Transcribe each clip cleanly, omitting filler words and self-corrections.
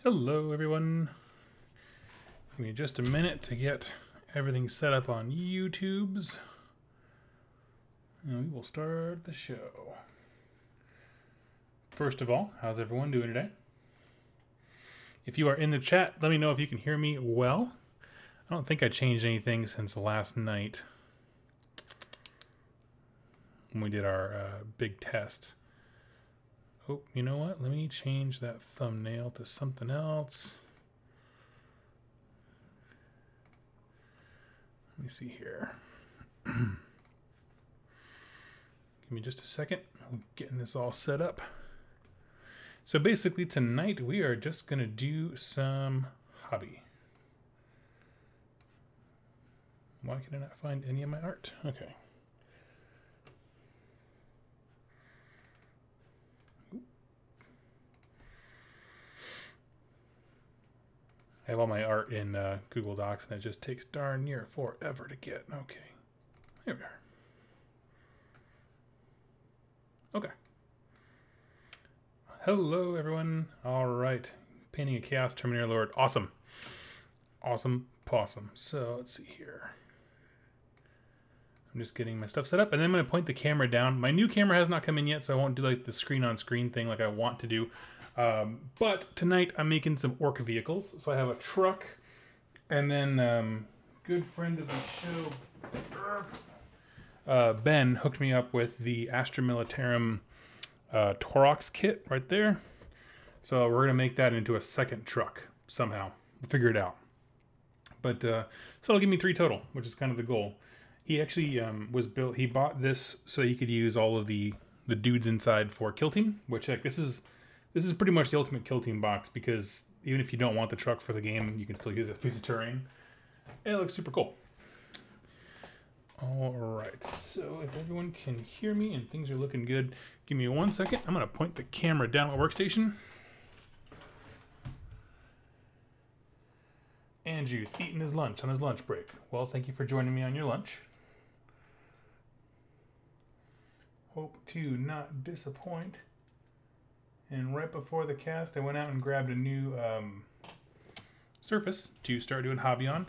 Hello everyone. Give me just a minute to get everything set up on YouTube's. And we will start the show. First of all, how's everyone doing today? If you are in the chat, let me know if you can hear me well. I don't think I changed anything since last night when we did our big test. Oh, you know what? Let me change that thumbnail to something else. Let me see here. Give me just a second. I'm getting this all set up. So basically tonight we are just going to do some hobby. Why can I not find any of my art? Okay. I have all my art in Google Docs, and it just takes darn near forever to get. Okay. There we are. Okay. Hello, everyone. All right. Painting a Chaos Terminator Lord. Awesome. Awesome possum. So, let's see here. I'm just getting my stuff set up, and then I'm going to point the camera down. My new camera has not come in yet, so I won't do like the screen-on-screen thing like I want to do. But tonight I'm making some orc vehicles. So I have a Trukk, and then good friend of the show, Ben, hooked me up with the Astra Militarum Torox kit right there. So we're going to make that into a second Trukk somehow. We'll figure it out. But so it'll give me 3 total, which is kind of the goal. He actually he bought this so he could use all of the dudes inside for Kill Team, which like this is pretty much the ultimate Kill Team box, because even if you don't want the Trukk for the game, you can still use it as a piece of terrain. And it looks super cool. Alright, so if everyone can hear me and things are looking good, give me 1 second. I'm going to point the camera down at my workstation. Andrew's eating his lunch on his lunch break. Well, thank you for joining me on your lunch. Hope to not disappoint. And right before the cast, I went out and grabbed a new surface to start doing hobby on.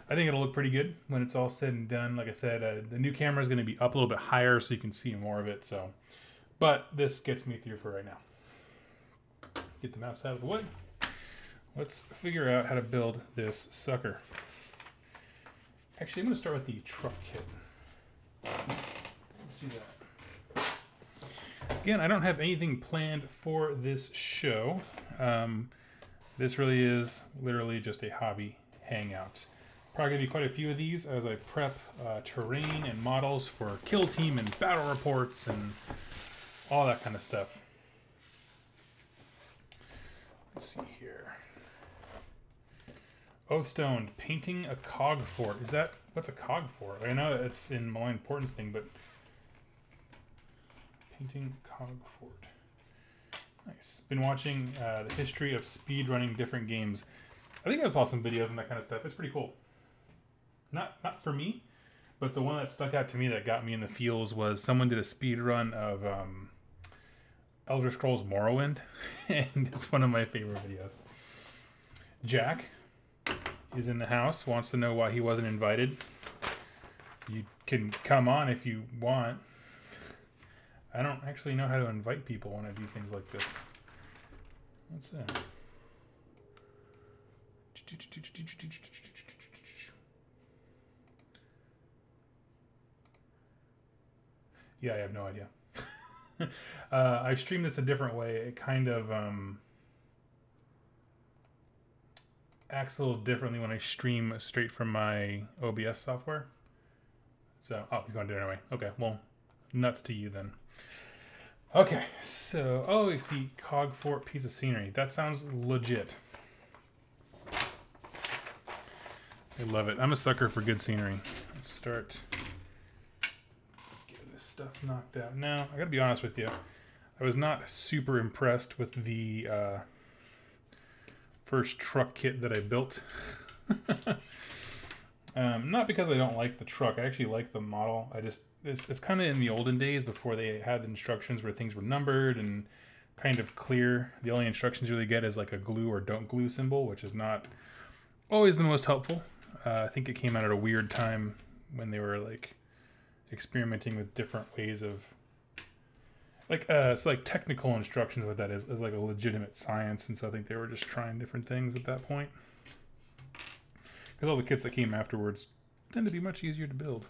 I think it'll look pretty good when it's all said and done. Like I said, the new camera is going to be up a little bit higher so you can see more of it. So, but this gets me through for right now. Get the mouse out of the way. Let's figure out how to build this sucker. Actually, I'm going to start with the Trukk kit. Let's do that. Again, I don't have anything planned for this show. This really is literally just a hobby hangout. Probably going to be quite a few of these as I prep terrain and models for Kill Team and battle reports and all that kind of stuff. Let's see here. Oathstone, painting a cog fort. What's a cog fort? I know it's in my importance thing, but painting cog fort. Nice. Been watching the history of speedrunning different games. I think I saw some videos and that kind of stuff. It's pretty cool. Not for me, but the one that stuck out to me that got me in the feels was someone did a speed run of Elder Scrolls Morrowind, and it's one of my favorite videos. Jack is in the house, wants to know why he wasn't invited. You can come on if you want. I don't actually know how to invite people when I do things like this. What's that? Yeah, I have no idea. I stream this a different way. It kind of acts a little differently when I stream straight from my OBS software. So, oh, he's going to do it anyway. Okay, well, nuts to you then. Okay, so, oh, you see, cog fort piece of scenery. That sounds legit. I love it. I'm a sucker for good scenery. Let's start getting this stuff knocked out. Now, I gotta be honest with you. I was not super impressed with the first Trukk kit that I built. Not because I don't like the Trukk. I actually like the model. It's kind of in the olden days before they had the instructions where things were numbered and kind of clear. The only instructions you really get is like a glue or don't glue symbol, which is not always the most helpful. I think it came out at a weird time when they were like experimenting with different ways of like so like technical instructions. What that is like a legitimate science, and so I think they were just trying different things at that point, because all the kits that came afterwards tend to be much easier to build.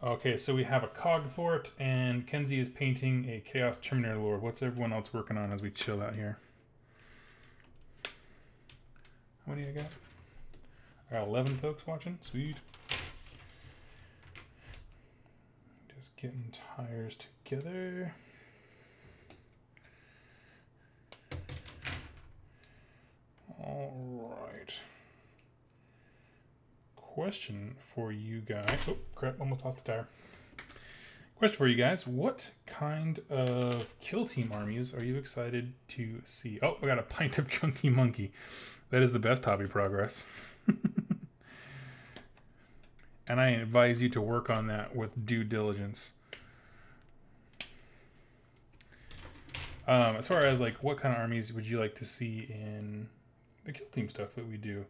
Okay, so we have a cog for it, and Kenzie is painting a Chaos Terminator Lord. What's everyone else working on as we chill out here? What do you got? I got 11 folks watching. Sweet. Just getting tires together. All right. Question for you guys. Oh, crap, almost off the tire. Question for you guys. What kind of kill team armies are you excited to see? Oh, I got a pint of Chunky Monkey. That is the best hobby progress. And I advise you to work on that with due diligence. As far as like what kind of armies would you like to see in the kill team stuff that we do?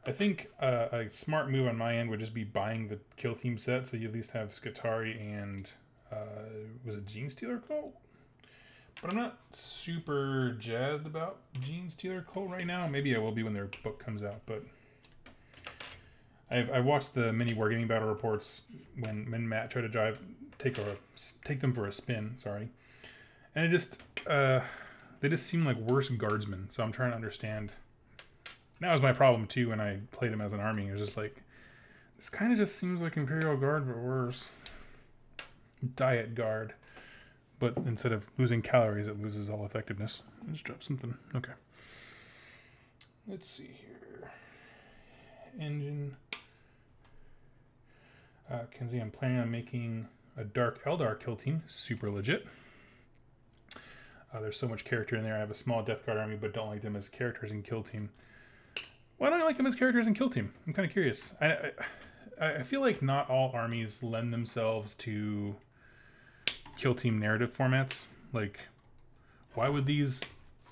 I think a smart move on my end would just be buying the kill team set, so you at least have Skitarii and was it Gene Stealer Cult? But I'm not super jazzed about Gene Stealer Cult right now. Maybe I will be when their book comes out, but I watched the mini Wargaming battle reports when Matt tried to take them for a spin. Sorry, and it just they just seem like worse guardsmen. So I'm trying to understand. That was my problem too when I played him as an army. It was just like, this kind of just seems like Imperial Guard, but worse. Diet Guard. But instead of losing calories, it loses all effectiveness. Let's drop something. Okay. Let's see here. Engine. Kenzie, I'm planning on making a Dark Eldar kill team. Super legit. There's so much character in there. I have a small Death Guard army, but don't like them as characters in kill team. Why don't I like them as characters in kill team? I'm kind of curious. I feel like not all armies lend themselves to kill team narrative formats. Like, why would these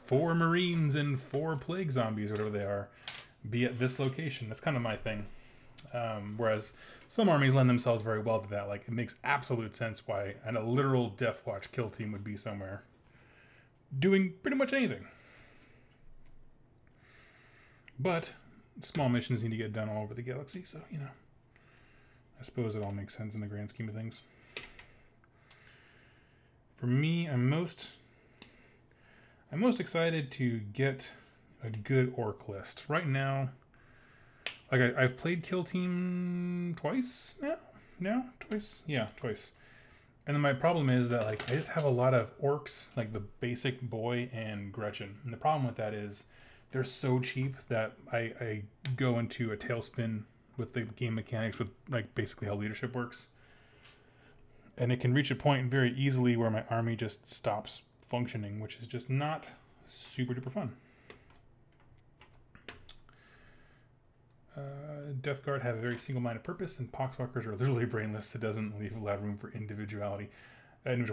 4 Marines and 4 Plague Zombies, whatever they are, be at this location? That's kind of my thing. Whereas some armies lend themselves very well to that. Like, it makes absolute sense why a literal Death Watch kill team would be somewhere doing pretty much anything. But small missions need to get done all over the galaxy, so, you know, I suppose it all makes sense in the grand scheme of things. For me, I'm most excited to get a good orc list. Right now, like I've played Kill Team twice now? Twice? Yeah, twice. And then my problem is that like I just have a lot of orcs, like the basic boy and Gretchen. And the problem with that is they're so cheap that I go into a tailspin with the game mechanics with like basically how leadership works. And it can reach a point very easily where my army just stops functioning, which is just not super duper fun. Death Guard have a very single-minded purpose, and Poxwalkers are literally brainless. It doesn't leave a lot of room for individual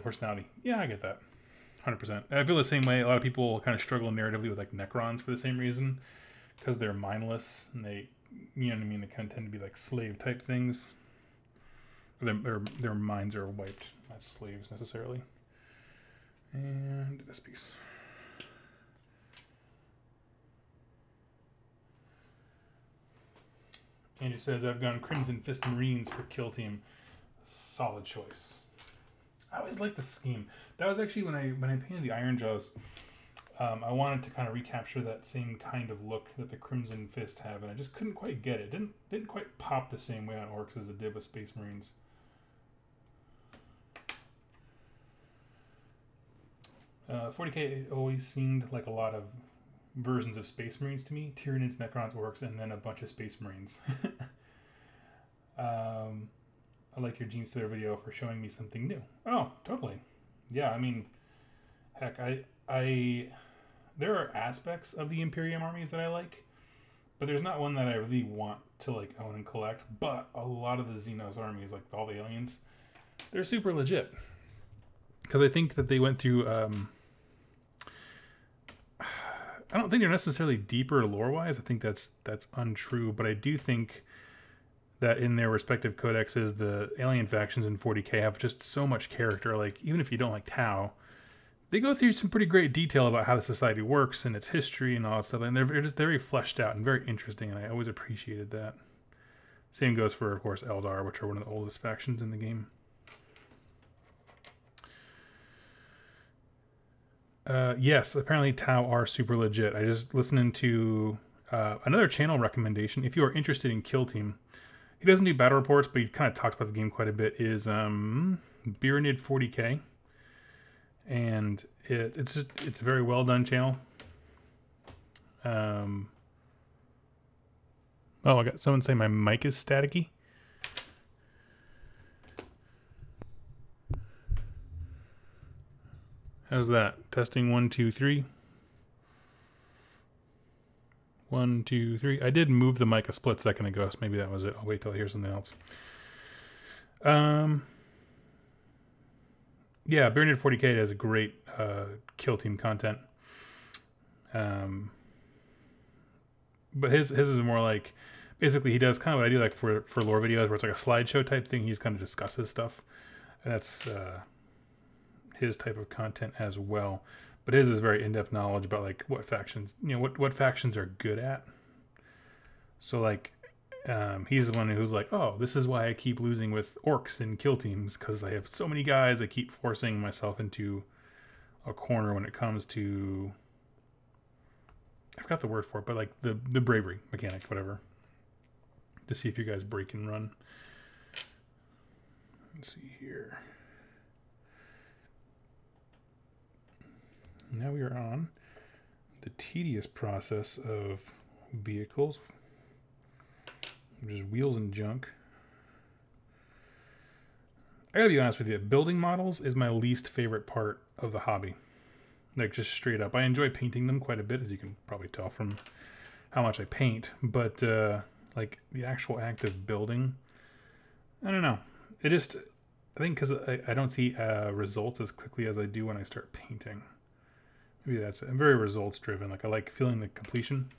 personality. Yeah, I get that. 100%. I feel the same way. A lot of people kind of struggle narratively with like Necrons for the same reason, because they're mindless and they, you know what I mean, they kind of tend to be like slave type things. Their minds are wiped, not slaves necessarily. And this piece. Andrew says, I've gone Crimson Fist Marines for kill team. Solid choice. I always liked the scheme. That was actually when I painted the Iron Jaws. I wanted to kind of recapture that same kind of look that the Crimson Fist have, and I just couldn't quite get it. Didn't quite pop the same way on orcs as it did with Space Marines. 40k always seemed like a lot of versions of Space Marines to me. Tyranids, Necrons, Orcs, and then a bunch of Space Marines. I like your Gene Stealer video for showing me something new. Oh, totally. Yeah, I mean, heck, there are aspects of the Imperium armies that I like, but there's not one that I really want to like own and collect. But a lot of the Xenos armies, like all the aliens, they're super legit. Because I think that they went through... I don't think they're necessarily deeper lore-wise. I think that's untrue. But I do think that in their respective codexes, the alien factions in 40k have just so much character. Like, even if you don't like Tau, they go through some pretty great detail about how the society works and its history and all that stuff. And they're just very fleshed out and very interesting. And I always appreciated that. Same goes for, of course, Eldar, which are one of the oldest factions in the game. Yes, apparently Tau are super legit. I just listening to another channel recommendation. If you are interested in Kill Team, he doesn't do battle reports, but he kind of talks about the game quite a bit. Is Birinid 40k, and it's a very well done channel. Oh, I got someone saying my mic is staticky. How's that? Testing 1, 2, 3. 1, 2, 3. I did move the mic a split second ago, so maybe that was it. I'll wait till I hear something else. Yeah, Birinid 40k has a great Kill Team content. But his is more like, basically he does kind of what I do like for lore videos, where it's like a slideshow type thing. He just kind of discusses stuff. And that's his type of content as well. But his is very in-depth knowledge about like what factions, what factions are good at. So like, he's the one who's like, oh, this is why I keep losing with orcs in kill teams, because I have so many guys. I keep forcing myself into a corner when it comes to, I forgot the word for it, but like the bravery mechanic, whatever, to see if you guys break and run. Let's see here. Now we are on the tedious process of vehicles, which is wheels and junk. I gotta be honest with you, building models is my least favorite part of the hobby. Like, just straight up. I enjoy painting them quite a bit, as you can probably tell from how much I paint. But, like, the actual act of building, I don't know. I think because I don't see results as quickly as I do when I start painting. Maybe that's it. I'm very results driven. Like, I like feeling the completion.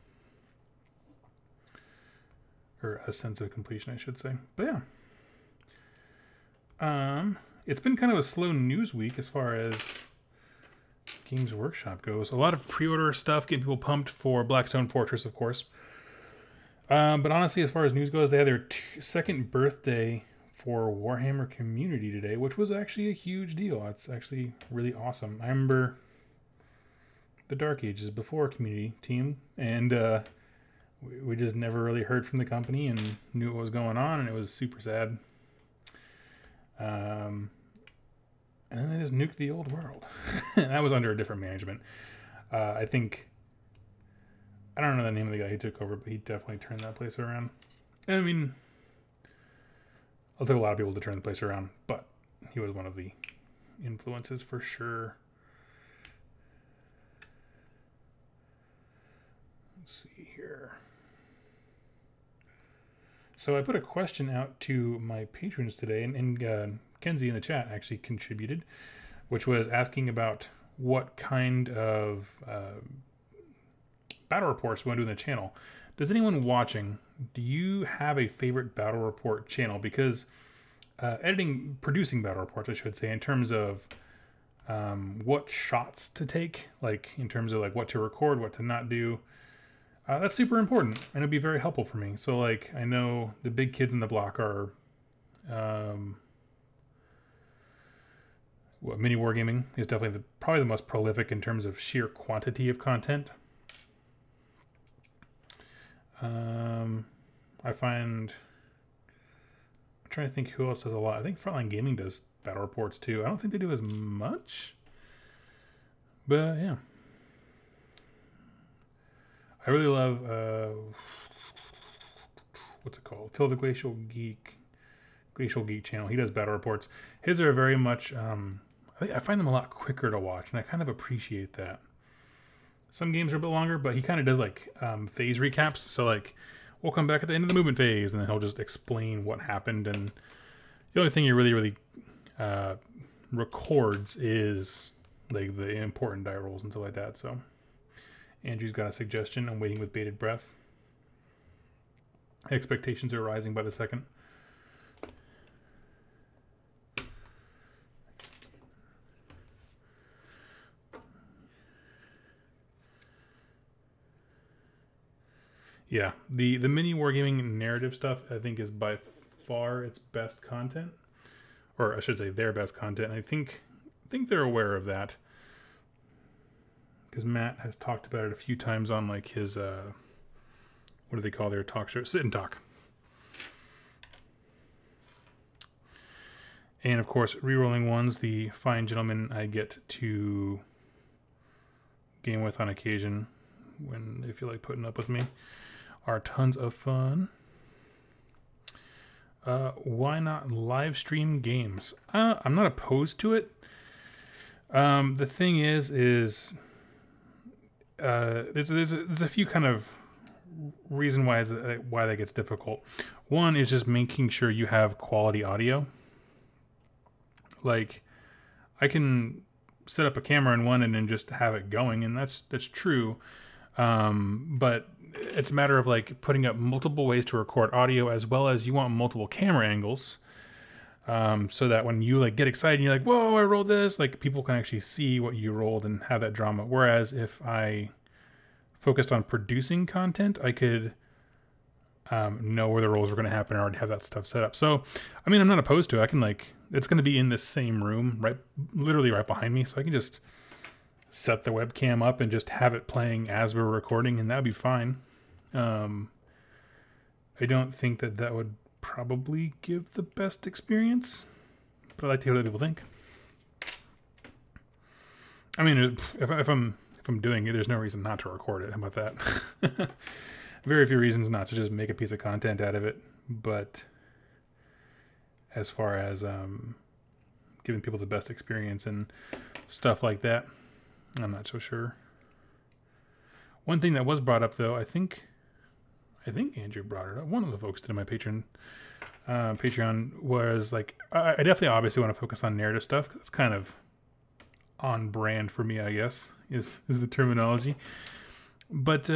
Or a sense of completion, I should say. But yeah. It's been kind of a slow news week as far as Games Workshop goes. A lot of pre-order stuff, getting people pumped for Blackstone Fortress, of course. But honestly, as far as news goes, they had their second birthday for Warhammer Community today, which was actually a huge deal. It's actually really awesome. I remember the Dark Ages before Community team, and we just never really heard from the company and knew what was going on, and it was super sad. And then they just nuked the old world. That was under a different management. I think, I don't know the name of the guy who took over, but he definitely turned that place around. And I mean, it'll take a lot of people to turn the place around, but he was one of the influences for sure. Let's see here. So I put a question out to my patrons today, and Kenzie in the chat actually contributed, which was asking about what kind of battle reports we want to do in the channel. Does anyone watching, do you have a favorite battle report channel? Because producing battle reports, I should say, in terms of what shots to take, like in terms of like what to record, what to not do, that's super important, and it'd be very helpful for me. So like, I know the big kids in the block are mini wargaming is definitely probably the most prolific in terms of sheer quantity of content. I find, I'm trying to think who else does a lot. I think Frontline Gaming does battle reports too. I don't think they do as much, but yeah. I really love, what's it called? Phil the Glacial Geek channel. He does battle reports. His are very much, I find them a lot quicker to watch, and I kind of appreciate that. Some games are a bit longer, but he kind of does like phase recaps. So like, we'll come back at the end of the movement phase, and then he'll just explain what happened. And the only thing you really records is like the important die rolls and stuff like that. So Andrew's got a suggestion. I'm waiting with bated breath. Expectations are rising by the second. Yeah, the mini wargaming narrative stuff I think is by far its best content, or I should say their best content. And I think they're aware of that because Matt has talked about it a few times on like his what do they call their talk show? Sit and Talk. And of course, rerolling ones, the fine gentlemen I get to game with on occasion when they feel like putting up with me are tons of fun. Why not live stream games? I'm not opposed to it. The thing is there's a few kind of reason why that gets difficult. One is just making sure you have quality audio. Like, I can set up a camera in one and then just have it going, and that's true. But it's a matter of like putting up multiple ways to record audio, as well as you want multiple camera angles, so that when you like get excited and you're like, whoa, I rolled this, like people can actually see what you rolled and have that drama. Whereas if I focused on producing content, I could know where the rolls were going to happen and already have that stuff set up. So, I mean, I'm not opposed to it. I can like, it's going to be in this same room, literally right behind me. So I can just set the webcam up and just have it playing as we're recording, and that'd be fine. I don't think that would probably give the best experience, but I like to hear what other people think. I mean, if I'm doing it, there's no reason not to record it. How about that? Very few reasons not to just make a piece of content out of it. But as far as giving people the best experience and stuff like that, I'm not so sure. One thing that was brought up, though, I think Andrew brought it up. One of the folks did in my Patreon was like, I definitely obviously want to focus on narrative stuff. It's kind of on brand for me, I guess, is the terminology. But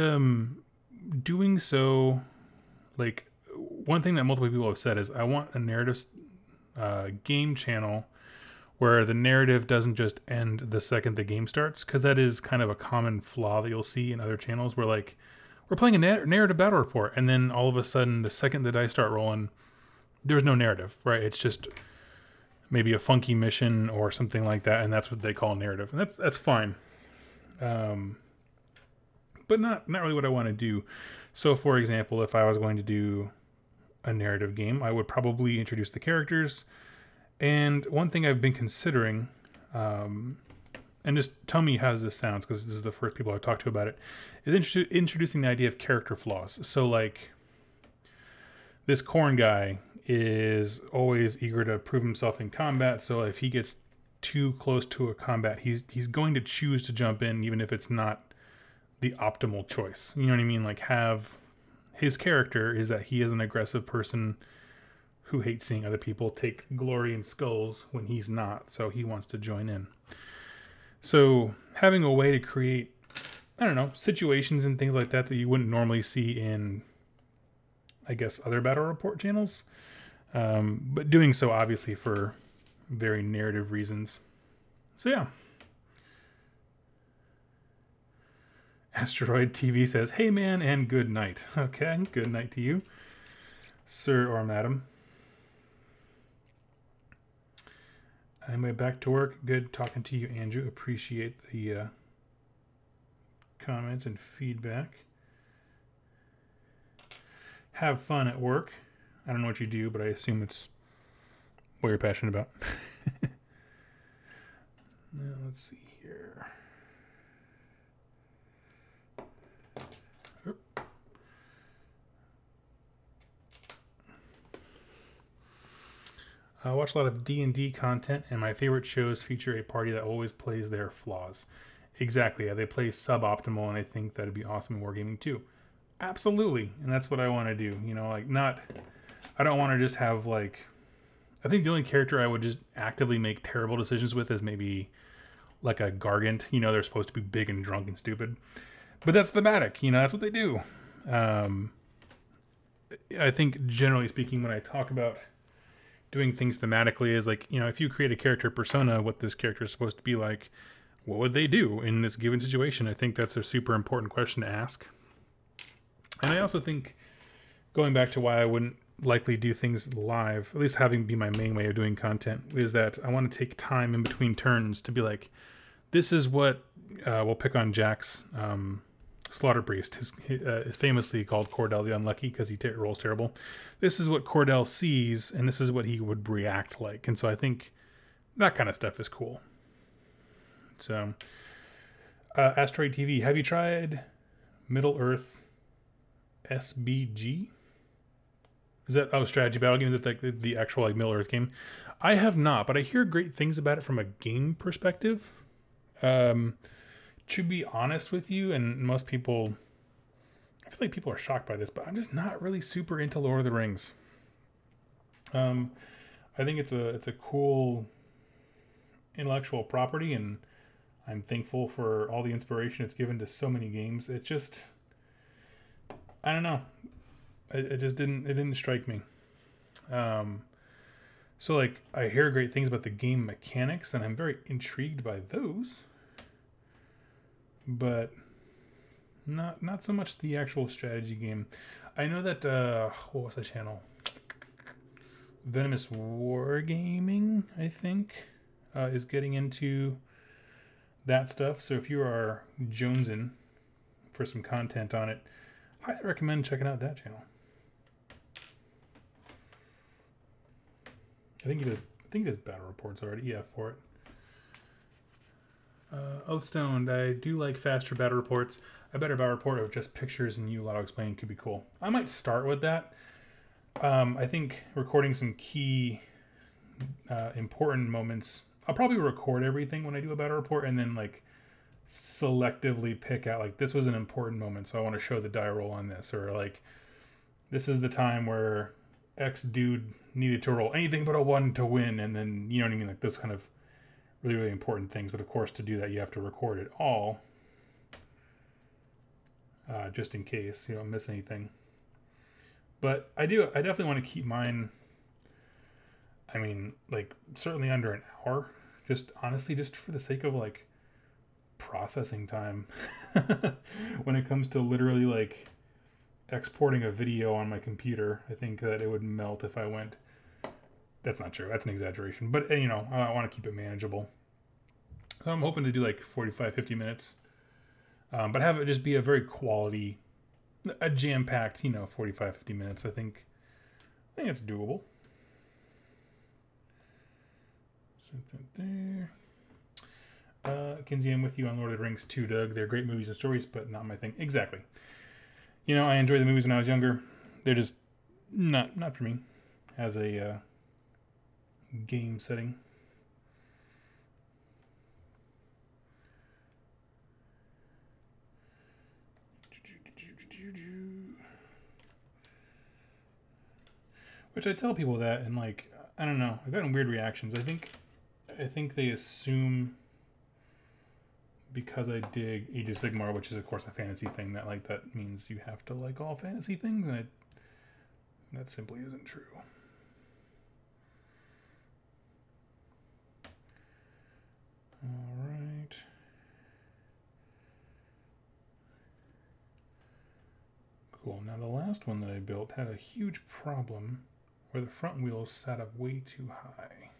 doing so, like, one thing that multiple people have said is I want a narrative game channel where the narrative doesn't just end the second the game starts, because that is kind of a common flaw that you'll see in other channels where, like, we're playing a narrative battle report, and then all of a sudden, the second the dice start rolling, there's no narrative, right? It's just maybe a funky mission or something like that, and that's what they call narrative, and that's fine. But not really what I want to do. So, for example, if I was going to do a narrative game, I would probably introduce the characters. And one thing I've been considering, and just tell me how this sounds, because this is the first people I've talked to about it, is introducing the idea of character flaws. So, like, this Corn guy is always eager to prove himself in combat, so if he gets too close to a combat, he's going to choose to jump in, even if it's not the optimal choice. You know what I mean? Like, have his character is that he is an aggressive person who hates seeing other people take glory in skulls when he's not, so he wants to join in. So having a way to create, I don't know, situations and things like that you wouldn't normally see in, I guess, other battle report channels, but doing so obviously for very narrative reasons. So yeah. Asteroid TV says, "Hey man, and good night." Okay, good night to you, sir or madam. I'm back to work. Good talking to you, Andrew. Appreciate the comments and feedback. Have fun at work. I don't know what you do, but I assume it's what you're passionate about. Now, let's see here. I watch a lot of D&D content, and my favorite shows feature a party that always plays their flaws. Exactly, yeah, they play suboptimal, and I think that'd be awesome in wargaming too. Absolutely, and that's what I want to do. You know, like, I don't want to just have, like, I think the only character I would just actively make terrible decisions with is maybe like a Gargant. You know, they're supposed to be big and drunk and stupid, but that's thematic. You know, that's what they do. Um, I think generally speaking, when I talk about doing things thematically, is like, you know, if you create a character persona, what this character is supposed to be like, what would they do in this given situation? I think that's a super important question to ask. And I also think, going back to why I wouldn't likely do things live, at least having be my main way of doing content, is that I want to take time in between turns to be like, this is what we'll pick on Jack's Slaughter Priest, is famously called Cordell the Unlucky because he rolls terrible. This is what Cordell sees, and this is what he would react like. And so I think that kind of stuff is cool. So, Asteroid TV, have you tried Middle Earth SBG? Is that strategy battle game? Is that like the actual like Middle Earth game? I have not, but I hear great things about it from a game perspective. To be honest with you, and most people, I feel like people are shocked by this, but I'm just not really super into Lord of the Rings. I think it's a cool intellectual property, and I'm thankful for all the inspiration it's given to so many games. It just, I don't know. It didn't strike me. So like I hear great things about the game mechanics, and I'm very intrigued by those, but not so much the actual strategy game. I know that what was the channel? Venomous Wargaming, I think, is getting into that stuff. So if you are jonesing for some content on it, highly recommend checking out that channel. I think he does battle reports already. Yeah, for it. Oathstoned, I do like faster battle reports. A better battle report of just pictures and you auto explaining could be cool. I might start with that. I think recording some key important moments. I'll probably record everything when I do a battle report, and then like selectively pick out like this was an important moment, so I want to show the die roll on this, or like this is the time where X dude needed to roll anything but a 1 to win, and then, you know what I mean, like those kind of really, really important things. But of course, to do that, you have to record it all, just in case you don't miss anything. But I definitely want to keep mine, I mean, like certainly under an hour, just honestly, just for the sake of like processing time. When it comes to literally like exporting a video on my computer, I think that it would melt if I went. That's not true. That's an exaggeration. But, you know, I want to keep it manageable. So I'm hoping to do like 45, 50 minutes. But have it just be a very quality, a jam-packed, you know, 45, 50 minutes. I think it's doable. Set that there. Kinsey, I'm with you on Lord of the Rings 2, Doug. They're great movies and stories, but not my thing. Exactly. You know, I enjoyed the movies when I was younger. They're just not for me as a game setting. Which I tell people that, and like, I don't know, I've gotten weird reactions. I think they assume because I dig Age of Sigmar, which is of course a fantasy thing, that like that means you have to like all fantasy things, and that simply isn't true. All right. Cool. Now the last one that I built had a huge problem where the front wheels sat up way too high.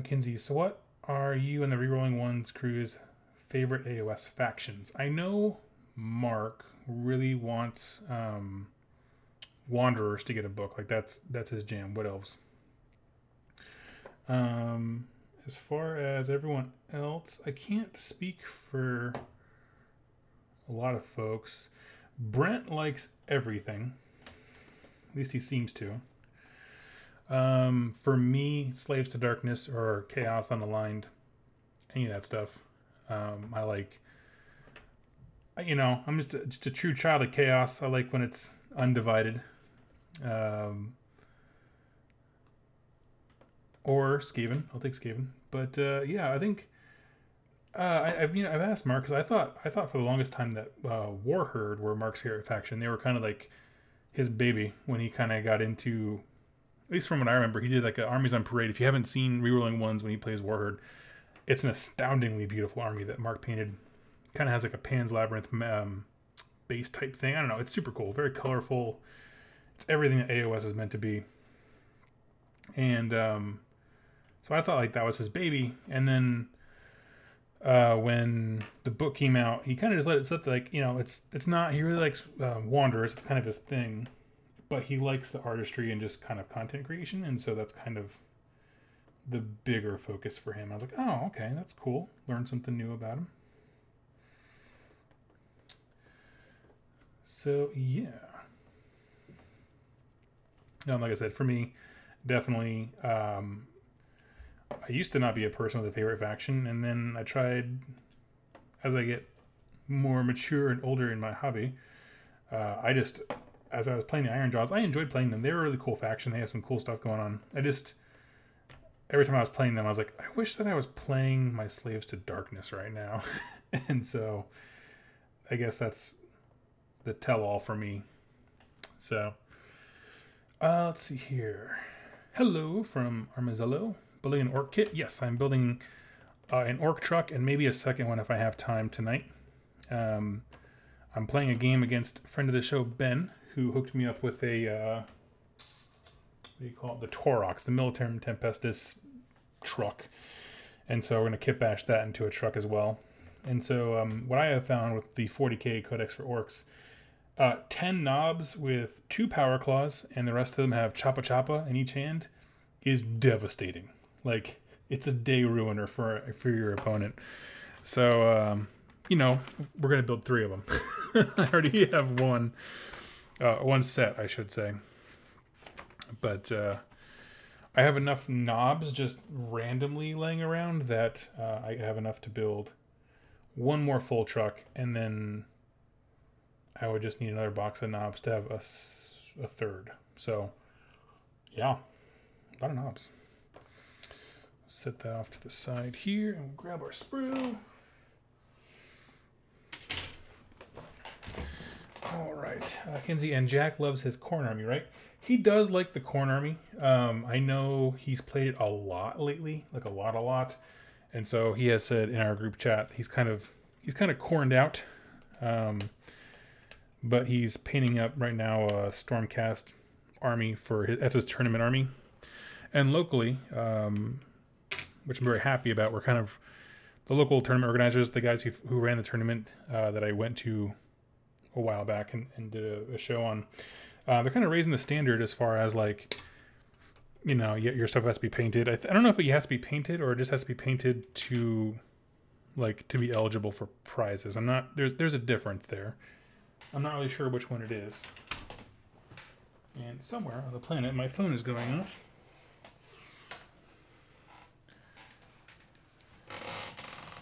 Kinsey, so what are you and the Rerolling Ones crew's favorite AOS factions? I know Mark really wants Wanderers to get a book. Like that's his jam. What else? As far as everyone else, I can't speak for a lot of folks. Brent likes everything. At least he seems to. For me, Slaves to Darkness or Chaos Unaligned, any of that stuff. I like, you know, I'm just a true child of chaos. I like when it's undivided. or Skaven. I'll take Skaven. But yeah, I think I've asked Mark because I thought for the longest time that Warherd were Mark's favorite faction. They were kind of like his baby when he kind of got into. At least from what I remember, he did like an Armies on Parade. If you haven't seen Rerolling Ones when he plays Warherd, it's an astoundingly beautiful army that Mark painted. Kind of has like a Pan's Labyrinth base type thing. I don't know. It's super cool. Very colorful. It's everything that AOS is meant to be. And so I thought like that was his baby. And then when the book came out, he kind of just let it slip. Like, you know, it's not. He really likes Wanderers. It's kind of his thing. But he likes the artistry and just kind of content creation. And so that's kind of the bigger focus for him. I was like, oh, okay, that's cool. Learn something new about him. So, yeah. Like I said, for me, definitely, I used to not be a person with a favorite faction, and then I tried, as I get more mature and older in my hobby, as I was playing the Iron Jaws, I enjoyed playing them. They were a really cool faction. They had some cool stuff going on. Every time I was playing them, I was like, I wish that I was playing my Slaves to Darkness right now. And so, I guess that's the tell-all for me. So, let's see here. Hello from Armazello. Building an orc kit? Yes, I'm building an orc truck and maybe a second one if I have time tonight. I'm playing a game against a friend of the show, Ben, who hooked me up with a, what do you call it? The Taurox, the Militarum Tempestus truck. And so we're going to kit bash that into a truck as well. And so what I have found with the 40k Codex for Orcs, 10 knobs with 2 power claws and the rest of them have choppa choppa in each hand is devastating. Like, it's a day ruiner for your opponent. So, you know, we're going to build 3 of them. I already have one set, I should say. But I have enough knobs just randomly laying around that I have enough to build one more full truck, and then I would just need another box of knobs to have a third. So, yeah, a lot of knobs. Set that off to the side here, and we'll grab our sprue. All right, Kinsey, and Jack loves his corn army, right? He does like the corn army. I know he's played it a lot lately, like a lot. And so he has said in our group chat, he's kind of corned out. But he's painting up right now a Stormcast army that's his tournament army. And locally, which I'm very happy about, we're kind of the local tournament organizers, the guys who ran the tournament that I went to a while back and did a show on. They're kind of raising the standard as far as, like, you know, your stuff has to be painted. I don't know if it has to be painted or it just has to be painted to be eligible for prizes. There's a difference there. I'm not really sure which one it is. And somewhere on the planet, my phone is going off.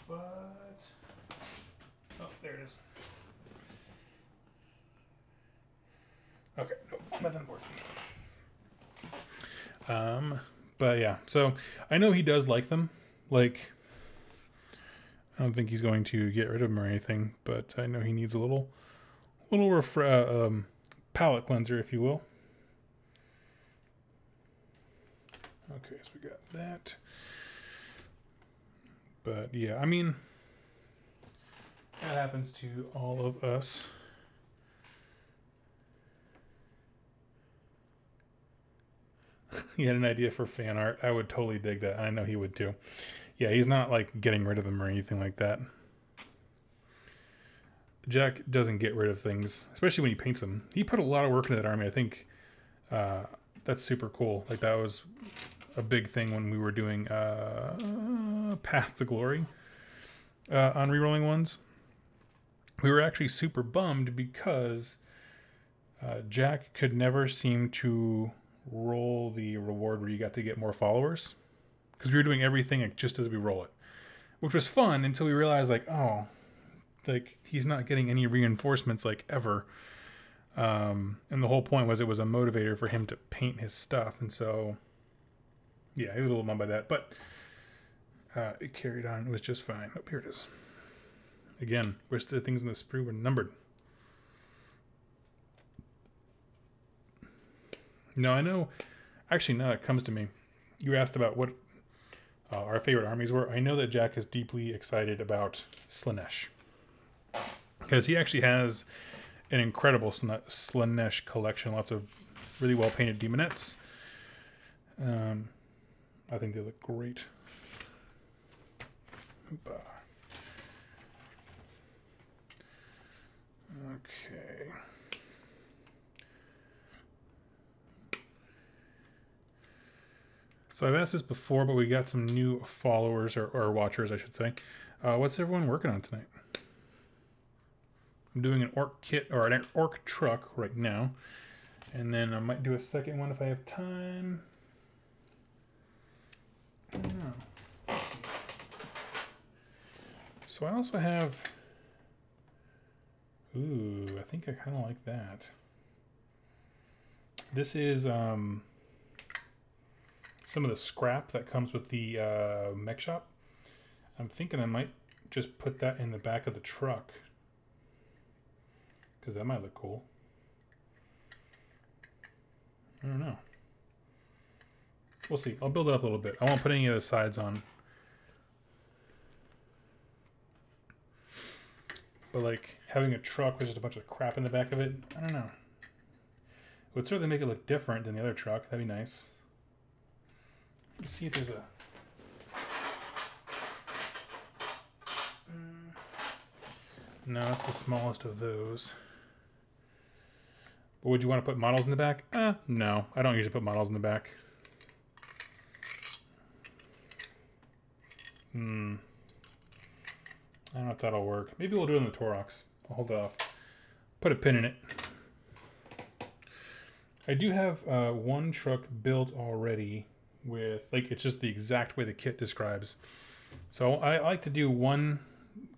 But, oh, there it is. Okay, nope, nothing working. But yeah, so I know he does like them. Like, I don't think he's going to get rid of them or anything, but I know he needs a little palate cleanser, if you will. Okay, so we got that. But yeah, I mean, that happens to all of us. He had an idea for fan art. I would totally dig that. I know he would too. Yeah, he's not like getting rid of them or anything like that. Jack doesn't get rid of things, especially when he paints them. He put a lot of work into that army. I think that's super cool. Like, that was a big thing when we were doing Path to Glory on Rerolling Ones. We were actually super bummed because Jack could never seem to roll the reward where you got to get more followers, because we were doing everything just as we roll it, which was fun until we realized, like, oh, like, he's not getting any reinforcements, like, ever. And the whole point was it was a motivator for him to paint his stuff. And so Yeah, he was a little bummed by that, but it carried on. It was just fine. Oh, here it is. Again, wish the things in the sprue were numbered. No, I know. Actually, now it comes to me. You asked about what our favorite armies were. I know that Jack is deeply excited about Slaanesh, because he actually has an incredible Slaanesh collection. Lots of really well painted demonettes. I think they look great. Okay. So I've asked this before, but we got some new followers, or watchers, I should say. What's everyone working on tonight? I'm doing an orc kit, or an orc truck right now. And then I might do a second one if I have time. I don't know. So I also have... Ooh, I think I kind of like that. This is some of the scrap that comes with the mech shop. I'm thinking I might just put that in the back of the truck, because that might look cool. I don't know. We'll see. I'll build it up a little bit. I won't put any of the sides on. But like having a truck with just a bunch of crap in the back of it, I don't know. It would certainly make it look different than the other truck. That'd be nice. Let's see if there's a... No, that's the smallest of those. But would you want to put models in the back? No. I don't usually put models in the back. I don't know if that'll work. Maybe we'll do it in the Torox. I'll hold it off. Put a pin in it. I do have one truck built already with, like, it's just the exact way the kit describes. So I like to do one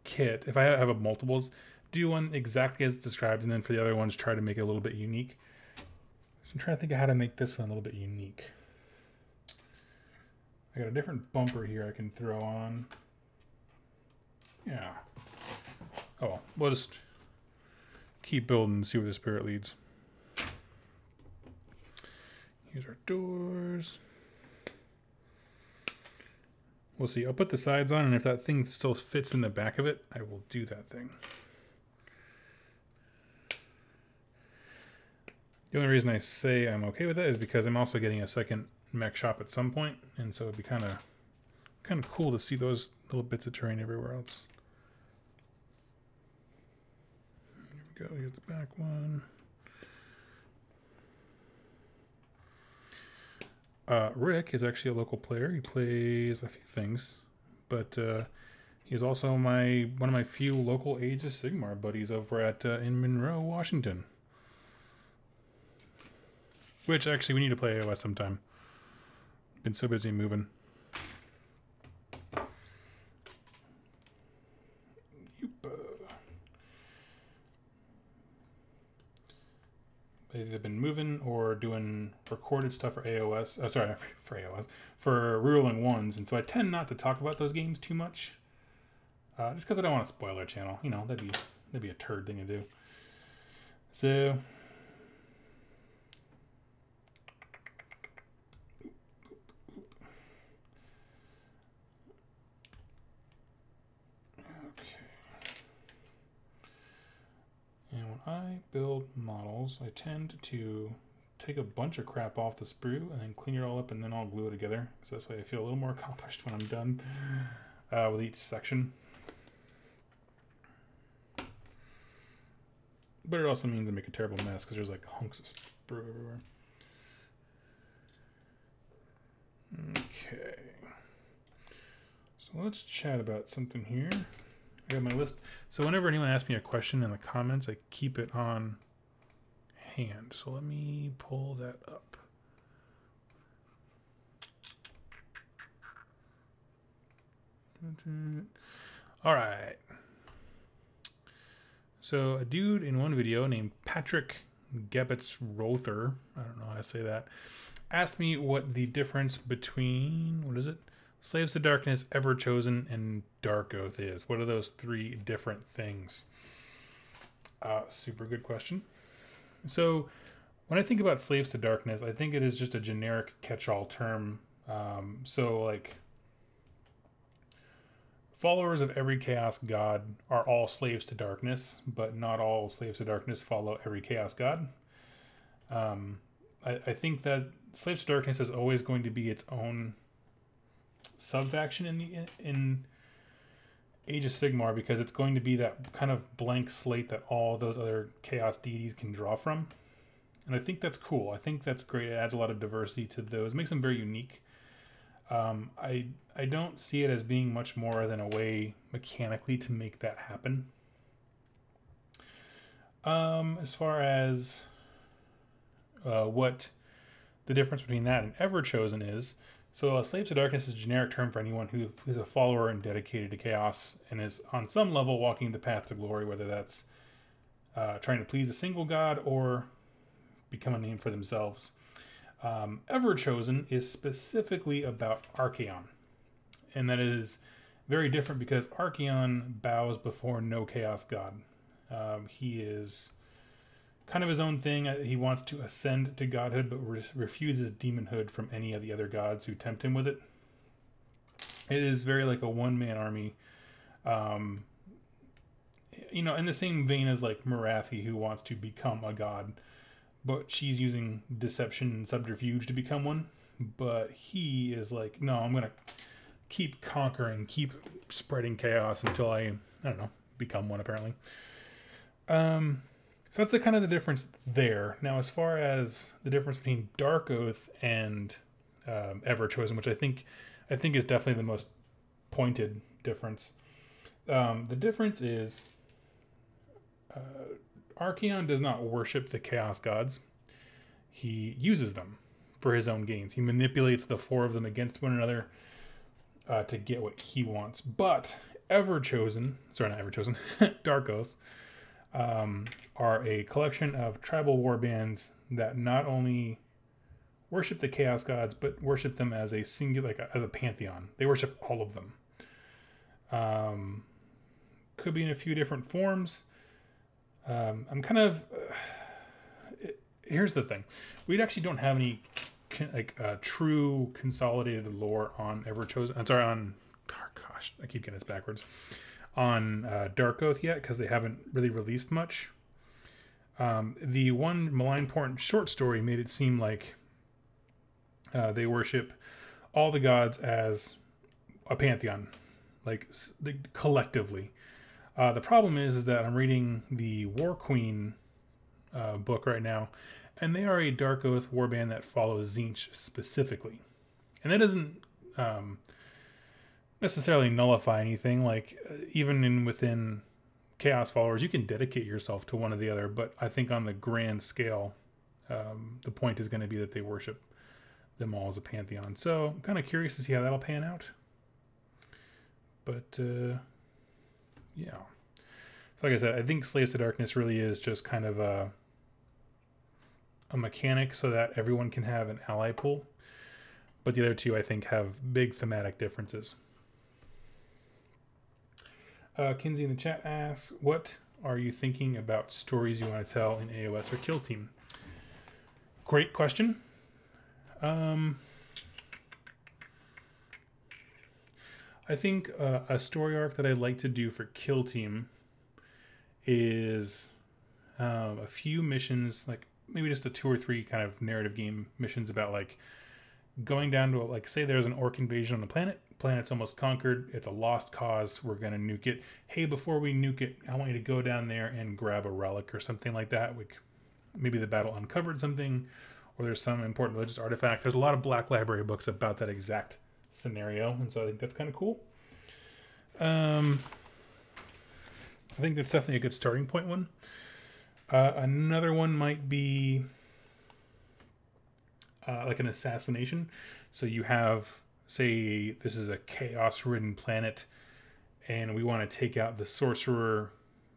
kit, if I have a multiples, do one exactly as described, and then for the other ones try to make it a little bit unique. So I'm trying to think of how to make this one a little bit unique. I got a different bumper here I can throw on. Yeah. Oh well, we'll just keep building and see where the spirit leads. Here's our doors. We'll see. I'll put the sides on, and if that thing still fits in the back of it, I will do that thing. The only reason I say I'm okay with that is because I'm also getting a second mech shop at some point, and so it'd be kind of cool to see those little bits of terrain everywhere else. Here we go. Here's the back one. Rick is actually a local player. He plays a few things, but he's also one of my few local Age of Sigmar buddies over at in Monroe, Washington. Which actually we need to play AOS sometime. Been so busy moving. They've either been moving or doing recorded stuff for AOS. Sorry, for AOS. For Rerolling Ones. And so I tend not to talk about those games too much. Just because I don't want to spoil our channel. You know, that'd be a turd thing to do. So... And when I build models, I tend to take a bunch of crap off the sprue and then clean it all up, and then I'll glue it together. So that's why I feel a little more accomplished when I'm done with each section. But it also means I make a terrible mess because there's like hunks of sprue everywhere. Okay. So let's chat about something here. I got my list. So whenever anyone asks me a question in the comments, I keep it on hand. So let me pull that up. All right. So a dude in one video named Patrick Gebbets Rother, I don't know how to say that, asked me what the difference between, what is it? Slaves to Darkness, Everchosen, and Dark Oath is. What are those three different things? Super good question. So when I think about Slaves to Darkness, I think it is just a generic catch-all term. So like followers of every Chaos God are all slaves to darkness, but not all slaves to darkness follow every Chaos God. I think that Slaves to Darkness is always going to be its own sub-faction in Age of Sigmar, because it's going to be that kind of blank slate that all those other Chaos deities can draw from. And I think that's cool. I think that's great. It adds a lot of diversity to those. It makes them very unique. I don't see it as being much more than a way mechanically to make that happen. As far as what the difference between that and Everchosen is, so Slaves to Darkness is a generic term for anyone who's a follower and dedicated to chaos and is on some level walking the path to glory, whether that's trying to please a single god or become a name for themselves. Everchosen is specifically about Archaon, and that is very different because Archaon bows before no chaos god. He is kind of his own thing. He wants to ascend to godhood, but refuses demonhood from any of the other gods who tempt him with it. It is very like a one-man army. In the same vein as like Marathi, who wants to become a god, but she's using deception and subterfuge to become one. But he is like, no, I'm going to keep conquering, keep spreading chaos until I don't know, become one, apparently. So that's the kind of the difference there. Now, as far as the difference between Dark Oath and Everchosen, which I think is definitely the most pointed difference. The difference is Archaon does not worship the Chaos Gods. He uses them for his own gains. He manipulates the four of them against one another to get what he wants. But Dark Oath, are a collection of tribal warbands that not only worship the Chaos Gods, but worship them as a singular, as a pantheon. They worship all of them. Could be in a few different forms. Here's the thing. We actually don't have any true consolidated lore on Everchosen. I'm sorry, on... Oh, gosh, I keep getting this backwards. On Dark Oath yet, because they haven't really released much. The one Malign Portent short story made it seem like they worship all the gods as a pantheon, like collectively. The problem is that I'm reading the War Queen book right now, and they are a Dark Oath warband that follows Tzeentch specifically. And that doesn't necessarily nullify anything. Like even within Chaos followers, you can dedicate yourself to one or the other, but I think on the grand scale, the point is going to be that they worship them all as a pantheon. So I'm kind of curious to see how that'll pan out. But yeah. So like I said, I think Slaves to Darkness really is just kind of a mechanic so that everyone can have an ally pool. But the other two, I think, have big thematic differences. Kinsey in the chat asks, what are you thinking about stories you want to tell in AOS or Kill Team? Great question. I think a story arc that I'd like to do for Kill Team is a few missions, like maybe just a 2 or 3 kind of narrative game missions about like going down to, like, say there's an orc invasion on the planet's almost conquered, it's a lost cause, we're gonna nuke it. Hey, before we nuke it, I want you to go down there and grab a relic or something like that. Like maybe the battle uncovered something, or there's some important religious artifact. There's a lot of Black Library books about that exact scenario, and so I think that's kind of cool. I think that's definitely a good starting point one. Another one might be like an assassination. So you have, say, this is a chaos-ridden planet, and we want to take out the sorcerer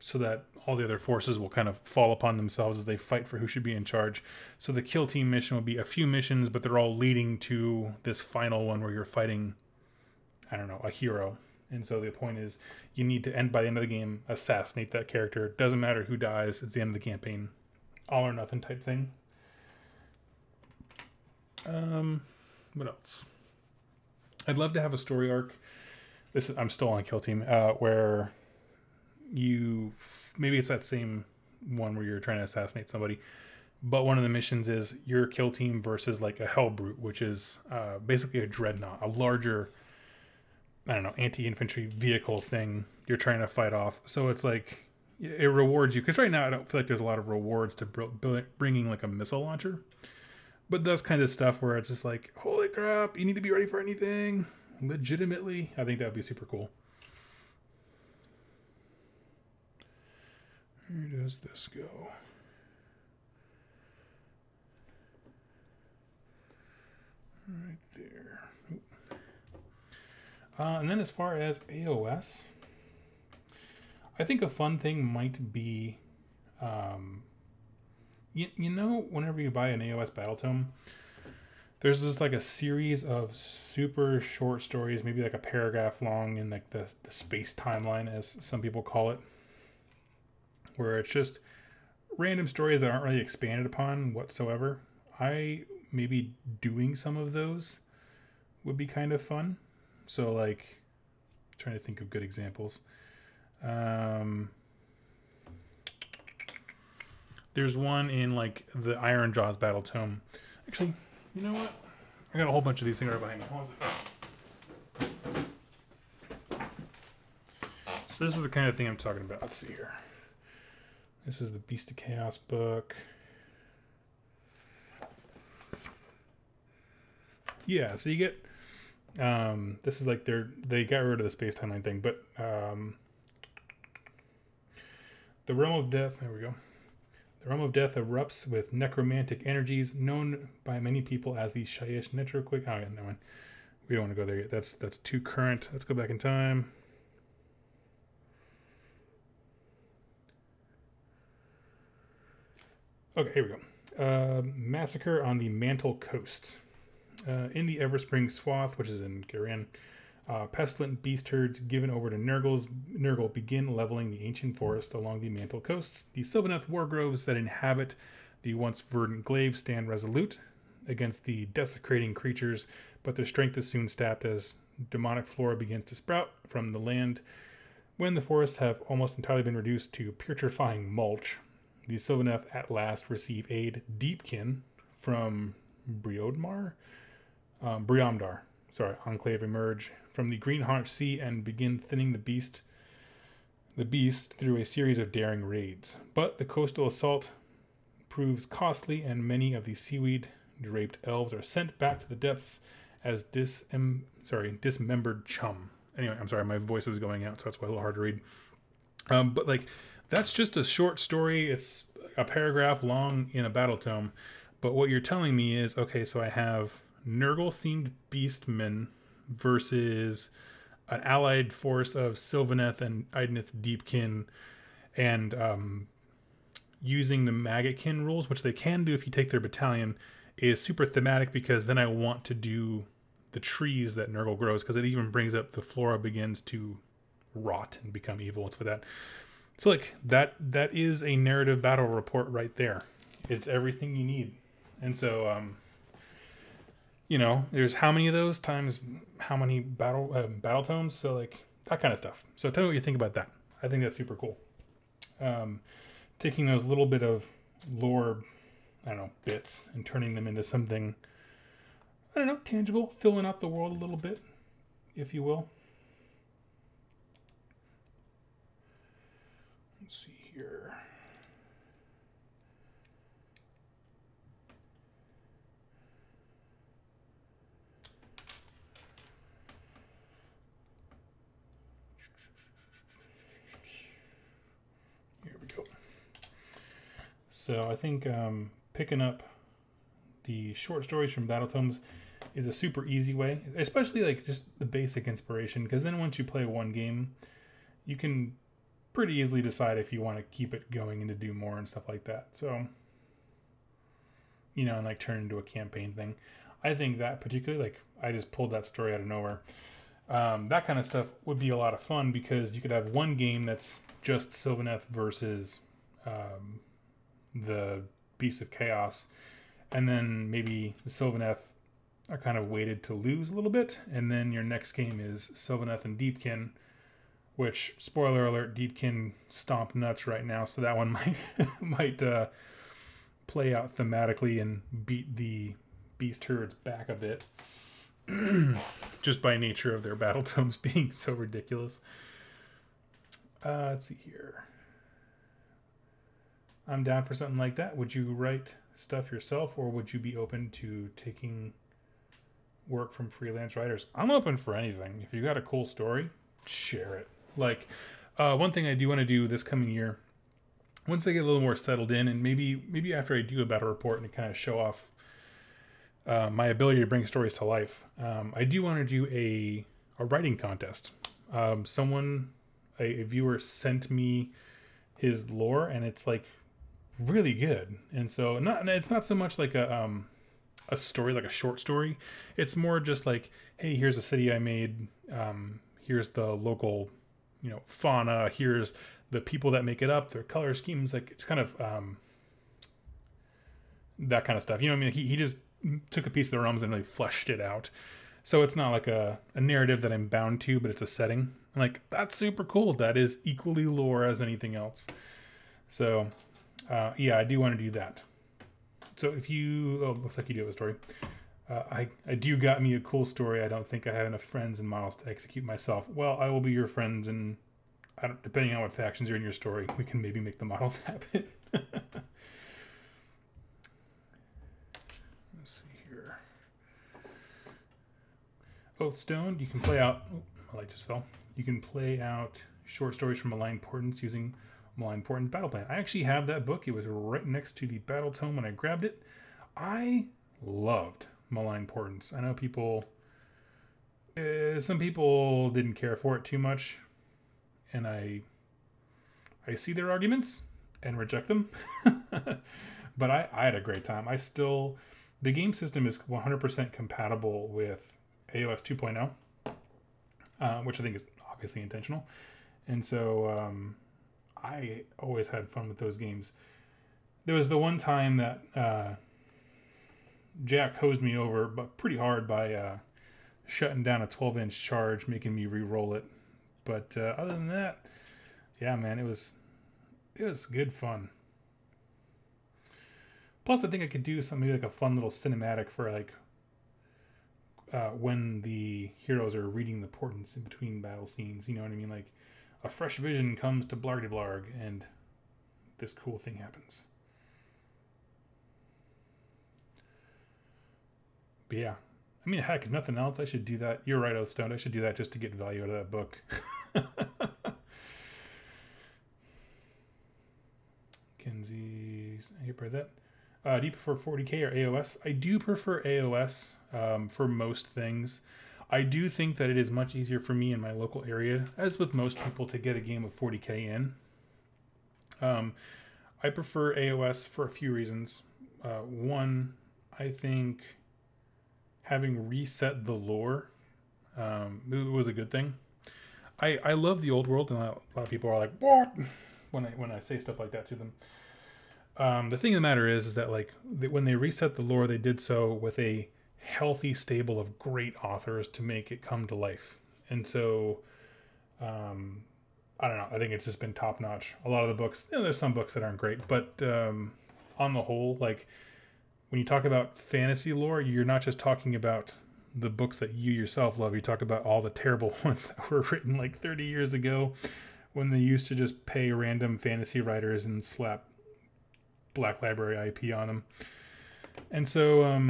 so that all the other forces will kind of fall upon themselves as they fight for who should be in charge. So the kill team mission will be a few missions, but they're all leading to this final one where you're fighting, I don't know, a hero. And so the point is you need to by the end of the game, assassinate that character. Doesn't matter who dies, it's the end of the campaign. All or nothing type thing. What else? I'd love to have a story arc. I'm still on Kill Team, where maybe it's that same one where you're trying to assassinate somebody, but one of the missions is your kill team versus like a Hellbrute, which is basically a dreadnought, a larger, I don't know, anti-infantry vehicle thing you're trying to fight off. So it's like it rewards you, because right now I don't feel like there's a lot of rewards to bringing like a missile launcher, but that's kind of stuff where it's just like, holy crap, you need to be ready for anything legitimately. I think that would be super cool. Where does this go? Right there. And then as far as AOS, I think a fun thing might be, you know, whenever you buy an AOS Battle Tome, there's this like a series of super short stories, maybe like a paragraph long in like the space timeline, as some people call it, where it's just random stories that aren't really expanded upon whatsoever. Maybe doing some of those would be kind of fun. So like, trying to think of good examples. There's one in like the Iron Jaws Battle Tome. Actually, you know what? I got a whole bunch of these things right behind me. Hold on. So this is the kind of thing I'm talking about. Let's see here. This is the Beast of Chaos book. Yeah, so you get, this is like they got rid of the space timeline thing, but the Realm of Death, there we go. The Realm of Death erupts with necromantic energies known by many people as the Shyish Netroquake. Oh, yeah, no one. We don't want to go there yet. That's too current. Let's go back in time. Okay, here we go. Massacre on the Mantle Coast. In the Everspring Swath, which is in Garan, pestilent beast herds given over to Nurgle begin leveling the ancient forest along the Mantle Coasts. The Sylvaneth wargroves that inhabit the once verdant glaive stand resolute against the desecrating creatures, but their strength is soon sapped as demonic flora begins to sprout from the land. When the forests have almost entirely been reduced to putrefying mulch, the Sylvaneth at last receive aid Deepkin from Briomdar, Enclave emerge from the Greenhaunch Sea and begin thinning the beast through a series of daring raids. But the coastal assault proves costly, and many of the seaweed-draped elves are sent back to the depths as dismembered chum. Anyway, I'm sorry, my voice is going out, so that's why it's a little hard to read. But like, that's just a short story. It's a paragraph long in a battle tome. But what you're telling me is, okay, so I have Nurgle-themed beastmen versus an allied force of Sylvaneth and Idoneth Deepkin, and using the Maggotkin rules, which they can do if you take their battalion, is super thematic, because then I want to do the trees that Nurgle grows, because it even brings up the flora begins to rot and become evil. It's for that. So like that is a narrative battle report right there. It's everything you need. And so you know, there's how many of those times how many battle tomes, so like that kind of stuff. So tell me what you think about that. I think that's super cool. Taking those little bit of lore, I don't know, bits and turning them into something, I don't know, tangible, filling out the world a little bit, if you will. Let's see here. So I think picking up the short stories from battle tomes is a super easy way, especially like just the basic inspiration, because then once you play one game, you can pretty easily decide if you want to keep it going and to do more and stuff like that. So, you know, and like turn into a campaign thing. I think that particularly, like, I just pulled that story out of nowhere. That kind of stuff would be a lot of fun because you could have one game that's just Sylvaneth versus the Beast of Chaos, and then maybe the Sylvaneth are kind of weighted to lose a little bit, and then your next game is Sylvaneth and Deepkin, which, spoiler alert, Deepkin stomp nuts right now, so that one might play out thematically and beat the Beast Herds back a bit. Just by nature of their battle tomes being so ridiculous. Let's see here. I'm down for something like that. Would you write stuff yourself, or would you be open to taking work from freelance writers? I'm open for anything. If you got a cool story, share it. Like, one thing I do want to do this coming year, once I get a little more settled in, and maybe after I do a battle report and kind of show off my ability to bring stories to life, I do want to do a writing contest. A viewer sent me his lore, and it's like really good. And so it's not so much like a story, like a short story. It's more just like, hey, here's a city I made. Here's the local, you know, fauna. Here's the people that make it up, their color schemes. Like, it's kind of that kind of stuff. You know what I mean? He just took a piece of the realms and really fleshed it out. So it's not like a narrative that I'm bound to, but it's a setting. I'm like, that's super cool. That is equally lore as anything else. So, yeah, I do want to do that. So if you... Oh, looks like you do have a story. I do got me a cool story. I don't think I have enough friends and models to execute myself. Well, I will be your friends, and depending on what factions are in your story, we can maybe make the models happen. Oathstone, you can play out... Oh, my light just fell. You can play out short stories from Malign Portents using Malign Portent Battle Plan. I actually have that book. It was right next to the Battle Tome when I grabbed it. I loved Malign Portents. I know people... some people didn't care for it too much. And I see their arguments and reject them. But I had a great time. The game system is 100% compatible with AOS 2.0, which I think is obviously intentional. And so I always had fun with those games. There was the one time that Jack hosed me over, but pretty hard, by shutting down a 12-inch charge, making me re-roll it. But other than that, yeah, man, it was good fun. Plus, I think I could do something like a fun little cinematic for like when the heroes are reading the portents in between battle scenes. You know what I mean? Like, a fresh vision comes to Blargy Blarg, and this cool thing happens. But yeah, I mean, heck, if nothing else, I should do that. You're right, Oathstone. I should do that just to get value out of that book. Kenzie's, I hear that. Do you prefer 40k or AOS? I do prefer AOS for most things. I do think that it is much easier for me in my local area, as with most people, to get a game of 40k in. I prefer AOS for a few reasons. One, I think having reset the lore it was a good thing. I love the old world, and a lot of people are like, what? when I say stuff like that to them. The thing of the matter is that, like, when they reset the lore, they did so with a healthy stable of great authors to make it come to life. And so, I don't know. I think it's just been top notch. A lot of the books, you know, there's some books that aren't great, but on the whole, like, when you talk about fantasy lore, you're not just talking about the books that you yourself love. You talk about all the terrible ones that were written like 30 years ago, when they used to just pay random fantasy writers and slap Black Library IP on them. And so,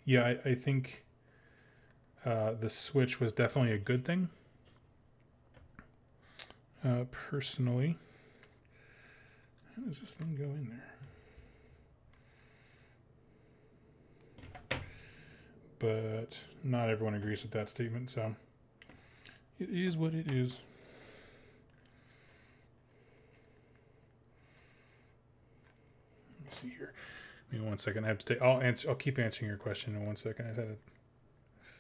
yeah, I think the switch was definitely a good thing. Personally, how does this thing go in there? But not everyone agrees with that statement, so it is what it is. Let's see here. Give me 1 second. I have to take. I'll keep answering your question in 1 second. I just had to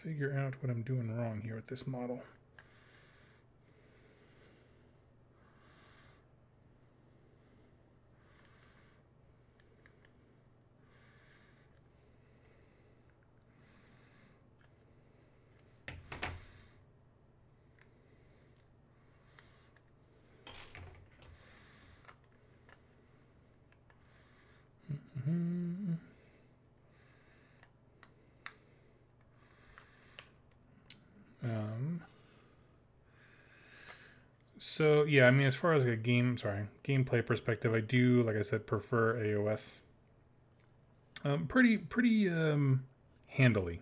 figure out what I'm doing wrong here with this model. So yeah, I mean, as far as a gameplay perspective, I do, like I said, prefer AOS. Pretty handily.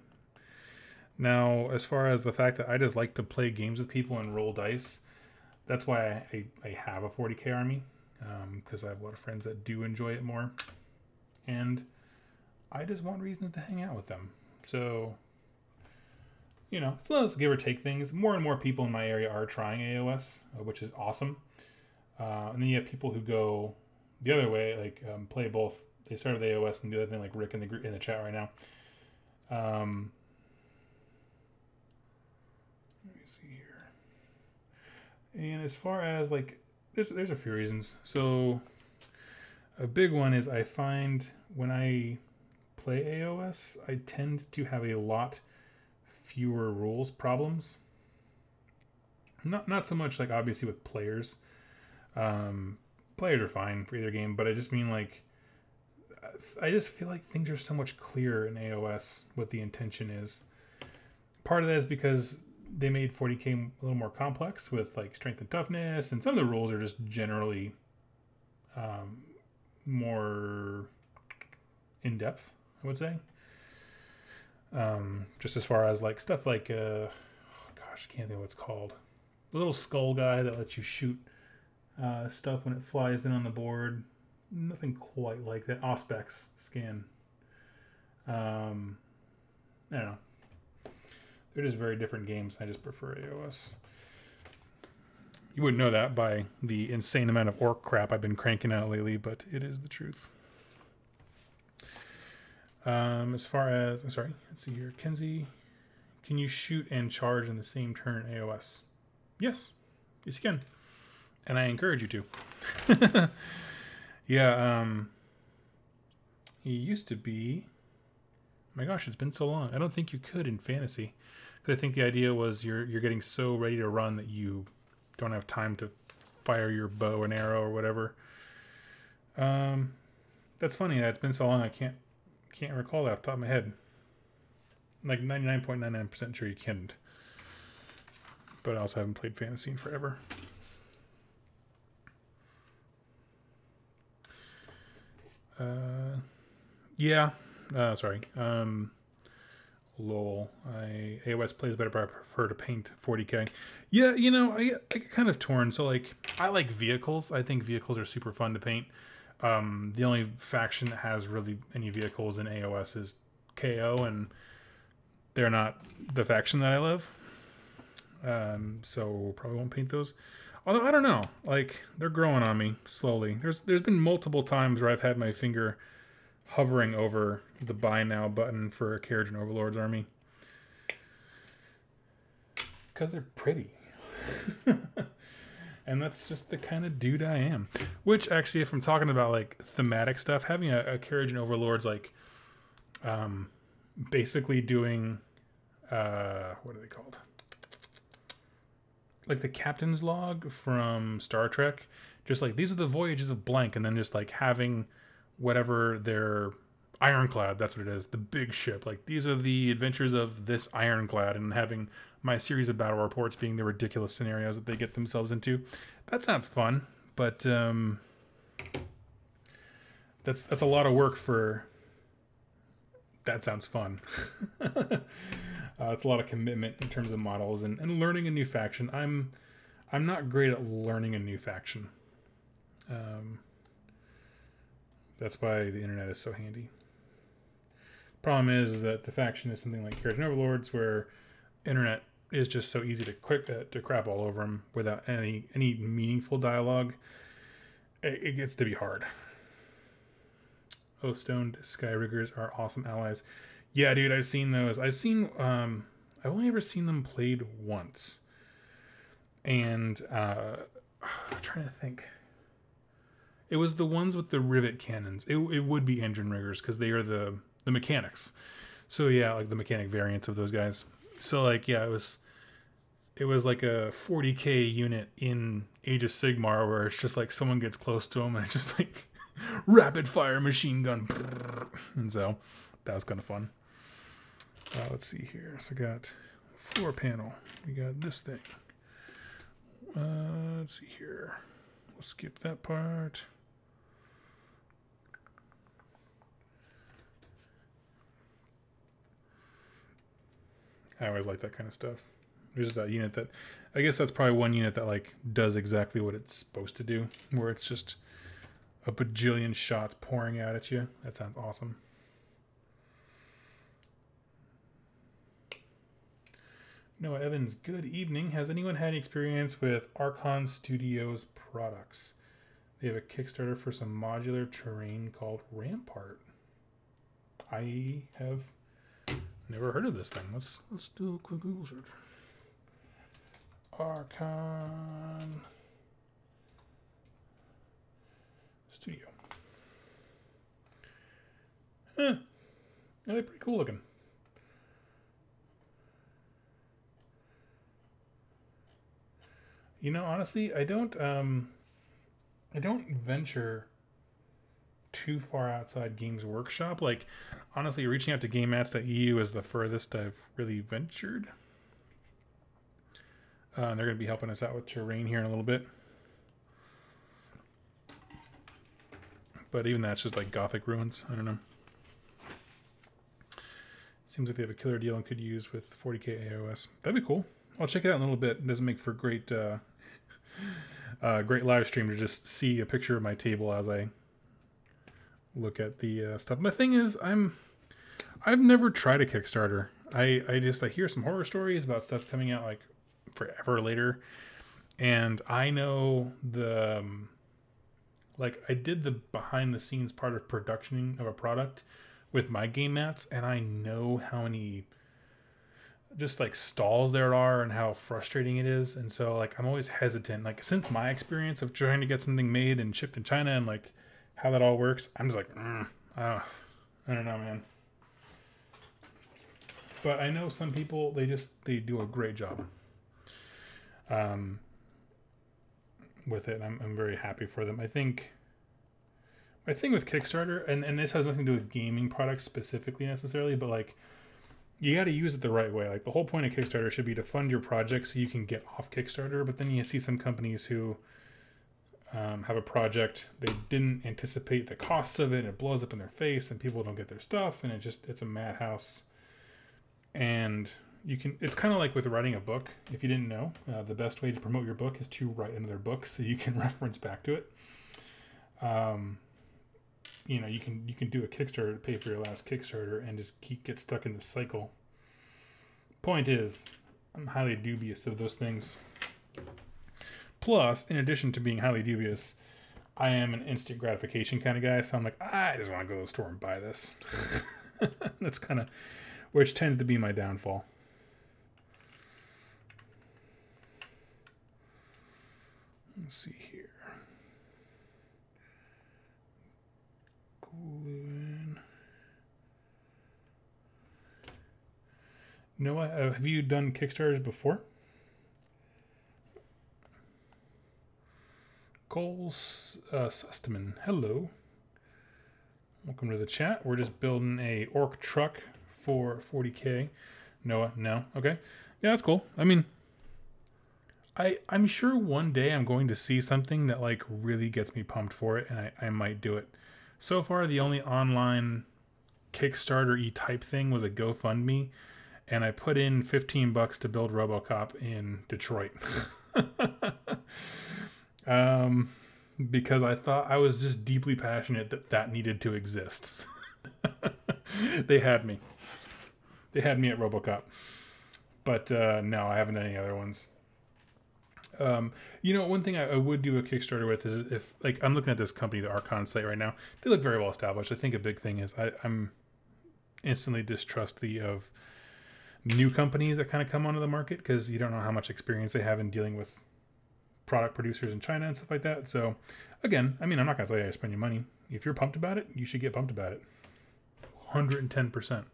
Now, as far as the fact that I just like to play games with people and roll dice, that's why I have a 40k army, because I have a lot of friends that do enjoy it more, and I just want reasons to hang out with them. So, you know, it's those give or take things. More and more people in my area are trying AOS, which is awesome. And then you have people who go the other way, like play both. They start with AOS and the other thing, like Rick in the chat right now. Let me see here. And as far as like, there's a few reasons. So a big one is I find when I play AOS, I tend to have a lot fewer rules problems. Not so much like obviously with players. Players are fine for either game, but I just mean like I just feel like things are so much clearer in AOS what the intention is. Part of that is because they made 40k a little more complex with like strength and toughness, and some of the rules are just generally more in depth, I would say. Just as far as like stuff like gosh, I can't think of what it's called. The little skull guy that lets you shoot stuff when it flies in on the board. Nothing quite like that. Auspex scan. I don't know. They're just very different games. I just prefer AOS. You wouldn't know that by the insane amount of orc crap I've been cranking out lately, but it is the truth. As far as, sorry, let's see here. Kenzie, can you shoot and charge in the same turn in AOS? Yes. Yes, you can. And I encourage you to. Yeah, it used to be, my gosh, it's been so long. I don't think you could in fantasy. I think the idea was you're getting so ready to run that you don't have time to fire your bow and arrow or whatever. That's funny that it's been so long I can't recall that off the top of my head. Like 99.99% sure you can't. But I also haven't played fantasy in forever. Sorry. LOL. AOS plays better, but I prefer to paint 40k. Yeah, you know, I get kind of torn. So, like, I like vehicles. I think vehicles are super fun to paint. The only faction that has really any vehicles in AOS is KO, and they're not the faction that I love. So probably won't paint those. Although, I don't know. Like, they're growing on me slowly. There's been multiple times where I've had my finger hovering over the buy now button for a Carriage and Overlord's army. Because they're pretty. And that's just the kind of dude I am. Which, actually, if I'm talking about, like, thematic stuff, having a Carriage and Overlord's, like, basically doing, what are they called? Like the captain's log from Star Trek. Just like, these are the voyages of blank, and then just like having whatever their ironclad, that's what it is, the big ship. Like, these are the adventures of this ironclad, and having my series of battle reports being the ridiculous scenarios that they get themselves into. That sounds fun, but that's a lot of work for that sounds fun. It's a lot of commitment in terms of models and learning a new faction. I'm not great at learning a new faction. That's why the internet is so handy. Problem is that the faction is something like Carriage and Overlords, where internet is just so easy to crap all over them without any meaningful dialogue. It gets to be hard. Oathstoned Skyriggers are awesome allies. Yeah, dude, I've seen those. I've only ever seen them played once. And I'm trying to think. It was the ones with the rivet cannons. It would be engine riggers because they are the mechanics. So yeah, like the mechanic variants of those guys. So like yeah, it was like a 40k unit in Age of Sigmar where it's just like someone gets close to them and it's just like rapid fire machine gun. And so that was kind of fun. Let's see here. So I got 4 panel. We got this thing. Let's see here. We'll skip that part. I always like that kind of stuff. There's that unit that, I guess that's probably one unit that like does exactly what it's supposed to do, where it's just a bajillion shots pouring out at you. That sounds awesome. Noah Evans, good evening. Has anyone had any experience with Archon Studios products? They have a Kickstarter for some modular terrain called Rampart. I have never heard of this thing. Let's do a quick Google search. Archon Studio. Yeah, they're pretty cool looking. You know, honestly, I don't venture too far outside Games Workshop. Like, honestly, reaching out to GameMats.eu is the furthest I've really ventured. And they're going to be helping us out with terrain here in a little bit. But even that's just like Gothic ruins. I don't know. Seems like they have a killer deal and could use with 40k AOS. That'd be cool. I'll check it out in a little bit. It doesn't make for great great live stream to just see a picture of my table as I look at the stuff. My thing is, I've never tried a Kickstarter. I hear some horror stories about stuff coming out like forever later, and I know the like I did the behind the scenes part of production of a product with my game mats, and I know how many just like stalls there are and how frustrating it is. And so like I'm always hesitant, like since my experience of trying to get something made and shipped in China and like how that all works, I'm just like I don't know, man. But I know some people, they do a great job with it. I'm very happy for them. I think my thing with Kickstarter, and this has nothing to do with gaming products specifically necessarily, but like you got to use it the right way. Like the whole point of Kickstarter should be to fund your project so you can get off Kickstarter. But then you see some companies who have a project, they didn't anticipate the costs of it, and it blows up in their face, and people don't get their stuff, and it's a madhouse. And it's kind of like with writing a book. If you didn't know, the best way to promote your book is to write another book so you can reference back to it. You know, you can do a Kickstarter to pay for your last Kickstarter and just get stuck in the cycle. Point is, I'm highly dubious of those things. Plus, in addition to being highly dubious, I am an instant gratification kind of guy, so I'm like, I just want to go to the store and buy this. That's kind of, which tends to be my downfall. Let's see here. Noah, have you done Kickstarters before? Cole Susterman, hello. Welcome to the chat. We're just building a orc truck for 40k. Noah, no? Okay. Yeah, that's cool. I mean, I'm sure one day I'm going to see something that like really gets me pumped for it, and I might do it. So far, the only online Kickstarter-y type thing was a GoFundMe, and I put in $15 to build RoboCop in Detroit. Because I thought I was just deeply passionate that needed to exist. They had me. They had me at RoboCop. But no, I haven't done any other ones. You know, one thing I would do a Kickstarter with is if, like, I'm looking at this company, the Archon site right now. They look very well established. I think a big thing is I'm instantly distrustful of new companies that kind of come onto the market because you don't know how much experience they have in dealing with product producers in China and stuff like that. So, again, I mean, I'm not going to tell you to spend your money. If you're pumped about it, you should get pumped about it. 110%.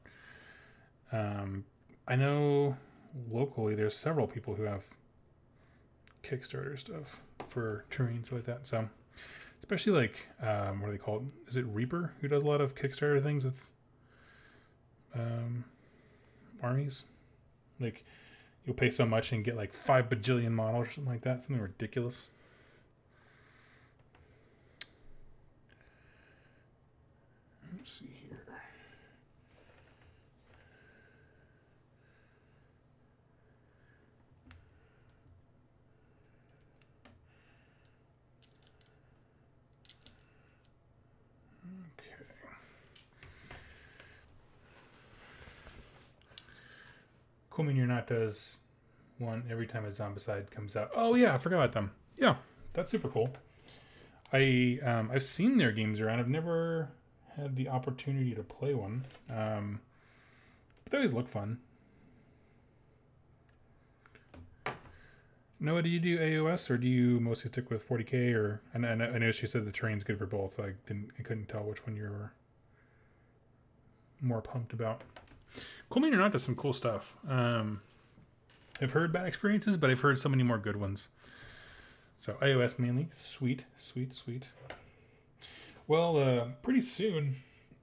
I know locally there's several people who have Kickstarter stuff for terrain, stuff like that. So, especially like, what are they called? Is it Reaper who does a lot of Kickstarter things with armies? Like, you'll pay so much and get like 5 bajillion models or something like that. Something ridiculous. Let's see here. Cool Mean You're Not does one every time a Zombicide comes out. Oh yeah, I forgot about them. Yeah, that's super cool. I've seen their games around. I've never had the opportunity to play one. But they always look fun. Noah, do you do AOS or do you mostly stick with 40K? Or I know she said the terrain's good for both. I couldn't tell which one you were more pumped about. Cool Mean You're Not does some cool stuff. I've heard bad experiences, but I've heard so many more good ones. So iOS mainly. Sweet. Well, pretty soon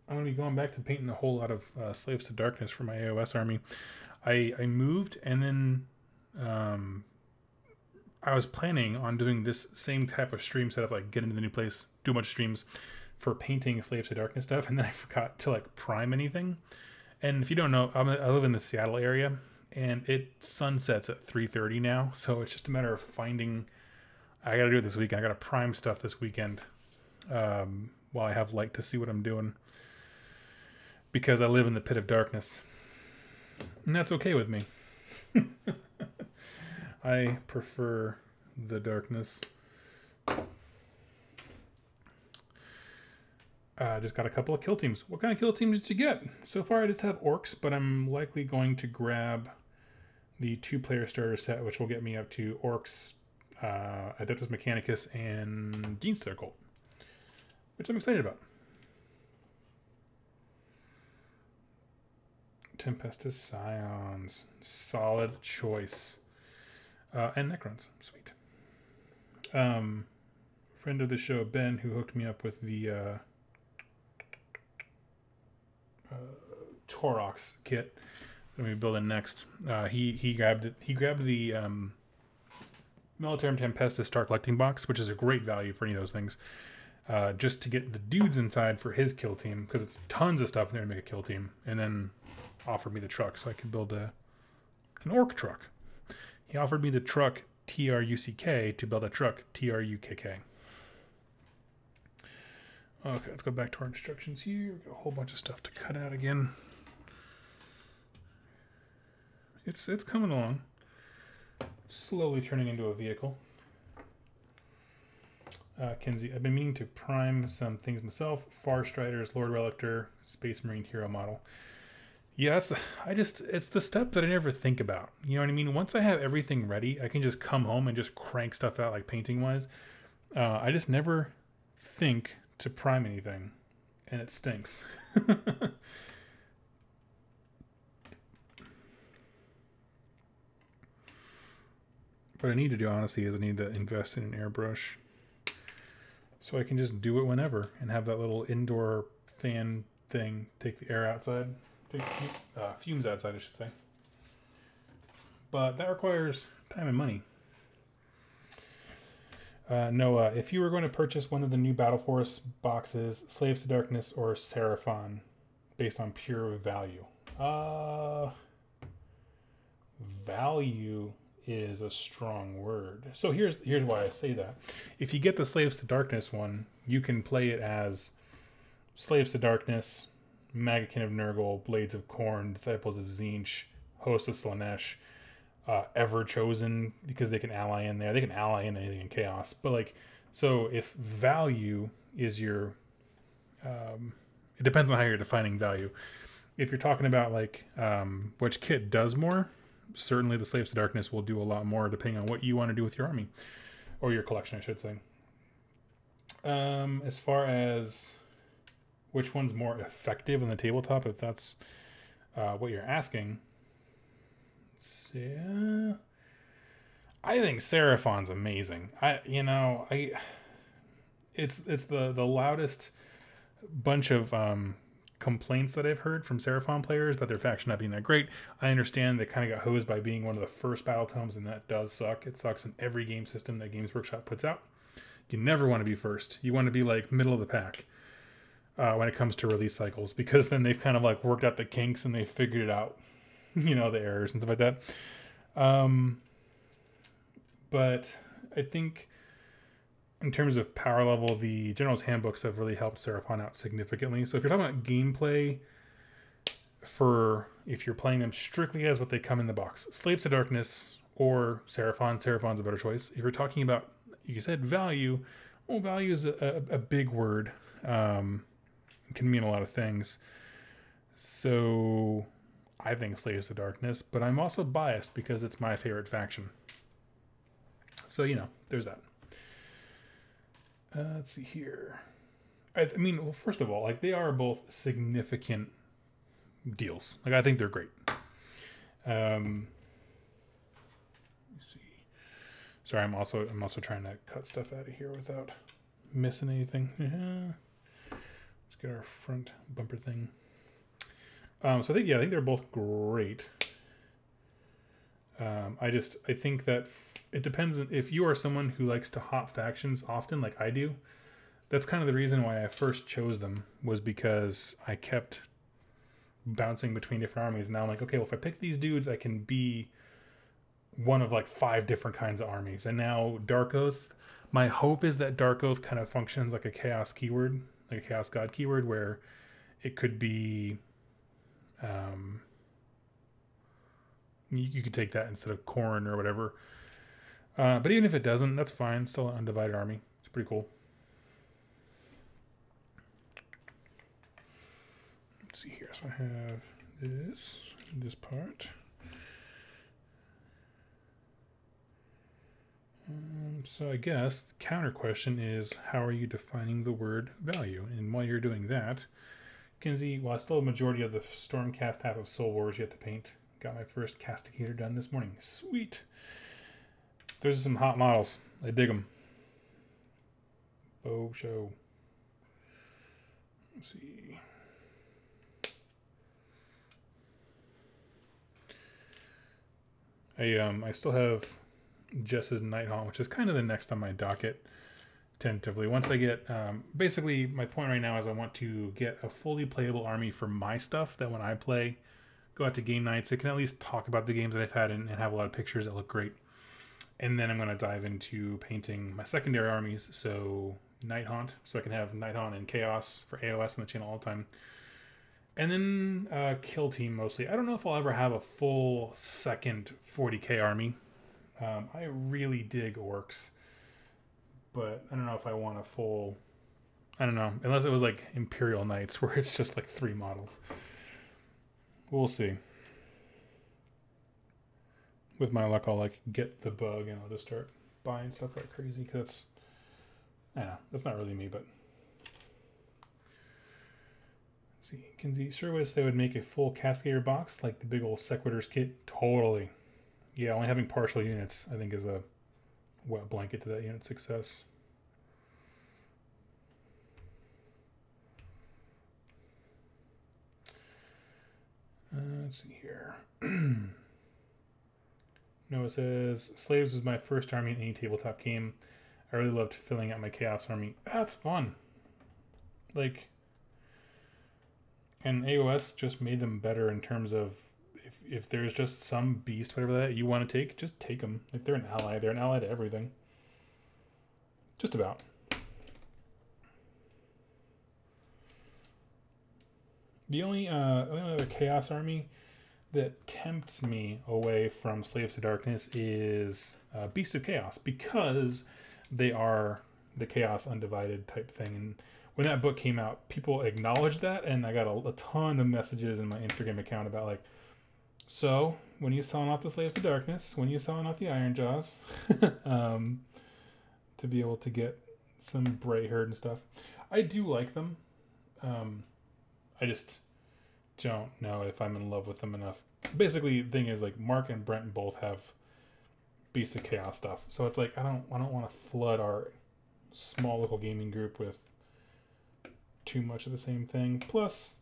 I'm going to be going back to painting a whole lot of Slaves to Darkness for my iOS army. I moved, and then I was planning on doing this same type of stream setup, like get into the new place, do a bunch of streams for painting Slaves to Darkness stuff, and then I forgot to like prime anything. And if you don't know, I live in the Seattle area, and it sunsets at 3:30 now, so it's just a matter of finding. I got to do it this weekend. I got to prime stuff this weekend while I have light to see what I'm doing, because I live in the pit of darkness, and that's okay with me. I prefer the darkness. Just got a couple of kill teams. What kind of kill teams did you get? So far I just have orcs, but I'm likely going to grab the 2-player starter set, which will get me up to orcs, Adeptus Mechanicus, and Genestealer Cult, which I'm excited about. Tempestus Scions. Solid choice. And Necrons. Sweet. Friend of the show, Ben, who hooked me up with the Torox kit that we're building next. He grabbed it. He grabbed the Militarum Tempestus Star Collecting Box, which is a great value for any of those things. Just to get the dudes inside for his kill team, because it's tons of stuff in there to make a kill team, and then offered me the truck so I could build an orc truck. He offered me the truck TRUCK to build a truck TRUKK. Okay, let's go back to our instructions here. We've got a whole bunch of stuff to cut out again. It's coming along. It's slowly turning into a vehicle. Kenzie, I've been meaning to prime some things myself. Far Striders, Lord Relictor, Space Marine Hero model. Yes, it's the step that I never think about. You know what I mean? Once I have everything ready, I can just come home and just crank stuff out, like painting-wise. I just never think to prime anything, and it stinks. What I need to do, honestly, is I need to invest in an airbrush so I can just do it whenever and have that little indoor fan thing take the air outside, take fumes outside, I should say. But that requires time and money. Noah, if you were going to purchase one of the new Battle Force boxes, Slaves to Darkness or Seraphon, based on pure value? Value is a strong word. So here's why I say that. If you get the Slaves to Darkness one, you can play it as Slaves to Darkness, Magakin of Nurgle, Blades of Khorne, Disciples of Tzeentch, Host of Slaanesh, ever chosen because they can ally in there. They can ally in anything in chaos. But like, so if value is your, it depends on how you're defining value. If you're talking about like which kit does more, certainly the Slaves to Darkness will do a lot more depending on what you want to do with your army or your collection, I should say. As far as which one's more effective on the tabletop, if that's what you're asking, yeah, I think Seraphon's amazing. It's the loudest bunch of complaints that I've heard from Seraphon players about their faction not being that great. I understand they kind of got hosed by being one of the first battle tomes, and that does suck. It sucks in every game system that Games Workshop puts out. You never want to be first. You want to be like middle of the pack when it comes to release cycles, because then they've kind of like worked out the kinks and they figured it out, you know, the errors and stuff like that. But I think in terms of power level, the General's Handbooks have really helped Seraphon out significantly. So if you're talking about gameplay, for if you're playing them strictly as what they come in the box, Slaves to Darkness or Seraphon's a better choice. If you're talking about, you said value, well, value is a big word. It can mean a lot of things. So I think Slaves to Darkness, but I'm also biased because it's my favorite faction. So, you know, there's that. Let's see here. I mean, well, first of all, like, they are both significant deals. Like, I think they're great. Let me see. Sorry, I'm also trying to cut stuff out of here without missing anything. Let's get our front bumper thing. So I think they're both great. I think that it depends if you are someone who likes to hop factions often, like I do. That's kind of the reason why I first chose them, was because I kept bouncing between different armies. Now I'm like, okay, well, if I pick these dudes, I can be one of like 5 different kinds of armies. And now Dark Oath, my hope is that Dark Oath kind of functions like a chaos keyword, like a chaos god keyword, where it could be, you could take that instead of Khorne or whatever. But even if it doesn't, that's fine. Still an undivided army. It's pretty cool. Let's see here. So I have this part. So I guess the counter question is, how are you defining the word value? And while you're doing that, Kinsey, well, I still have a majority of the Stormcast half of Soul Wars yet to paint. Got my first Castigator done this morning. Sweet. Those are some hot models. I dig them. Bow show. Let's see. I still have Jess's Nighthaunt, which is kind of the next on my docket, tentatively. Once I get, basically my point right now is I want to get a fully playable army for my stuff, that when I play, go out to game nights, I can at least talk about the games that I've had and have a lot of pictures that look great. And then I'm going to dive into painting my secondary armies, so Nighthaunt, so I can have Nighthaunt and Chaos for AOS on the channel all the time. And then Kill Team mostly. I don't know if I'll ever have a full second 40k army. I really dig Orcs, but I don't know if I want a full, I don't know, unless it was like Imperial Knights where it's just like 3 models. We'll see. With my luck, I'll like get the bug and I'll just start buying stuff like crazy, because I don't know, that's not really me. But let's see, Kinsey, sure wish they would make a full Castigator box like the big old Sequitors kit. Totally. Yeah, only having partial units I think is a wet blanket to that unit success. Let's see here. Noah says, Slaves was my first army in any tabletop game. I really loved filling out my Chaos army. That's fun. Like, and AOS just made them better in terms of if there's just some beast, whatever that you want to take, just take them. Like, they're an ally. They're an ally to everything. Just about. The only other Chaos army that tempts me away from Slaves to Darkness is Beasts of Chaos, because they are the Chaos Undivided type thing. And when that book came out, people acknowledged that, and I got a ton of messages in my Instagram account about like, so when are you selling off the Slaves to Darkness? When are you selling off the Iron Jaws? To be able to get some Bright Herd and stuff. I do like them. I just don't know if I'm in love with them enough. Basically, the thing is, like, Mark and Brent both have Beast of Chaos stuff, so it's like I don't want to flood our small local gaming group with too much of the same thing. Plus,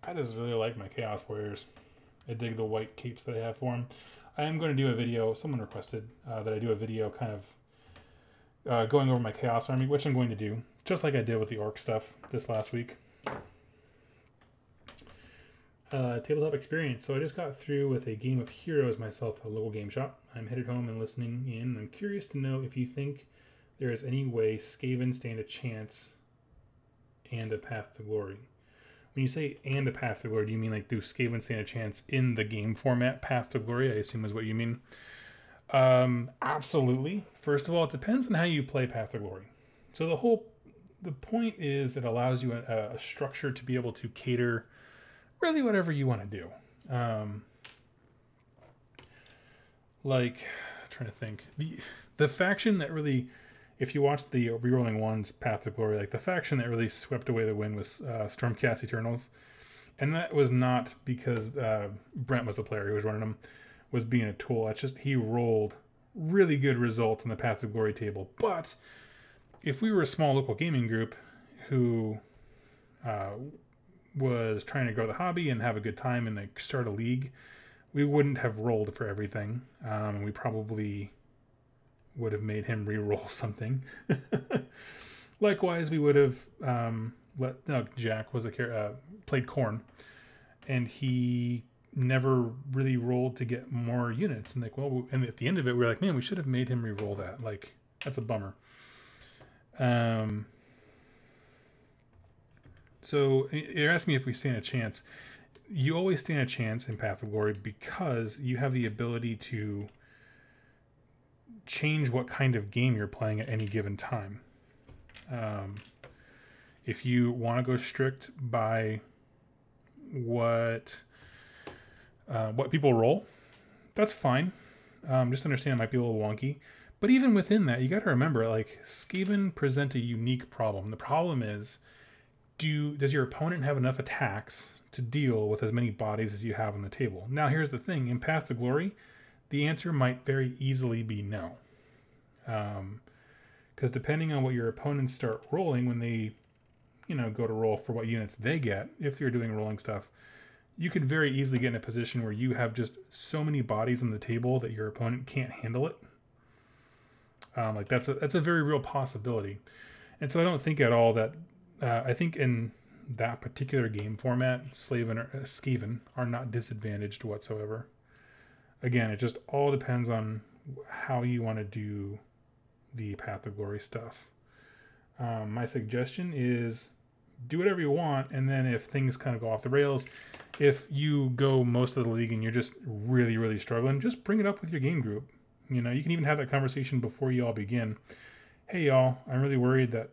I just really like my Chaos Warriors. I dig the white capes that I have for them. I am going to do a video. Someone requested that I do a video, kind of going over my Chaos Army, which I'm going to do, just like I did with the Orc stuff this last week. Tabletop experience. So I just got through with a game of Heroes myself at a local game shop. I'm headed home and listening in. I'm curious to know if you think there is any way Skaven stand a chance and a path to glory. When you say and a path to glory, do you mean like do Skaven stand a chance in the game format path to glory? I assume is what you mean. Absolutely. First of all, it depends on how you play path to glory. So the point is it allows you a structure to be able to cater really whatever you want to do. Like, I'm trying to think. The faction that really, if you watch the Rerolling One's Path to Glory, like the faction that really swept away the wind was Stormcast Eternals. And that was not because Brent was a player who was running them, was being a tool. It's just he rolled really good results in the Path to Glory table. But if we were a small local gaming group who was trying to grow the hobby and have a good time and like start a league, we wouldn't have rolled for everything. We probably would have made him re-roll something. Likewise, we would have Jack was played Corn, and he never really rolled to get more units. And like, well, and at the end of it, we were like, man, we should have made him re-roll that. Like, that's a bummer. So you're asking me if we stand a chance. You always stand a chance in Path of Glory because you have the ability to change what kind of game you're playing at any given time. If you want to go strict by what people roll, that's fine. Just understand it might be a little wonky. But even within that, you got to remember, like, Skaven present a unique problem. The problem is, does your opponent have enough attacks to deal with as many bodies as you have on the table? Now, here's the thing. In Path to Glory, the answer might very easily be no. Because depending on what your opponents start rolling when they, go to roll for what units they get, if you're doing rolling stuff, you could very easily get in a position where you have just so many bodies on the table that your opponent can't handle it. Like that's a very real possibility. And so I don't think at all that, I think in that particular game format, Skaven are not disadvantaged whatsoever. Again, it just all depends on how you want to do the Path of Glory stuff. My suggestion is do whatever you want, and then if things kind of go off the rails, if you go most of the league and you're just really, really struggling, just bring it up with your game group. You can even have that conversation before you all begin. Hey, y'all, I'm really worried that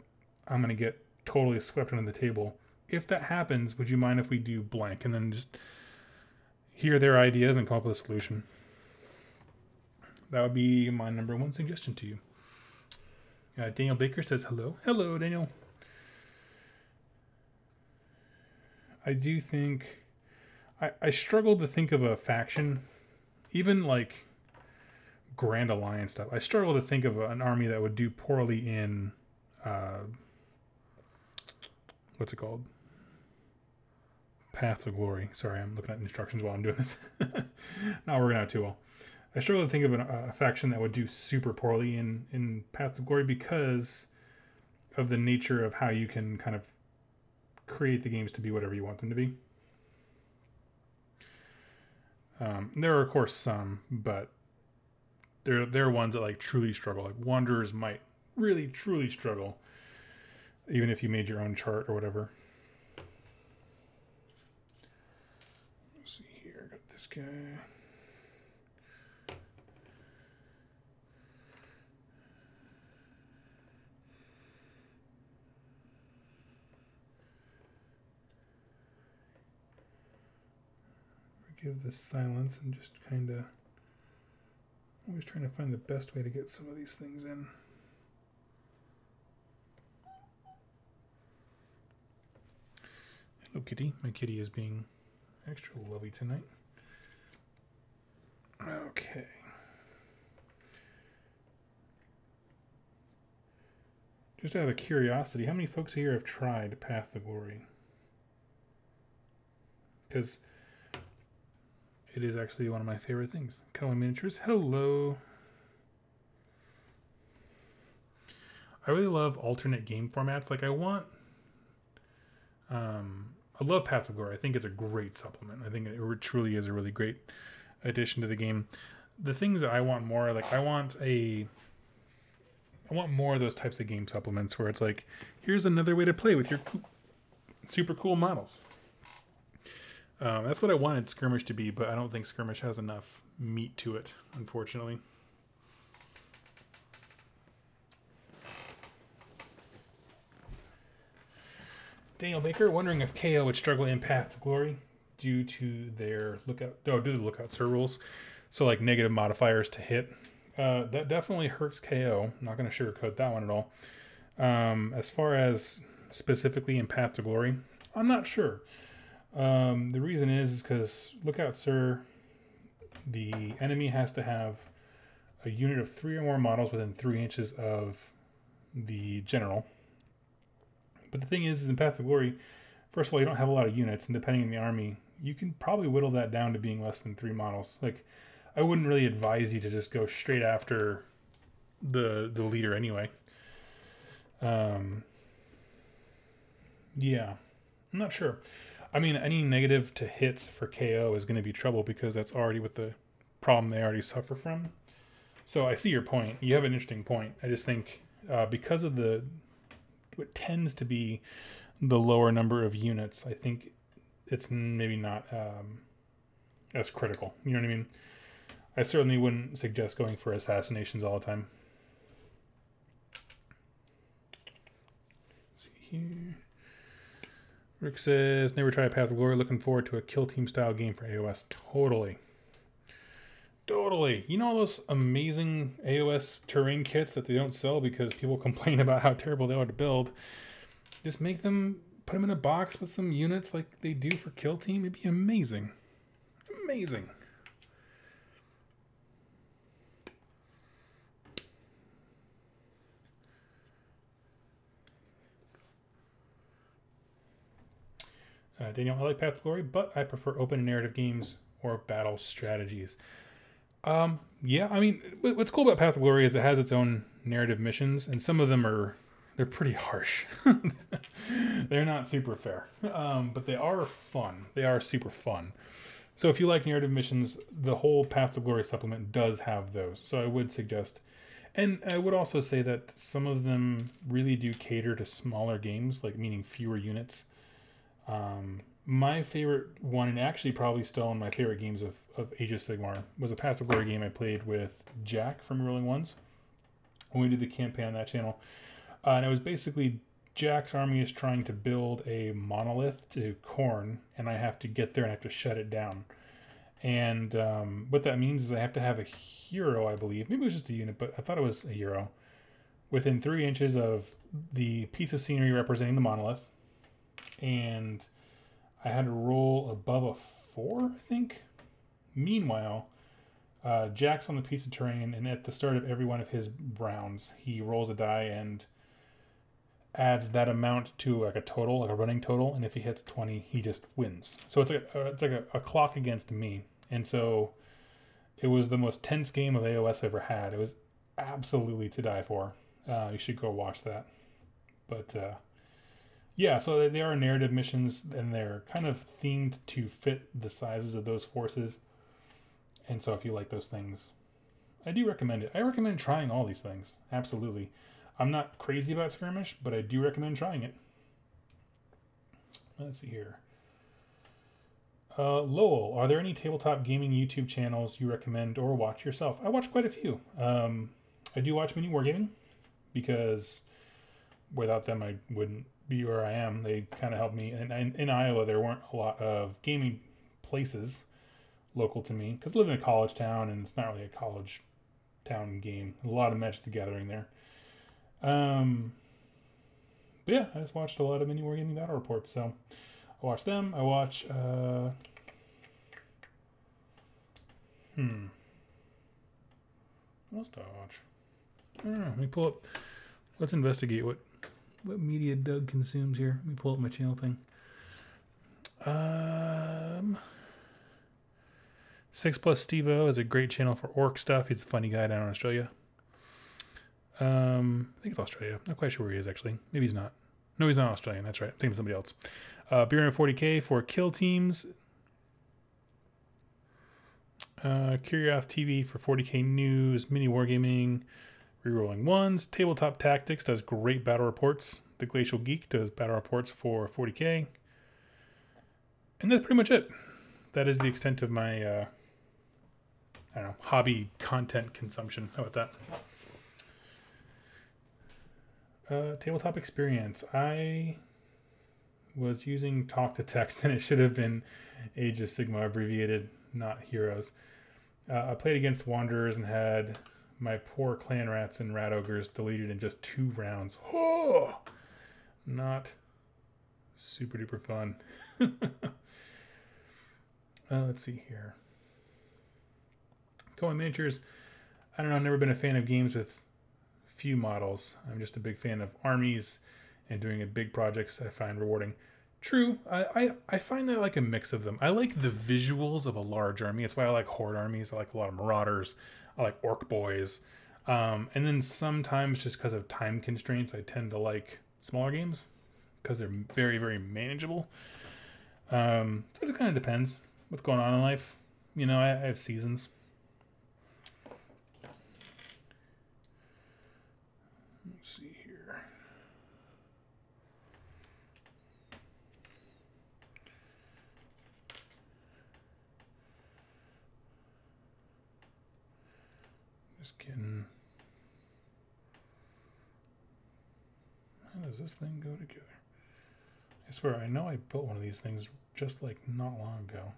I'm going to get totally swept under the table. If that happens, would you mind if we do blank? And then just hear their ideas and come up with a solution. That would be my number one suggestion to you. Daniel Baker says hello. Hello, Daniel. I do think... I struggled to think of a faction, even like Grand Alliance stuff. I struggle to think of an army that would do poorly in... what's it called? Path to Glory. Sorry, I'm looking at instructions while I'm doing this. Not working out too well. I struggle to think of a faction that would do super poorly in Path to Glory because of the nature of how you can kind of create the games to be whatever you want them to be. There are, of course, some, but there are ones that like truly struggle. Like Wanderers might really, truly struggle, even if you made your own chart or whatever. Let's see here. Got this guy. Forgive the silence and just kind of always trying to find the best way to get some of these things in. Hello, kitty. My kitty is being extra lovey tonight. Okay. Just out of curiosity, how many folks here have tried Path to Glory? Because it is actually one of my favorite things. Kawaii Miniatures, hello. I really love alternate game formats. Like I love Path to Glory. I think it's a great supplement. I think it truly is a really great addition to the game. The things that I want more, like I want more of those types of game supplements where it's like, here's another way to play with your super cool models. That's what I wanted Skirmish to be, but I don't think Skirmish has enough meat to it, unfortunately. Daniel Baker wondering if KO would struggle in Path to Glory due to their due to the Lookout Sir rules. So like negative modifiers to hit. That definitely hurts KO. I'm not going to sugarcoat that one at all. As far as specifically in Path to Glory, I'm not sure. The reason is because Lookout Sir, the enemy has to have a unit of 3 or more models within 3 inches of the general. But the thing is in Path to Glory, first of all, you don't have a lot of units, and depending on the army, you can probably whittle that down to being less than 3 models. Like, I wouldn't really advise you to just go straight after the leader anyway. Yeah, I'm not sure. I mean, any negative to hits for KO is going to be trouble because that's already what the problem they already suffer from. So I see your point. You have an interesting point. I just think because of what tends to be the lower number of units, I think it's maybe not as critical. You know what I mean? I certainly wouldn't suggest going for assassinations all the time. Let's see here. Rick says, never try a Path of Glory. Looking forward to a kill team style game for AOS. Totally. Totally. You know all those amazing AOS terrain kits that they don't sell because people complain about how terrible they are to build? Just make them, put them in a box with some units like they do for kill team. It'd be amazing. Amazing. Daniel, I like Path to Glory, but I prefer open narrative games or battle strategies. Yeah, I mean, what's cool about Path to Glory is it has its own narrative missions, and some of them they're pretty harsh. They're not super fair, but they are fun. They are super fun. So if you like narrative missions, the whole Path to Glory supplement does have those. So I would suggest, and I would also say that some of them really do cater to smaller games, like meaning fewer units. My favorite one, and actually probably still one of my favorite games of Age of Sigmar, was a Path to Glory game I played with Jack from Rolling Ones when we did the campaign on that channel. And it was basically Jack's army is trying to build a monolith to Khorne, and I have to get there and I have to shut it down. And what that means is I have to have a hero, I believe. Maybe it was just a unit, but I thought it was a hero. Within 3 inches of the piece of scenery representing the monolith. And I had to roll above a 4, I think. Meanwhile, Jack's on the piece of terrain, and at the start of every one of his rounds, he rolls a die and adds that amount to like a total, like a running total, and if he hits 20, he just wins. So it's like a clock against me. And so it was the most tense game of AOS I've ever had. It was absolutely to die for. You should go watch that. But yeah, so they are narrative missions, and they're kind of themed to fit the sizes of those forces. And so if you like those things, I do recommend it. I recommend trying all these things. Absolutely. I'm not crazy about Skirmish, but I do recommend trying it. Let's see here. Lowell, are there any tabletop gaming YouTube channels you recommend or watch yourself? I watch quite a few. I do watch Mini Wargaming because without them I wouldn't be where I am. They kind of helped me. And in Iowa, there weren't a lot of gaming places local to me because I live in a college town and it's not really a college town game. A lot of Magic the Gathering there. But yeah, I just watched a lot of Mini Wargaming battle reports. So I watch them. I watch. What else do I watch? I don't know. Let me pull up. Let's investigate what media Doug consumes here. Let me pull up my channel thing. 6 Plus Steve-O is a great channel for orc stuff. He's a funny guy down in Australia. I think it's Australia. Not quite sure where he is, actually. Maybe he's not. No, he's not Australian. That's right. I'm thinking of somebody else. Beer and 40K for kill teams. Curioth TV for 40K news. Mini Wargaming. Rerolling Ones. Tabletop Tactics does great battle reports. The Glacial Geek does battle reports for 40K. And that's pretty much it. That is the extent of my, I don't know, hobby content consumption. How about that? Tabletop experience. I was using talk to text and it should have been Age of Sigmar abbreviated, not Heroes. I played against Wanderers and had my poor clan rats and rat ogres deleted in just 2 rounds. Oh, not super duper fun. Let's see here. Cohen Miniatures. I don't know. I've never been a fan of games with few models. I'm just a big fan of armies and doing big projects I find rewarding. True. I find that I like a mix of them. I like the visuals of a large army. That's why I like horde armies. I like a lot of marauders. I like orc boys. And then sometimes just because of time constraints, I tend to like smaller games because they're very, very manageable. So it just kind of depends what's going on in life. You know, I have seasons. Let's see here. Just kidding. How does this thing go together? I swear, I know I built one of these things just like not long ago.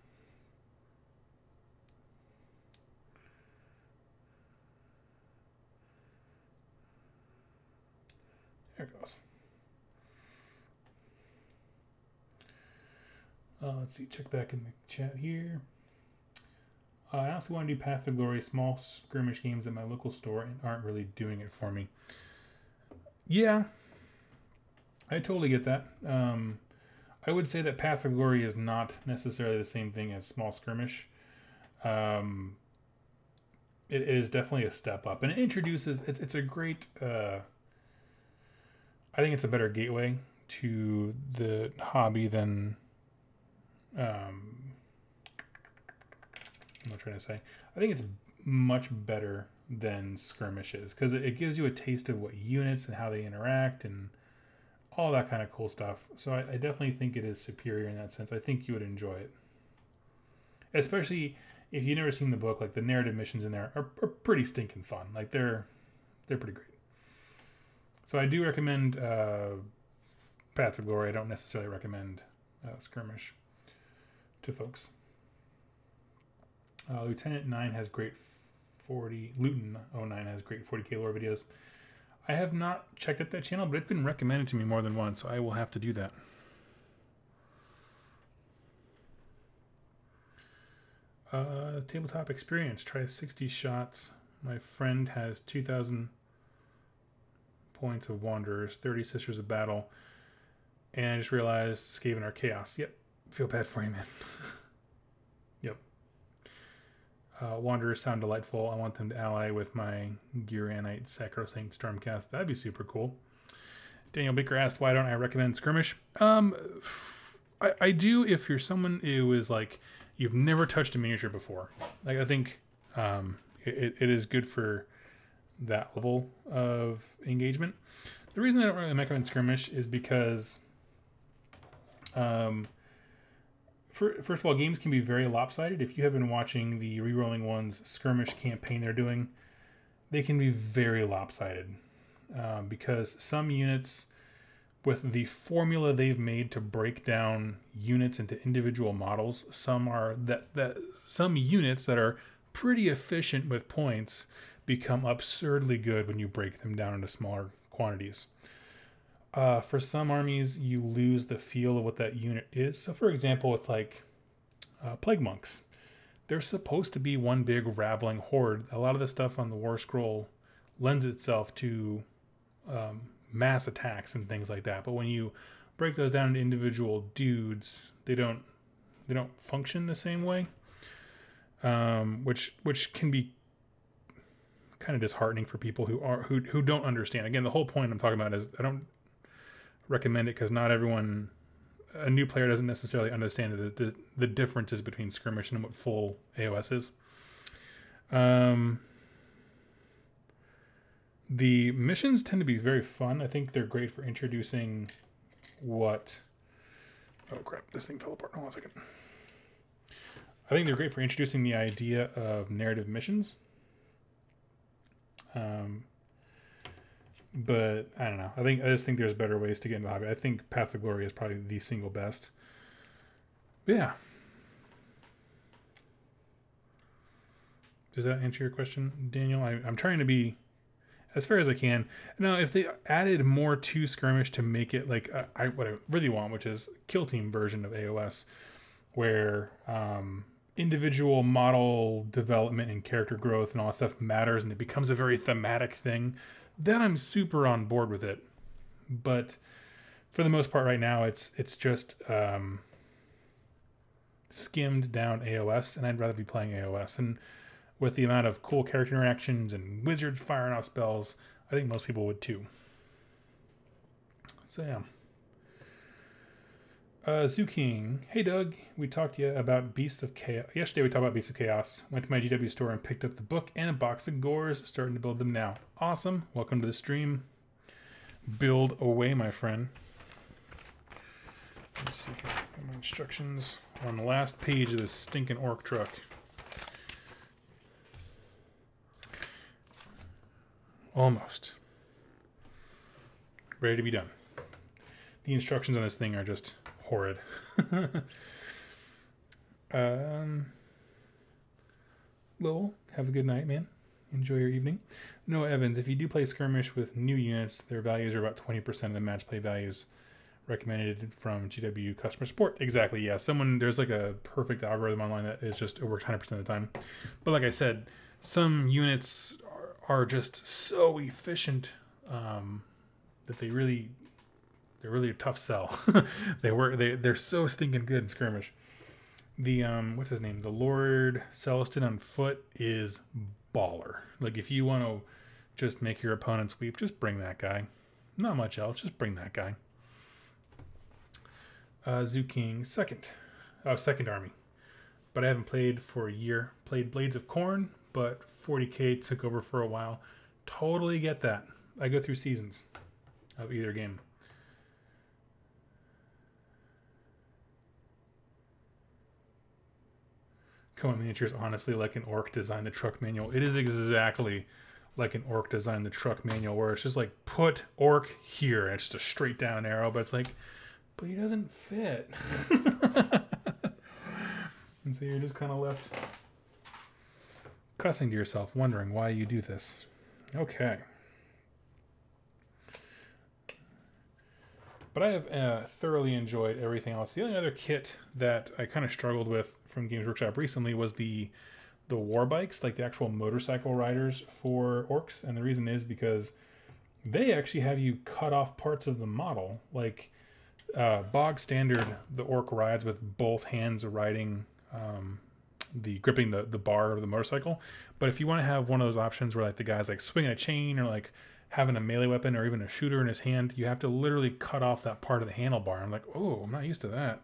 There it goes. Let's see, check back in the chat here. I also want to do Path to Glory, small skirmish games at my local store, and aren't really doing it for me. Yeah, I totally get that. I would say that Path to Glory is not necessarily the same thing as small skirmish. It is definitely a step up, and it introduces. It's a great. I think it's a better gateway to the hobby than. What am I trying to say? I think it's much better than skirmishes because it gives you a taste of what units and how they interact and all that kind of cool stuff. So I definitely think it is superior in that sense. I think you would enjoy it, especially if you've never seen the book. Like the narrative missions in there are pretty stinking fun. Like they're pretty great. So I do recommend Path to Glory. I don't necessarily recommend skirmish to folks. Lieutenant 9 has great 40. Luton 09 has great 40K lore videos. I have not checked out that channel, but it's been recommended to me more than once, so I will have to do that. Tabletop experience. Try 60 shots. My friend has 2,000 points of Wanderers, 30 Sisters of Battle, and I just realized Skaven are chaos. Yep. Feel bad for you, man. Yep. Wanderers sound delightful. I want them to ally with my Guranite Sacrosanct Stormcast. That'd be super cool. Daniel Baker asked, why don't I recommend skirmish? I do if you're someone who is like, you've never touched a miniature before. Like I think it is good for that level of engagement. The reason I don't really recommend skirmish is because First of all, games can be very lopsided. If you have been watching the Rerolling One's skirmish campaign they're doing, they can be very lopsided. Because some units, with the formula they've made to break down units into individual models, some units that are pretty efficient with points become absurdly good when you break them down into smaller quantities. For some armies, you lose the feel of what that unit is. So, for example, with like Plague Monks, they're supposed to be one big raveling horde. A lot of the stuff on the War Scroll lends itself to mass attacks and things like that. But when you break those down into individual dudes, they don't function the same way, which can be kind of disheartening for people who don't understand. Again, the whole point I'm talking about is I don't recommend it because not everyone, a new player doesn't necessarily understand the differences between skirmish and what full AOS is. The missions tend to be very fun. I think they're great for introducing what... Oh crap, this thing fell apart. Hold on a second. I think they're great for introducing the idea of narrative missions. But I don't know. I just think there's better ways to get into the hobby. I think Path to Glory is probably the single best. But yeah. Does that answer your question, Daniel? I'm trying to be as fair as I can. Now, if they added more to skirmish to make it like what I really want, which is kill team version of AOS, where individual model development and character growth and all that stuff matters, and it becomes a very thematic thing, then I'm super on board with it. But for the most part right now, it's just skimmed down AOS, and I'd rather be playing AOS. And with the amount of cool character interactions and wizards firing off spells, I think most people would too. So yeah. Zoo King, hey Doug, we talked to you about Beast of Chaos. Yesterday we talked about Beast of Chaos. Went to my GW store and picked up the book and a box of gores. Starting to build them now. Awesome. Welcome to the stream. Build away, my friend. Let's see here. Got my instructions on the last page of this stinking orc truck. Almost. Ready to be done. The instructions on this thing are just horrid. Lowell, have a good night, man. Enjoy your evening. Noah Evans, if you do play skirmish with new units, their values are about 20% of the match play values recommended from GW customer support. Exactly, yeah. There's like a perfect algorithm online that is just over 100% of the time. But like I said, some units are just so efficient that they're really a tough sell. They're so stinking good in skirmish. The what's his name? The Lord Celestin on foot is baller. Like if you want to just make your opponents weep, just bring that guy. Not much else, just bring that guy. Zoo King second army, but I haven't played for a year. Played Blades of Corn, but 40k took over for a while. Totally get that. I go through seasons of either game. Cohen Miniatures, honestly, like an orc designed the Trukk manual. It is exactly like an orc designed the Trukk manual, where it's just like, put orc here, and it's just a straight down arrow, but it's like, but he doesn't fit. And so you're just kind of left cussing to yourself, wondering why you do this. Okay. But I have thoroughly enjoyed everything else. The only other kit that I kind of struggled with from Games Workshop recently was the war bikes, like the actual motorcycle riders for orcs. And the reason is because they actually have you cut off parts of the model. Like bog standard, the orc rides with both hands riding, gripping the bar of the motorcycle. But if you want to have one of those options where like the guy's like swinging a chain or like having a melee weapon or even a shooter in his hand, you have to literally cut off that part of the handlebar. I'm like, oh, I'm not used to that.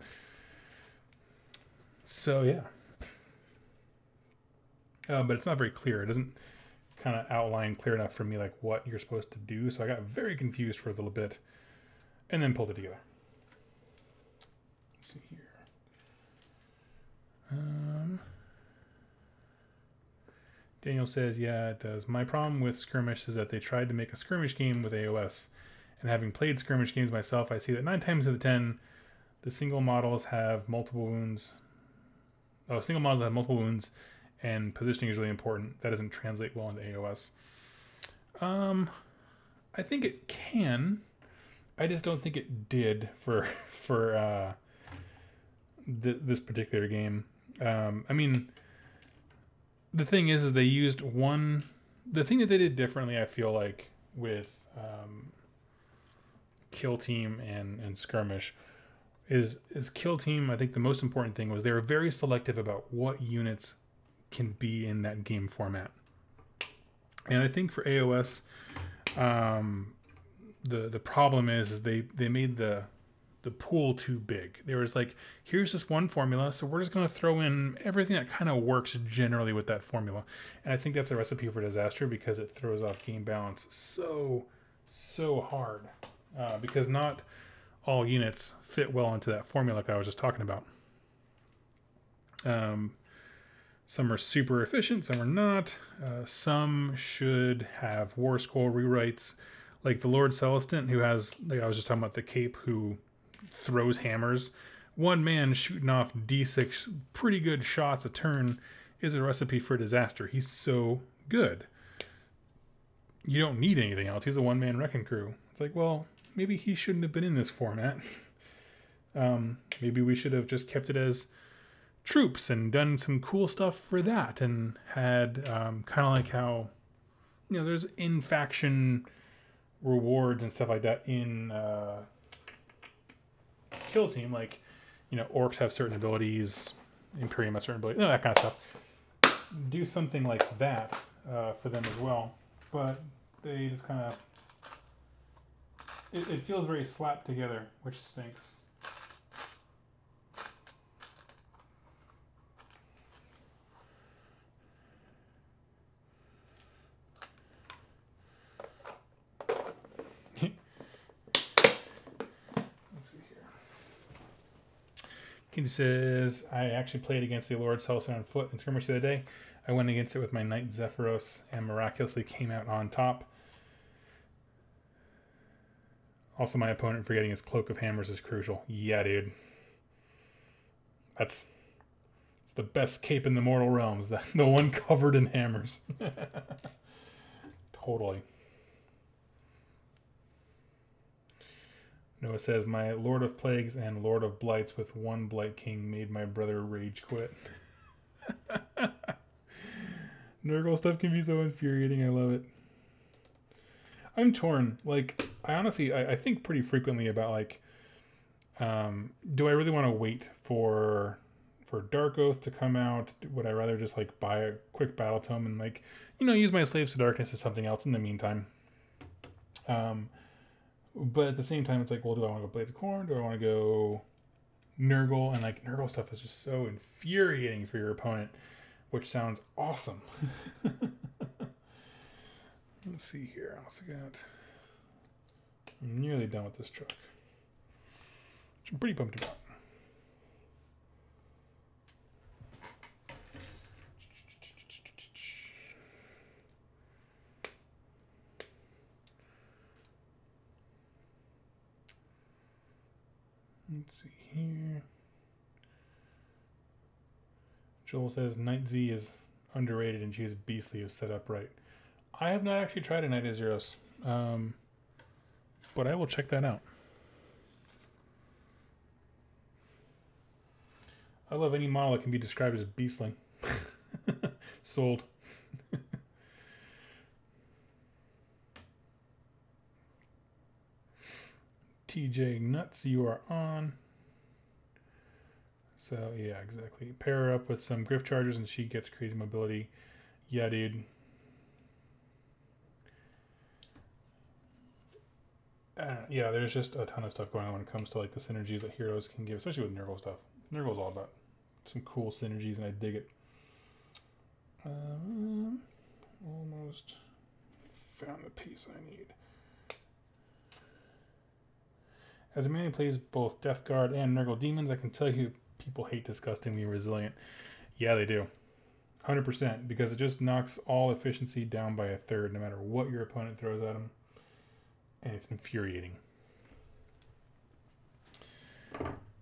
So yeah. But it's not very clear. It doesn't kind of outline clear enough for me like what you're supposed to do. So I got very confused for a little bit and then pulled it together. Let's see here. Daniel says, yeah, it does. My problem with skirmish is that they tried to make a skirmish game with AOS. And having played skirmish games myself, I see that 9 times out of 10, the single models have multiple wounds. Oh, single models have multiple wounds, and positioning is really important. That doesn't translate well into AOS. I think it can. I just don't think it did for this particular game. I mean, the thing is they used one. The thing that they did differently, I feel like, with Kill Team and Skirmish is Kill Team. I think the most important thing was they were very selective about what units can be in that game format. And I think for AOS, the problem is they made the pool too big. There was like, here's this one formula, so we're just going to throw in everything that kind of works generally with that formula. And I think that's a recipe for disaster because it throws off game balance so hard. Because not all units fit well into that formula like I was just talking about. Some are super efficient, some are not. Some should have War Scroll rewrites, like the Lord Celestant, who has, like I was just talking about, the cape who throws hammers. One man shooting off D6 pretty good shots a turn is a recipe for disaster. He's so good. You don't need anything else. He's a one-man wrecking crew. It's like, well, maybe he shouldn't have been in this format. Maybe we should have just kept it as troops and done some cool stuff for that, and had kind of like how, you know, there's in-faction rewards and stuff like that in Kill Team. Like, you know, orcs have certain abilities, Imperium has certain abilities, you know, that kind of stuff. Do something like that for them as well. But they just kind of... It feels very slapped together, which stinks. He says, I actually played against the Lord's House on foot in skirmish the other day. I went against it with my Knight Zephyros and miraculously came out on top. Also, my opponent forgetting his Cloak of Hammers is crucial. Yeah, dude. It's the best cape in the mortal realms. The one covered in hammers. Totally. Noah says, my Lord of Plagues and Lord of Blights with one Blight King made my brother rage quit. Nurgle stuff can be so infuriating. I love it. I'm torn. Like, I honestly, I think pretty frequently about, like, do I really want to wait for Dark Oath to come out? Would I rather just, like, buy a quick battle tome and, like, you know, use my Slaves to Darkness as something else in the meantime? But at the same time, it's like, well, do I want to go Blades of Corn? Do I want to go Nurgle? And, like, Nurgle stuff is just so infuriating for your opponent, which sounds awesome. Let's see here. I also got... I'm nearly done with this truck, which I'm pretty pumped about. Let's see here. Joel says Knight Z is underrated and she is beastly if set up right. I have not actually tried a Knight of Zeros, but I will check that out. I love any model that can be described as beastly. Sold. TJ Nuts, you are on. So, yeah, exactly. Pair her up with some Griff Chargers and she gets crazy mobility. Yeah, dude. Yeah, there's just a ton of stuff going on when it comes to, like, the synergies that heroes can give, especially with Nurgle stuff. Nurgle's all about some cool synergies, and I dig it. Almost found the piece I need. As a man who plays both Death Guard and Nurgle Demons, I can tell you People hate disgustingly resilient. Yeah, they do. 100%, because it just knocks all efficiency down by a third, no matter what your opponent throws at them. And it's infuriating.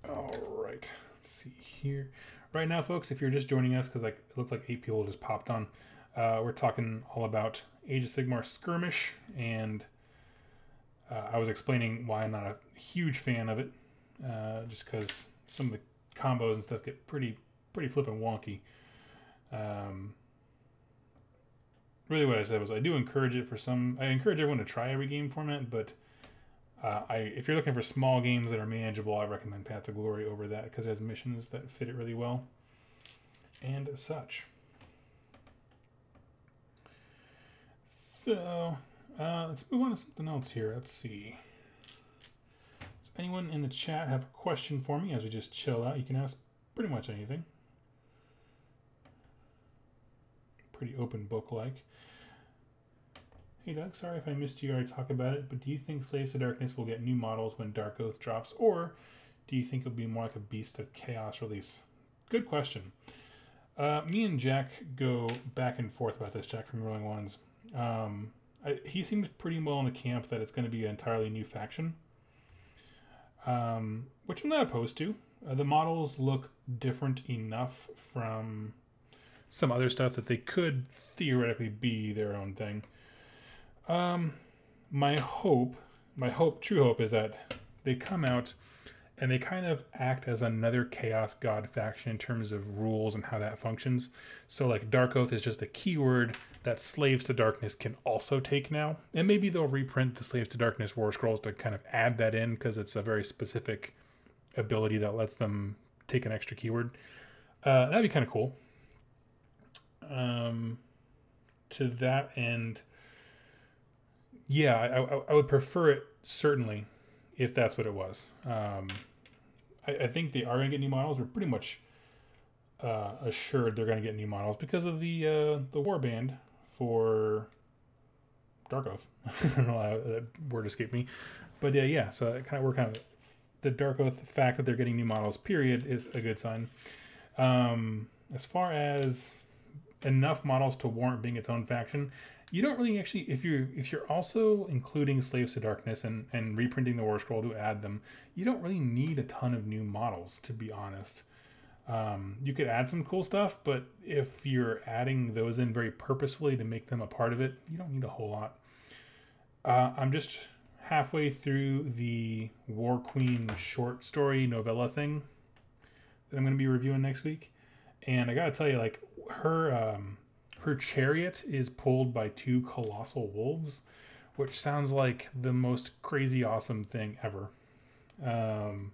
All right. Let's see here. Right now, folks, if you're just joining us, because like it looked like 8 people just popped on, we're talking all about Age of Sigmar Skirmish, and I was explaining why I'm not a huge fan of it, just because some of the combos and stuff get pretty flippin' wonky. Really what I said was I do encourage it for some. I encourage everyone to try every game format, but if you're looking for small games that are manageable, I recommend Path to Glory over that, because it has missions that fit it really well and such. So let's move on to something else here. Let's see. Does anyone in the chat have a question for me as we just chill out? You can ask pretty much anything. Pretty open book like. Hey Doug, sorry if I missed you already talk about it, but do you think Slaves to Darkness will get new models when Dark Oath drops, or do you think it'll be more like a Beast of Chaos release? Good question. Me and Jack go back and forth about this, Jack from Rolling Ones. He seems pretty well in the camp that it's going to be an entirely new faction, which I'm not opposed to. The models look different enough from some other stuff that they could theoretically be their own thing. My true hope is that they come out and they kind of act as another Chaos God faction in terms of rules and how that functions. So like Dark Oath is just a keyword that Slaves to Darkness can also take now. And maybe they'll reprint the Slaves to Darkness War Scrolls to kind of add that in, because it's a very specific ability that lets them take an extra keyword. That'd be kind of cool. To that end, yeah, I would prefer it, certainly, if that's what it was. I think they are going to get new models. We're pretty much assured they're going to get new models because of the warband for Dark Oath. I don't know how that word escaped me. But yeah, so we're kind of the Dark Oath fact that they're getting new models, period, is a good sign. As far as enough models to warrant being its own faction, you don't really actually, if you're also including Slaves to Darkness and reprinting the War Scroll to add them, you don't really need a ton of new models, to be honest. You could add some cool stuff, but if you're adding those in very purposefully to make them a part of it, you don't need a whole lot. I'm just halfway through the War Queen short story novella thing that I'm going to be reviewing next week, and I gotta tell you, like, her chariot is pulled by 2 colossal wolves, which sounds like the most crazy awesome thing ever. And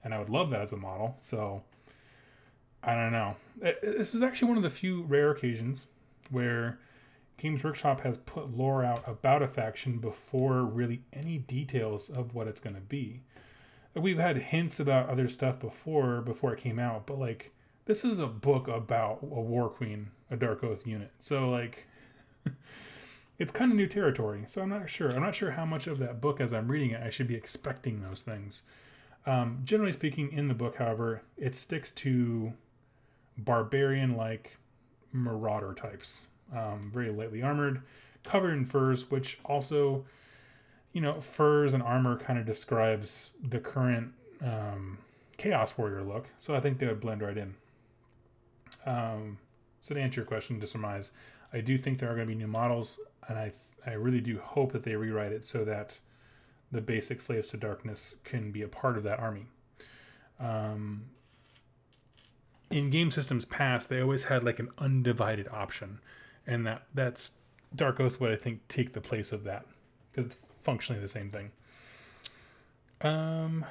I would love that as a model, so I don't know. This is actually one of the few rare occasions where Games Workshop has put lore out about a faction before really any details of what it's going to be. We've had hints about other stuff before it came out, but like, this is a book about a War Queen, a Dark Oath unit. So like, it's kind of new territory. So I'm not sure. I'm not sure how much of that book, as I'm reading it, I should be expecting those things. Generally speaking, in the book, however, it sticks to barbarian-like marauder types. Very lightly armored, covered in furs, which also, furs and armor kind of describes the current Chaos Warrior look. So I think they would blend right in. So to answer your question, to surmise, I do think there are going to be new models, and I really do hope that they rewrite it so that the basic Slaves to Darkness can be a part of that army. In game systems past, they always had like an undivided option, and that's Dark Oath would, I think, take the place of that, because it's functionally the same thing. And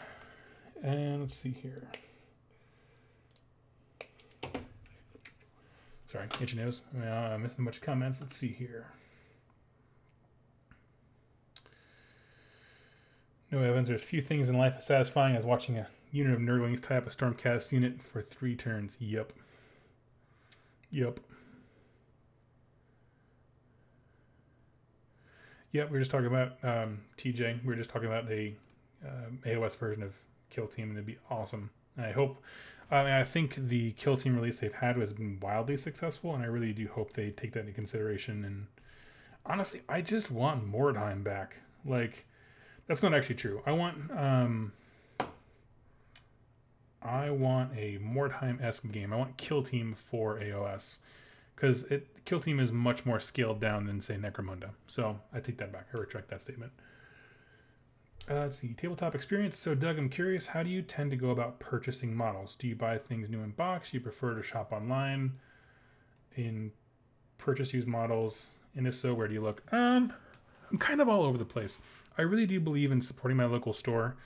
let's see here. Sorry, itchy nose. I'm missing a bunch of comments. Let's see here. No, Evans, there's few things in life as satisfying as watching a unit of nerdlings tie up a Stormcast unit for 3 turns. Yep. Yep, we were just talking about, TJ, we were just talking about a AOS version of Kill Team, and it'd be awesome. I hope. I mean, I think the Kill Team release they've had has been wildly successful, and I really do hope they take that into consideration. And honestly, I just want Mordheim back. Like, that's not actually true. I want a Mordheim-esque game. I want Kill Team for AOS. Because Kill Team is much more scaled down than, say, Necromunda. So I take that back. I retract that statement. Let's see. Tabletop experience. So, Doug, I'm curious, how do you tend to go about purchasing models? Do you buy things new in box? Do you prefer to shop online in purchase used models? And if so, where do you look? I'm kind of all over the place. I really do believe in supporting my local store.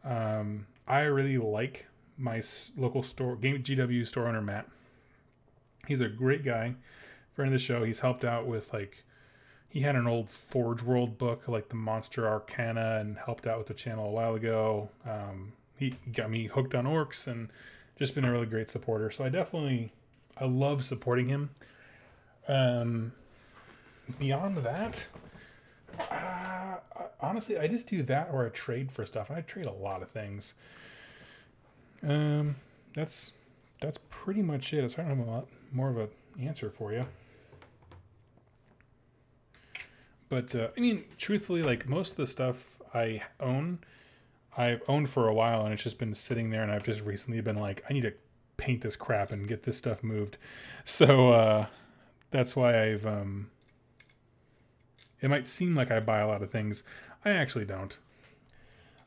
I really like my local store, GW store owner, Matt. He's a great guy, friend of the show. He's helped out with, like, he had an old Forge World book, like the Monster Arcana, and helped out with the channel a while ago. He got me hooked on orcs and just been a really great supporter. So I love supporting him. Beyond that, honestly, I just do that or I trade for stuff. And I trade a lot of things. That's pretty much it. I don't have a lot more of an answer for you. But, I mean, truthfully, like, most of the stuff I've owned for a while, and it's just been sitting there, and I've just recently been like, I need to paint this crap and get this stuff moved. So, that's why it might seem like I buy a lot of things. I actually don't.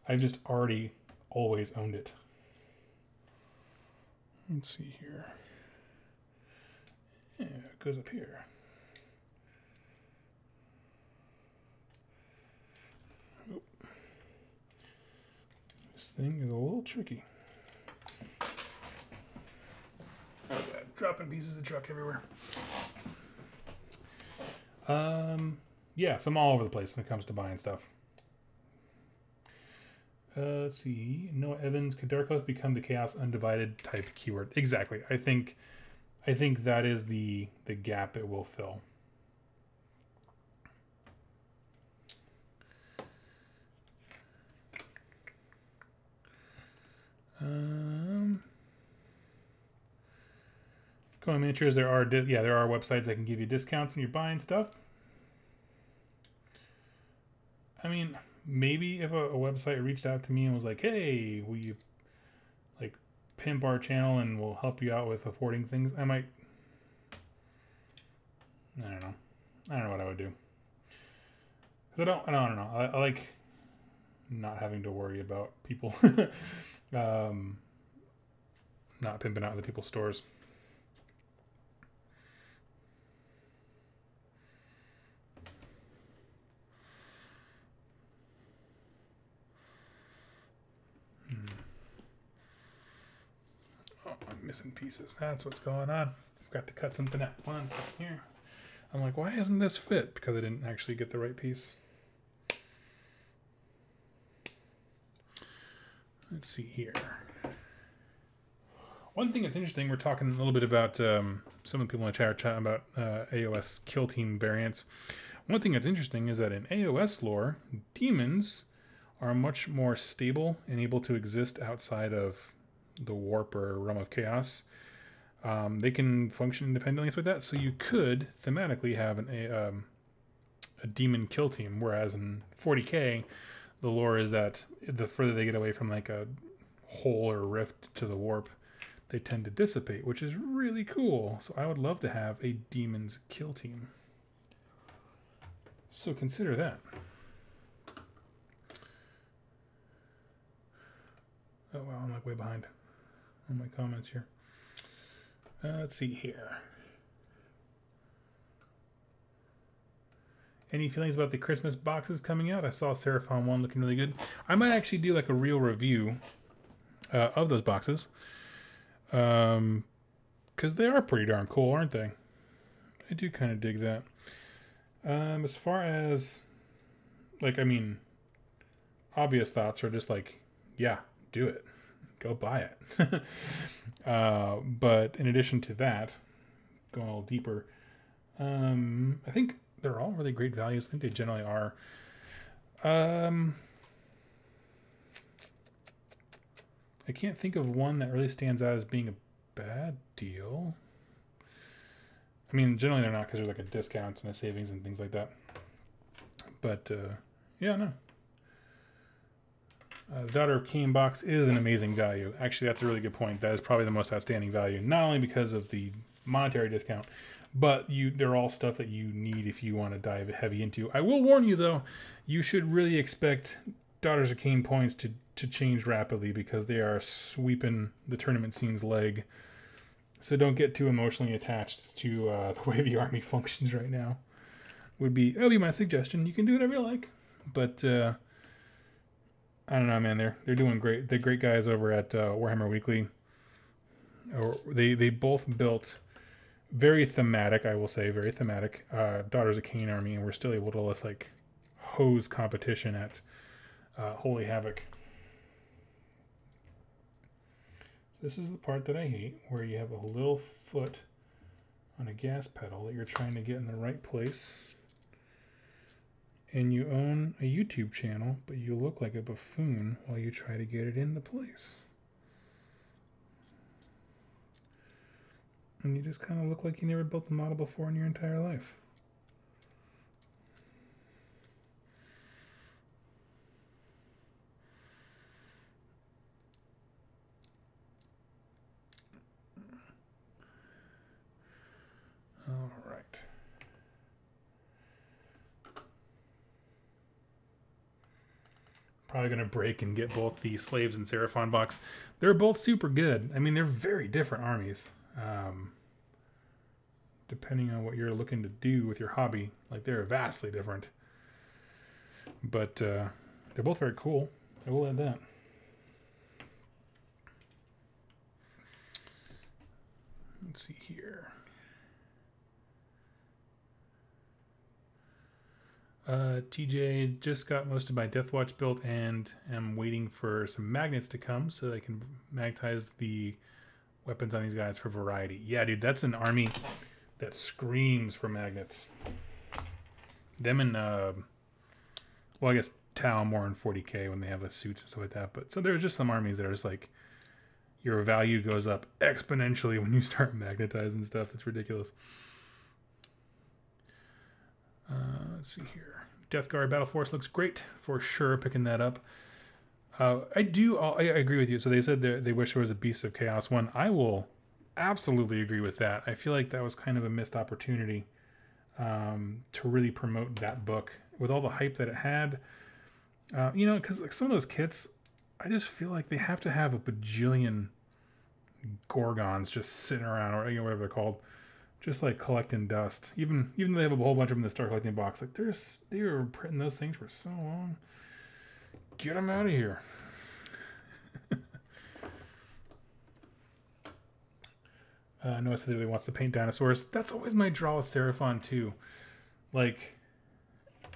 I've just already always owned it. Let's see here. Yeah, it goes up here. This thing is a little tricky. Oh, God. Dropping pieces of Trukk everywhere. Yeah, so I'm all over the place when it comes to buying stuff. Let's see. Noah Evans, could Dark become the Chaos Undivided type keyword? Exactly. I think that is the gap it will fill. Coin Miniatures, there are websites that can give you discounts when you're buying stuff. I mean, maybe if a website reached out to me and was like, hey, will you, like, pimp our channel and we'll help you out with affording things, I might. I don't know. I don't know what I would do. Cause I don't know. I like not having to worry about people not pimping out other people's stores. Oh, I'm missing pieces. That's what's going on. Forgot to cut something out. One second here. I'm like, why doesn't this fit? Because I didn't actually get the right piece. Let's see here. One thing that's interesting, we're talking a little bit about, some of the people in the chat are chatting about AOS Kill Team variants. One thing that's interesting is that in AOS lore, demons are much more stable and able to exist outside of the warp or realm of chaos. They can function independently, stuff like that. So you could thematically have a demon kill team, whereas in 40k, the lore is that the further they get away from like a hole or rift to the warp, they tend to dissipate, which is really cool. So I would love to have a demon's kill team. So consider that. Oh wow, I'm like way behind on my comments here. Let's see here. Any feelings about the Christmas boxes coming out? I saw Seraphon 1 looking really good. I might actually do like a real review of those boxes. Because they are pretty darn cool, aren't they? I do kind of dig that. As far as, like, I mean, obvious thoughts are just like, yeah, do it. Go buy it. But in addition to that, going a little deeper, I think they're all really great values. I think they generally are. I can't think of one that really stands out as being a bad deal. I mean, generally they're not because there's like a discount and a savings and things like that. But yeah, no. Daughter of Cain box is an amazing value. Actually, that's a really good point. That is probably the most outstanding value, not only because of the monetary discount, but they're all stuff that you need if you want to dive heavy into. I will warn you though, you should really expect Daughters of Cain points to change rapidly because they are sweeping the tournament scene's leg. So don't get too emotionally attached to the way the army functions right now. That would be my suggestion. You can do whatever you like, but I don't know, man. They're doing great. They're great guys over at Warhammer Weekly. They both built very thematic, I will say, very thematic Daughters of Cain army, and we're still able to like hose competition at Holy Havoc. This is the part that I hate, where you have a little foot on a gas pedal that you're trying to get in the right place. And you own a YouTube channel, but you look like a buffoon while you try to get it into place. And you just kind of look like you never built a model before in your entire life. All right. Probably going to break and get both the Slaves and Seraphon box. They're both super good. I mean, they're very different armies. Depending on what you're looking to do with your hobby. Like, they're vastly different. But they're both very cool. I will add that. Let's see here. TJ just got most of my Death Watch built and am waiting for some magnets to come so I can magnetize the weapons on these guys for variety. Yeah, dude, that's an army that screams for magnets. Them and, well, I guess Tau more in 40k when they have the suits and stuff like that. But so there's just some armies that are just like, your value goes up exponentially when you start magnetizing stuff. It's ridiculous. Let's see here. Death Guard Battle Force looks great for sure. Picking that up. I agree with you. So they said they wish there was a Beast of Chaos one. I will absolutely agree with that. I feel like that was kind of a missed opportunity to really promote that book with all the hype that it had. You know, because like some of those kits, I just feel like they have to have a bajillion Gorgons just sitting around, or whatever they're called, just like collecting dust. Even though they have a whole bunch of them in the Star Collecting box, like they were printing those things for so long. Get them out of here. Noah says he really wants to paint dinosaurs. That's always my draw with Seraphon too. Like,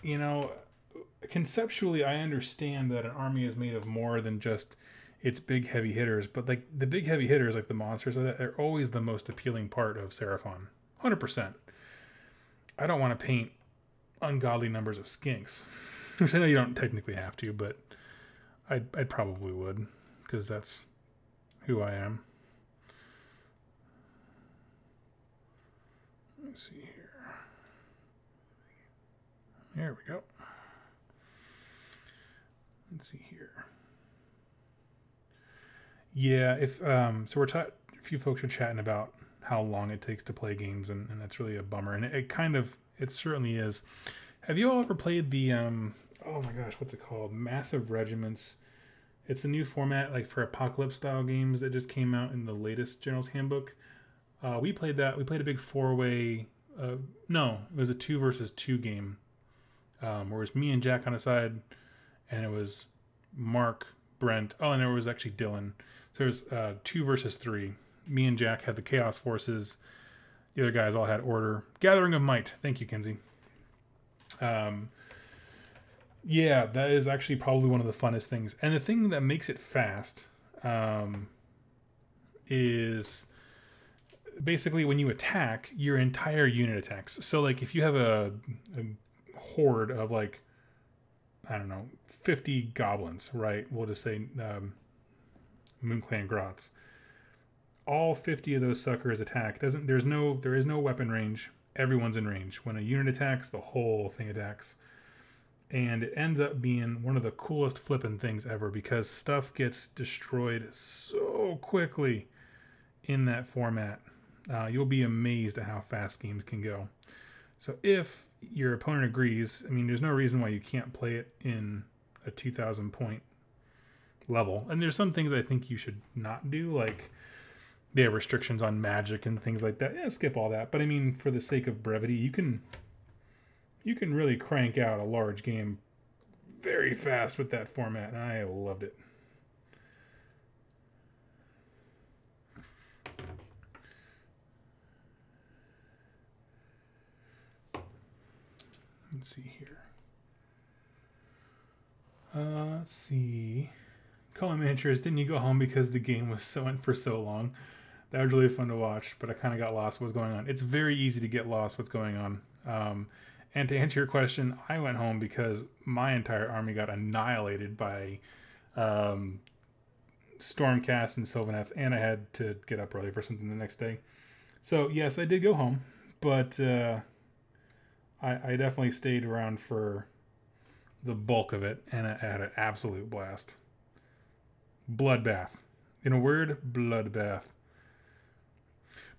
you know, conceptually I understand that an army is made of more than just its big heavy hitters, but like the big heavy hitters, like the monsters, are always the most appealing part of Seraphon. 100%. I don't want to paint ungodly numbers of skinks, which I know you don't technically have to, but I probably would, because that's who I am. Let's see here. There we go. Let's see here. Yeah, if so a few folks are chatting about how long it takes to play games, and that's really a bummer. And it certainly is. Have you all ever played the oh my gosh, what's it called? Massive Regiments. It's a new format like for apocalypse style games that just came out in the latest General's Handbook. We played that. We played a big 4-way. No, it was a 2 versus 2 game. Where it was me and Jack on a side, and it was Mark, Brent. Oh, and there was actually Dylan. So there was 2 versus 3. Me and Jack had the Chaos Forces. The other guys all had Order. Gathering of Might. Thank you, Kenzie. Yeah, that is actually probably one of the funnest things. And the thing that makes it fast is basically when you attack, your entire unit attacks. So like if you have a horde of like, I don't know, 50 goblins, right? We'll just say Moonclan Grots. All 50 of those suckers attack. There is no weapon range. Everyone's in range. When a unit attacks, the whole thing attacks. And it ends up being one of the coolest flipping things ever because stuff gets destroyed so quickly in that format. You'll be amazed at how fast games can go. So if your opponent agrees, I mean, there's no reason why you can't play it in a 2,000 point level. And there's some things I think you should not do, like they have restrictions on magic and things like that. Yeah, skip all that. But I mean, for the sake of brevity, you can really crank out a large game very fast with that format, and I loved it. Let's see here. Let's see. Calling miniatures, didn't you go home because the game was for so long? That was really fun to watch, but I kind of got lost what's going on. It's very easy to get lost what's going on. And to answer your question, I went home because my entire army got annihilated by Stormcast and Sylvaneth, and I had to get up early for something the next day. So yes, I did go home, but I definitely stayed around for the bulk of it, and I had an absolute blast. Bloodbath. In a word, bloodbath.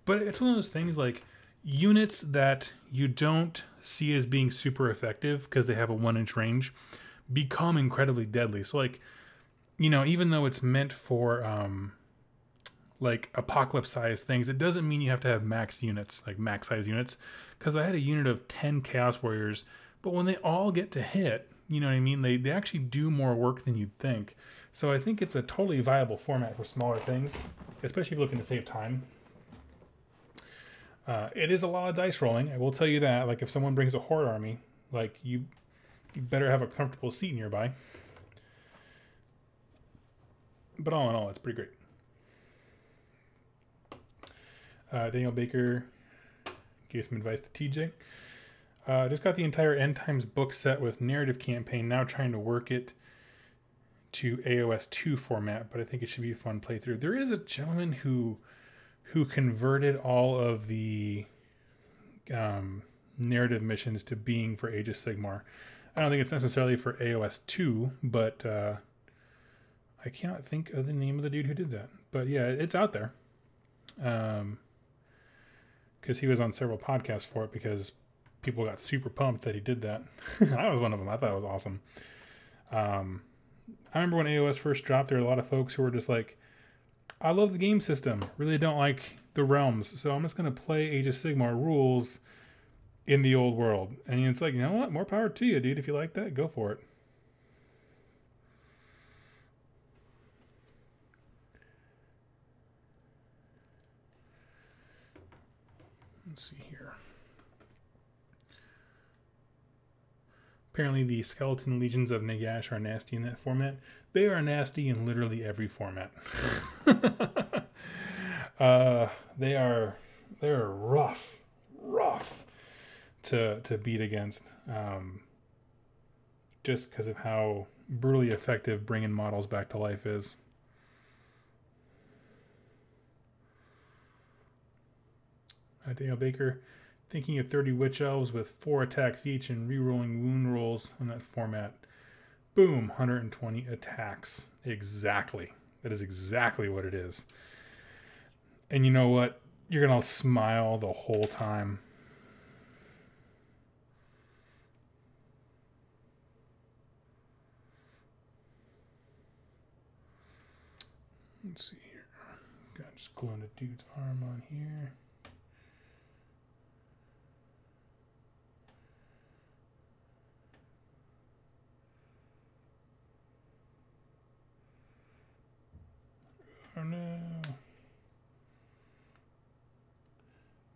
But it's one of those things like units that you don't see as being super effective because they have a 1-inch range become incredibly deadly. So like, you know, even though it's meant for like apocalypse size things, it doesn't mean you have to have max units, like max size units. Because I had a unit of 10 Chaos Warriors, but when they all get to hit, you know what I mean? They actually do more work than you'd think. So I think it's a totally viable format for smaller things, especially if you're looking to save time. It is a lot of dice rolling. I will tell you that. Like if someone brings a horde army, like you better have a comfortable seat nearby. But all in all, it's pretty great. Daniel Baker gave some advice to TJ. Just got the entire End Times book set with narrative campaign. Now trying to work it to AOS 2 format, but I think it should be a fun playthrough. There is a gentleman who converted all of the narrative missions to being for Age of Sigmar. I don't think it's necessarily for AOS 2, but I cannot think of the name of the dude who did that. But yeah, it's out there. Because he was on several podcasts for it because people got super pumped that he did that. I was one of them. I thought it was awesome. I remember when AOS first dropped, there were a lot of folks who were just like, I love the game system, really don't like the realms, so I'm just going to play Age of Sigmar rules in the old world. And it's like, you know what? More power to you, dude. If you like that, go for it. Let's see here. Apparently the Skeleton Legions of Nagash are nasty in that format. They are nasty in literally every format. They're rough to beat against, just because of how brutally effective bringing models back to life is. Daniel Baker, thinking of 30 Witch Elves with 4 attacks each and re-rolling wound rolls in that format. Boom, 120 attacks. Exactly. That is exactly what it is. And you know what? You're going to smile the whole time. Let's see here. Got just gluing a dude's arm on here. Oh no.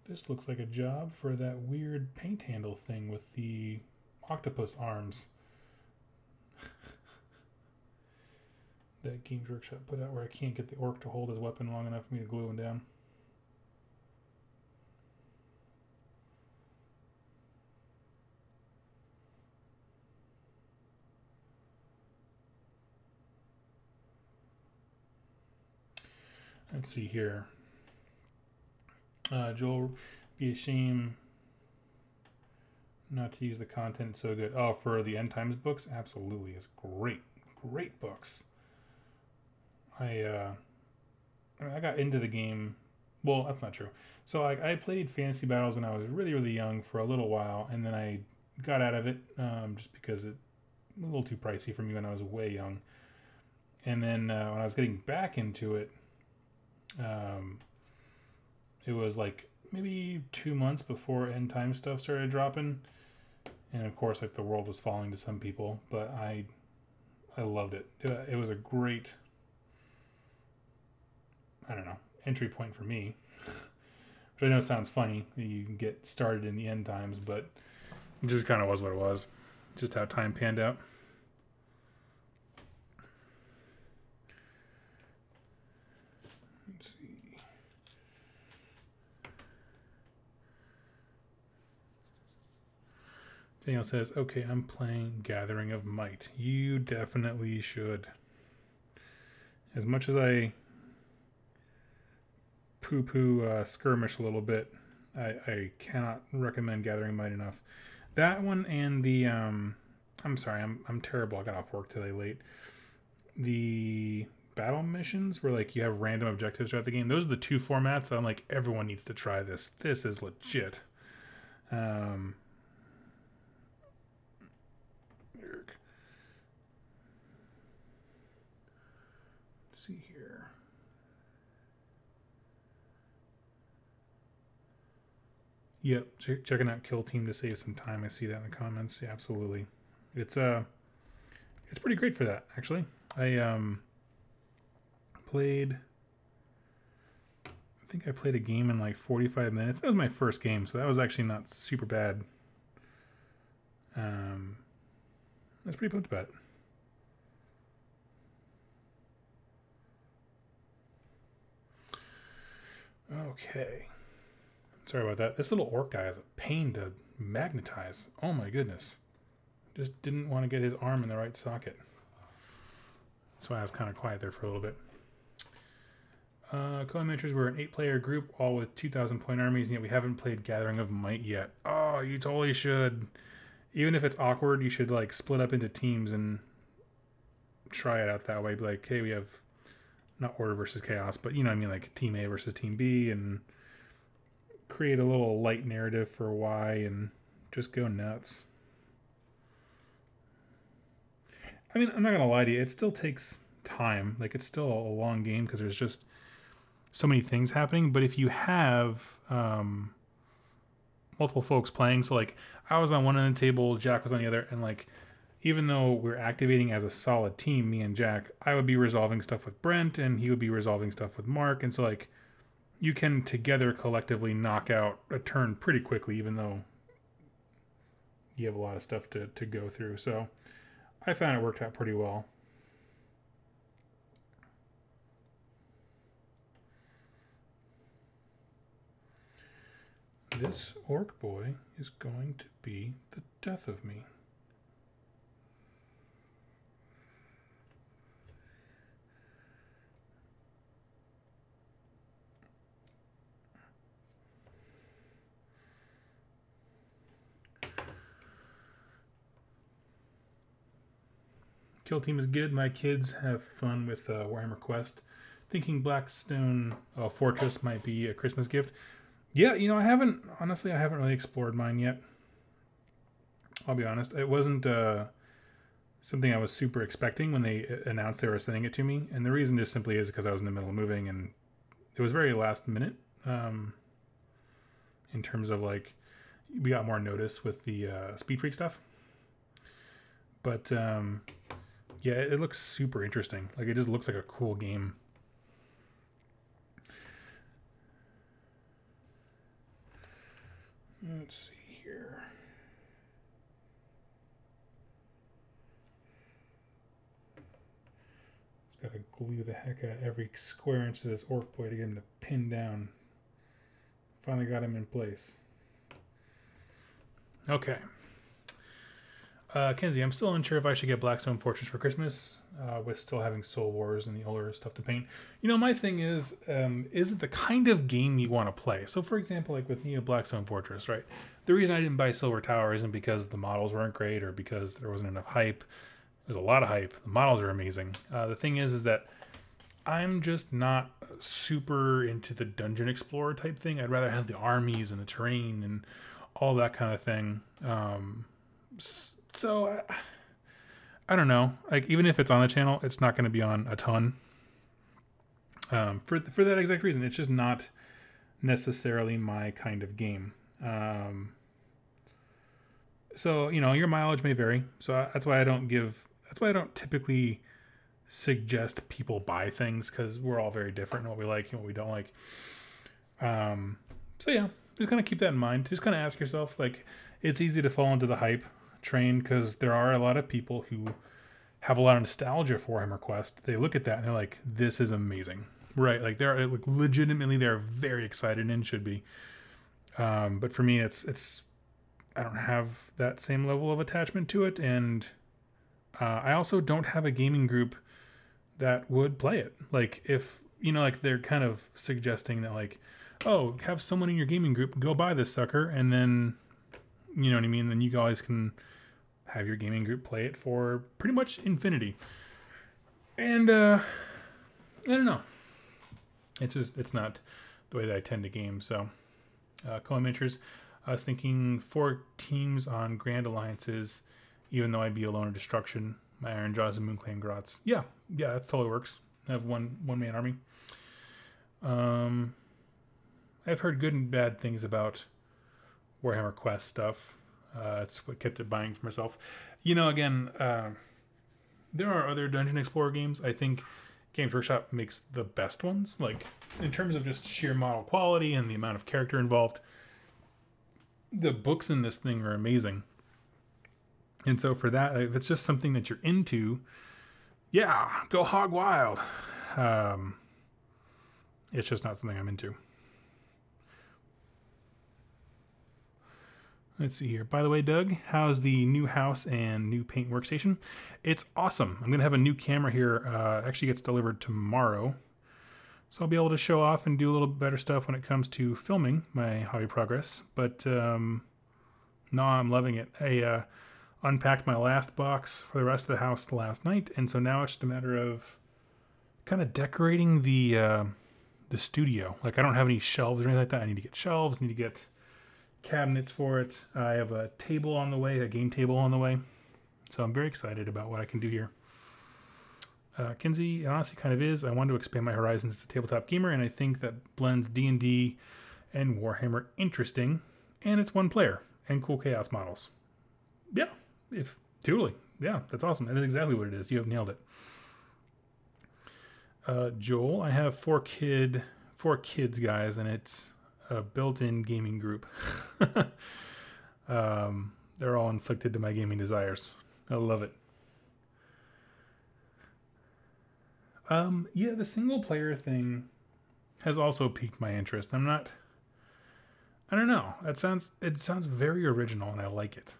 This looks like a job for that weird paint handle thing with the octopus arms. That Games Workshop put out where I can't get the orc to hold his weapon long enough for me to glue him down. Let's see here. Joel, be a shame not to use the content so good. Oh, for the End Times books? Absolutely. It's great. Great books. I got into the game. Well, that's not true. So I played Fantasy Battles when I was really, really young for a little while, and then I got out of it just because it was a little too pricey for me when I was way young. And then when I was getting back into it, it was like maybe 2 months before End Time stuff started dropping. And of course, like, the world was falling to some people, but I loved it. It was a great, I don't know, entry point for me. Which I know sounds funny. You can get started in the End Times, but it just kind of was what it was. Just how time panned out. Let's see. Daniel says, okay, I'm playing Gathering of Might. You definitely should. As much as I poo-poo Skirmish a little bit, I cannot recommend Gathering Might enough. That one and the, I'm sorry, I'm terrible. I got off work today late. The battle missions where, like, you have random objectives throughout the game. Those are the two formats that I'm like, everyone needs to try this. This is legit. See here. Yep, checking out Kill Team to save some time. I see that in the comments. Yeah, absolutely. It's pretty great for that, actually. I played, I think I played a game in like 45 minutes. That was my first game, so that was actually not super bad. I was pretty pumped about it. Okay. Sorry about that. This little orc guy is a pain to magnetize. Oh my goodness. Just didn't want to get his arm in the right socket. That's why I was kind of quiet there for a little bit. Co-adventures were an 8-player group, all with 2,000 point armies, and yet we haven't played Gathering of Might yet. Oh, you totally should. Even if it's awkward, you should, like, split up into teams and try it out that way. Be like, hey, we have not Order versus Chaos, but you know what I mean, like Team A versus Team B, and create a little light narrative for why, and just go nuts. I mean, I'm not gonna lie to you, it still takes time. Like, it's still a long game because there's just so many things happening. But if you have multiple folks playing, so like I was on one end of the table, Jack was on the other, and like, even though we're activating as a solid team, me and Jack, I would be resolving stuff with Brent, and he would be resolving stuff with Mark. And so, like, you can together collectively knock out a turn pretty quickly, even though you have a lot of stuff to go through. So I found it worked out pretty well. This orc boy is going to be the death of me. Kill Team is good. My kids have fun with Warhammer Quest. Thinking Blackstone Fortress might be a Christmas gift. Yeah, you know, I haven't really explored mine yet. I'll be honest. It wasn't something I was super expecting when they announced they were sending it to me. And the reason just simply is because I was in the middle of moving, and it was very last minute in terms of, like, we got more notice with the Speed Freak stuff. But yeah, it looks super interesting. Like, it just looks like a cool game. Let's see here. Just gotta glue the heck out of every square inch of this orc boy to get him to pin down. Finally got him in place. Okay. Kenzie, I'm still unsure if I should get Blackstone Fortress for Christmas, with still having Soul Wars and the older stuff to paint. You know, my thing is it the kind of game you want to play? So, for example, like with me, Blackstone Fortress, right? The reason I didn't buy Silver Tower isn't because the models weren't great or because there wasn't enough hype. There's a lot of hype. The models are amazing. The thing is that I'm just not super into the dungeon explorer type thing. I'd rather have the armies and the terrain and all that kind of thing. So I don't know. Like, even if it's on the channel, it's not going to be on a ton. For that exact reason, it's just not necessarily my kind of game. So you know, your mileage may vary. So that's why I don't typically suggest people buy things, because we're all very different in what we like and what we don't like. So yeah, just kind of keep that in mind. Just kind of ask yourself, like, it's easy to fall into the hype train because there are a lot of people who have a lot of nostalgia for HammerQuest. They look at that and they're like, this is amazing, right? Like, they're like, legitimately, they're very excited and should be. But for me, it's I don't have that same level of attachment to it, and I also don't have a gaming group that would play it. Like, if, you know, like, they're kind of suggesting that, like, oh, have someone in your gaming group go buy this sucker, and then, you know what I mean, then you guys can have your gaming group play it for pretty much infinity. And I don't know, it's not the way that I tend to game. So Cohen Miniatures, I was thinking 4 teams on Grand Alliances, even though I'd be alone in Destruction, my Iron Jaws and Moonclan Grots. Yeah, that totally works. I have one man army. I've heard good and bad things about Warhammer Quest stuff. It's what kept it buying for myself. You know, again, there are other Dungeon Explorer games. I think Games Workshop makes the best ones. Like, in terms of just sheer model quality and the amount of character involved, the books in this thing are amazing. And so for that, if it's just something that you're into, yeah, go hog wild. It's just not something I'm into. Let's see here. By the way, Doug, how's the new house and new paint workstation? It's awesome. I'm going to have a new camera here. Actually gets delivered tomorrow. So I'll be able to show off and do a little better stuff when it comes to filming my hobby progress. But no, I'm loving it. I unpacked my last box for the rest of the house last night, and so now it's just a matter of kind of decorating the studio. Like, I don't have any shelves or anything like that. I need to get shelves, need to get cabinets for it. I have a table on the way, a game table on the way. So I'm very excited about what I can do here. Kinsey, it honestly kind of is. I want to expand my horizons as a tabletop gamer, and I think that blends D&D and Warhammer interesting, and it's one player and cool chaos models. Yeah, totally. Yeah, that's awesome. That is exactly what it is. You have nailed it. Joel, I have four kids, guys, and it's a built-in gaming group. They're all inflicted to my gaming desires. I love it. Yeah, the single player thing has also piqued my interest. I don't know. It sounds very original, and I like it.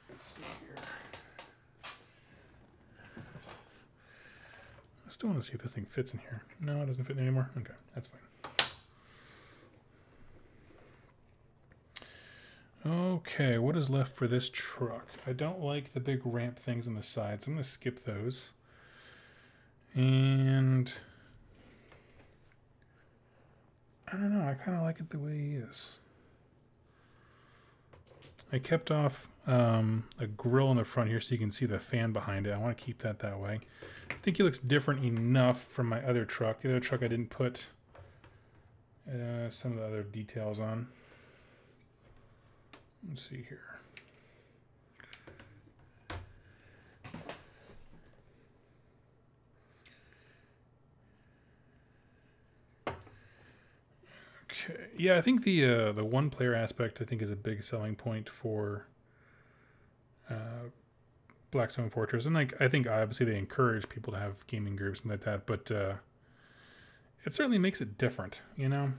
Let's see here. I still want to see if this thing fits in here. No, it doesn't fit anymore. Okay, that's fine. Okay, what is left for this truck? I don't like the big ramp things on the sides. So I'm going to skip those. And I don't know. I kind of like it the way he is. I kept off a grill in the front here so you can see the fan behind it. I want to keep that way. I think he looks different enough from my other truck. The other truck I didn't put some of the other details on. Let's see here. Okay. Yeah, I think the one player aspect I think is a big selling point for Blackstone Fortress, and like I think obviously they encourage people to have gaming groups and like that, but it certainly makes it different, you know.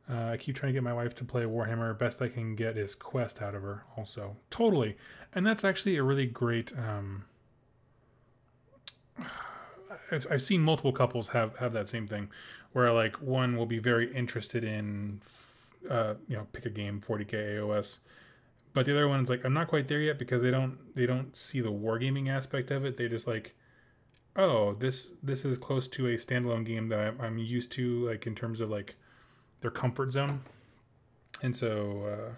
I keep trying to get my wife to play Warhammer. Best I can get is Quest out of her also. Totally. And that's actually a really great... I've seen multiple couples have that same thing, where like one will be very interested in, pick a game, 40k AOS, but the other one's like, I'm not quite there yet because they don't see the wargaming aspect of it. They just like, oh, this is close to a standalone game that I'm used to, like in terms of like their comfort zone, and so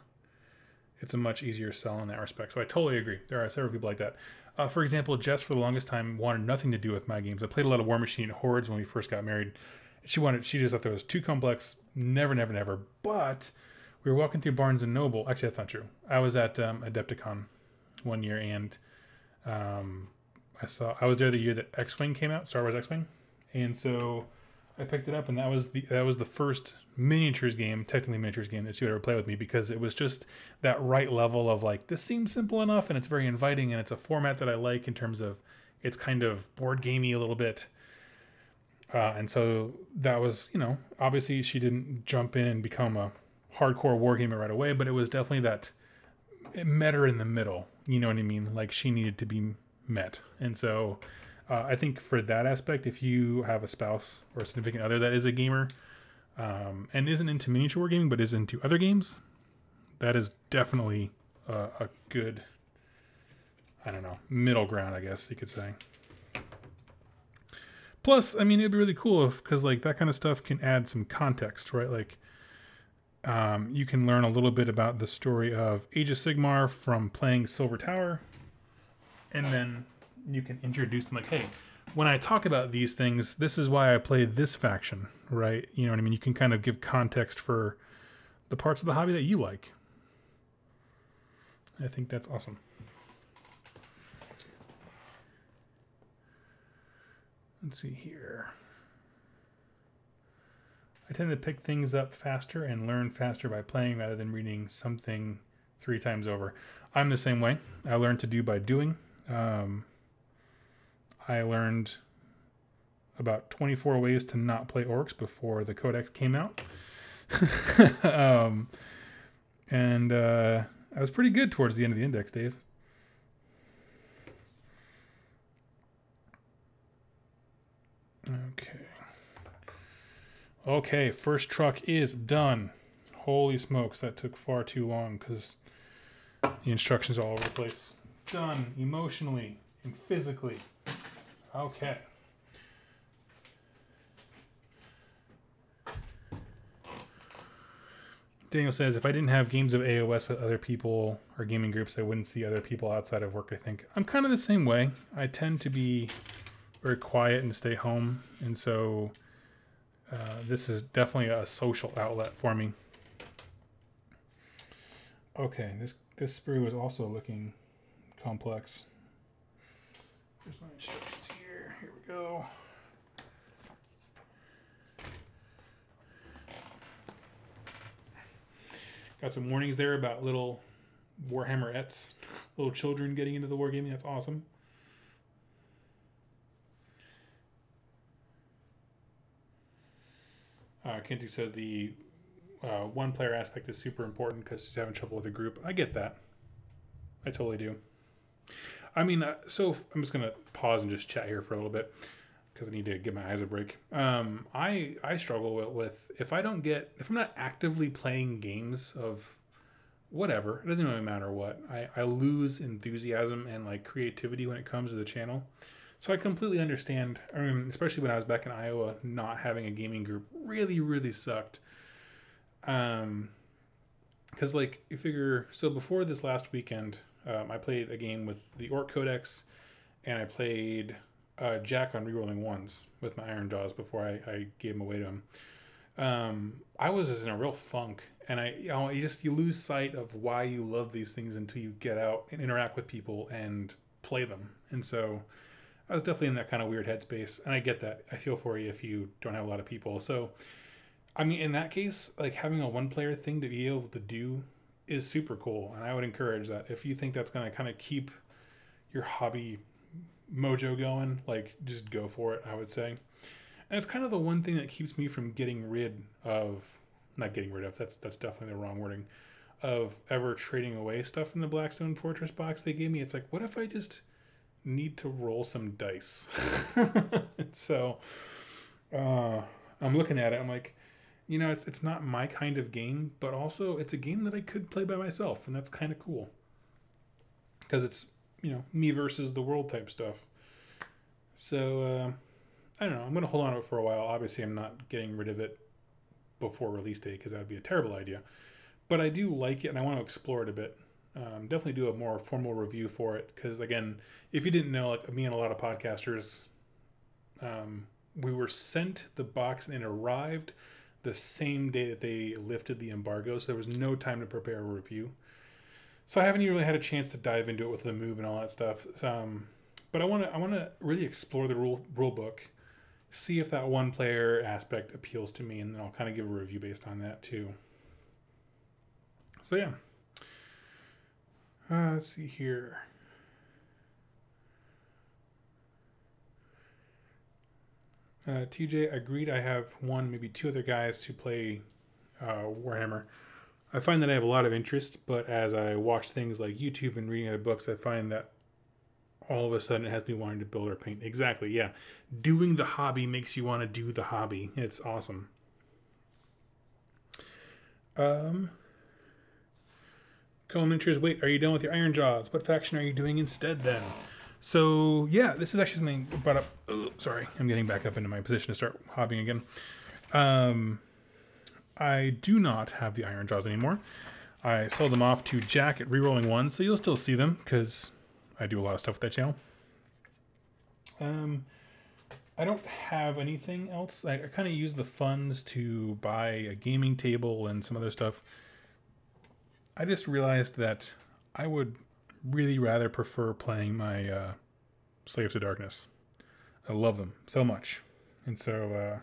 it's a much easier sell in that respect. So I totally agree. There are several people like that. For example, Jess, for the longest time, wanted nothing to do with my games. I played a lot of War Machine Hordes when we first got married. She just thought that was too complex. Never. But we were walking through Barnes & Noble. Actually, that's not true. I was at Adepticon one year, and I was there the year that X-Wing came out, Star Wars X-Wing. And so I picked it up, and that was the first technically miniatures game that she would ever play with me, because it was just that right level of like, this seems simple enough and it's very inviting and it's a format that I like in terms of it's kind of board gamey a little bit. And so that was, obviously she didn't jump in and become a hardcore wargamer right away, but it was definitely that it met her in the middle. You know what I mean? Like she needed to be met. And so I think for that aspect, if you have a spouse or a significant other that is a gamer, and isn't into miniature wargaming but is into other games, that is definitely a good, middle ground, I guess you could say. Plus, I mean, it'd be really cool because like that kind of stuff can add some context, right? Like you can learn a little bit about the story of Age of Sigmar from playing Silver Tower, and then you can introduce them like, hey, when I talk about these things, this is why I play this faction, right? You know what I mean? You can kind of give context for the parts of the hobby that you like. I think that's awesome. Let's see here. I tend to pick things up faster and learn faster by playing rather than reading something 3 times over. I'm the same way. I learn to do by doing. I learned about 24 ways to not play orcs before the Codex came out. And I was pretty good towards the end of the index days. Okay, first truck is done. Holy smokes, that took far too long because the instructions are all over the place. Done emotionally and physically. Okay. Daniel says, if I didn't have games of AOS with other people or gaming groups, I wouldn't see other people outside of work, I think. I'm kind of the same way. I tend to be very quiet and stay home. And so this is definitely a social outlet for me. Okay, this sprue is also looking complex. Here's my instructions here. Here we go. Got some warnings there about little Warhammerettes, little children getting into the wargaming. That's awesome. Kenty says the one-player aspect is super important because she's having trouble with a group. I get that. I totally do. I mean, so I'm just going to pause and just chat here for a little bit because I need to give my eyes a break. I struggle with if I'm not actively playing games of whatever, it doesn't really matter what, I lose enthusiasm and like creativity when it comes to the channel. So I completely understand. I mean, especially when I was back in Iowa, not having a gaming group really, really sucked. Because like you figure, so before this last weekend, I played a game with the Orc Codex, and I played Jack on rerolling ones with my Iron Jaws before I gave him away to him. I was just in a real funk, and you lose sight of why you love these things until you get out and interact with people and play them. And so I was definitely in that kind of weird headspace, and I get that. I feel for you if you don't have a lot of people. So, I mean, in that case, like having a one-player thing to be able to do is super cool, and I would encourage that. If you think that's going to kind of keep your hobby mojo going, like just go for it, I would say. And it's kind of the one thing that keeps me from getting rid of not getting rid of, that's definitely the wrong wording, of ever trading away stuff from the Blackstone Fortress box they gave me. It's like, what if I just need to roll some dice? So I'm looking at it, I'm like, you know, it's not my kind of game, but also it's a game that I could play by myself, and that's kind of cool. Because it's, you know, me versus the world type stuff. So, I don't know. I'm going to hold on to it for a while. Obviously, I'm not getting rid of it before release date because that would be a terrible idea. But I do like it, and I want to explore it a bit. Definitely do a more formal review for it. Because, again, if you didn't know, like me and a lot of podcasters, we were sent the box and it arrived the same day that they lifted the embargo. So there was no time to prepare a review. So I haven't even really had a chance to dive into it with the move and all that stuff. But I want to really explore the rule book, see if that one player aspect appeals to me, and then I'll kind of give a review based on that too. So yeah. Let's see here. TJ agreed. I have one, maybe two other guys who play Warhammer. I find that I have a lot of interest, but as I watch things like YouTube and reading other books, I find that all of a sudden it has me wanting to build or paint. Exactly, yeah. Doing the hobby makes you want to do the hobby. It's awesome. Cohen Miniatures, wait, are you done with your Iron Jaws? What faction are you doing instead then? So, yeah, this is actually something brought up. Oh, sorry, I'm getting back up into my position to start hobbying again. I do not have the Iron Jaws anymore. I sold them off to Jack at Rerolling One, so you'll still see them because I do a lot of stuff with that channel. I don't have anything else. I kind of use the funds to buy a gaming table and some other stuff. I just realized that I would really rather prefer playing my Slaves to Darkness. I love them so much. And so,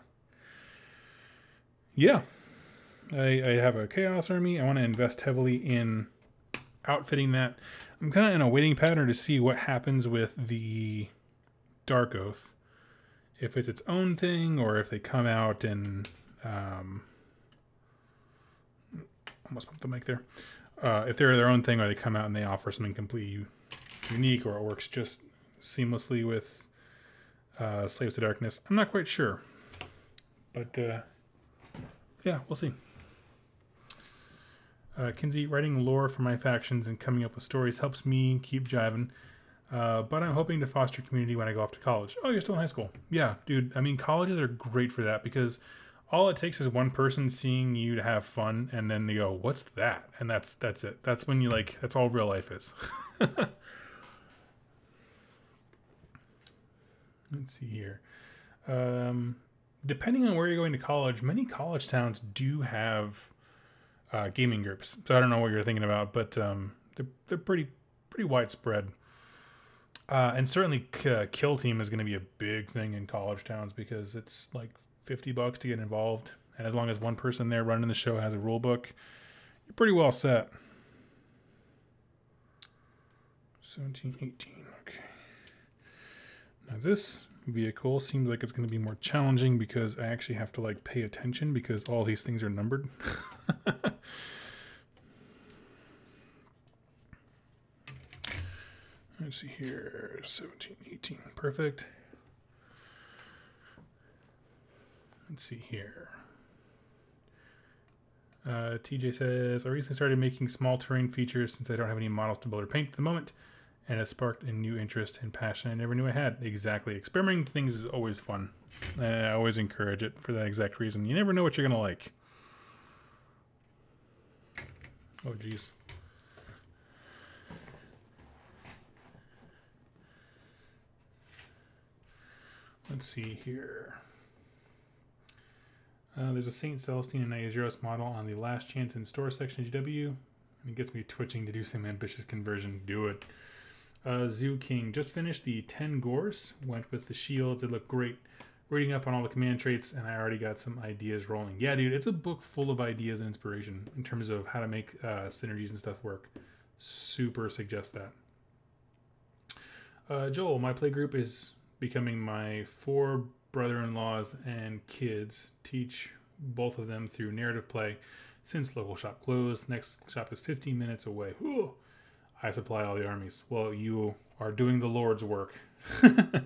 yeah. I have a Chaos Army. I want to invest heavily in outfitting that. I'm kind of in a waiting pattern to see what happens with the Dark Oath. If it's its own thing, or if they come out and... almost bumped the mic there. If they're their own thing, or they come out and they offer something completely unique, or it works just seamlessly with Slaves to Darkness. I'm not quite sure. But, yeah, we'll see. Kinsey, writing lore for my factions and coming up with stories helps me keep jiving. But I'm hoping to foster community when I go off to college. Oh, you're still in high school. Yeah, dude. I mean, colleges are great for that because all it takes is one person seeing you to have fun, and then they go, "What's that?" And that's it. That's when you like. That's all real life is. Let's see here. Depending on where you're going to college, many college towns do have gaming groups. So I don't know what you're thinking about, but they're pretty widespread. And certainly Kill Team is going to be a big thing in college towns because it's like $50 to get involved. And as long as one person there running the show has a rule book, you're pretty well set. 17, 18, okay. Now this vehicle seems like it's going to be more challenging because I actually have to like pay attention because all these things are numbered. Let's see here, 17, 18, perfect. Let's see here. TJ says, I recently started making small terrain features since I don't have any models to build or paint at the moment, and it sparked a new interest and passion I never knew I had. Exactly. Experimenting with things is always fun. I always encourage it for that exact reason. You never know what you're going to like. Oh, geez. Let's see here. There's a St. Celestine and Iazuros model on the last chance in store section of GW. And it gets me twitching to do some ambitious conversion. Do it. Zoo King just finished the 10 Gores. Went with the shields. It looked great. Reading up on all the command traits, and I already got some ideas rolling. Yeah, dude, it's a book full of ideas and inspiration in terms of how to make synergies and stuff work. Super suggest that. Joel, my play group is becoming my 4 brother-in-laws and kids. Teach both of them through narrative play since local shop closed. Next shop is 15 minutes away. Whew. I supply all the armies. Well, you are doing the Lord's work. And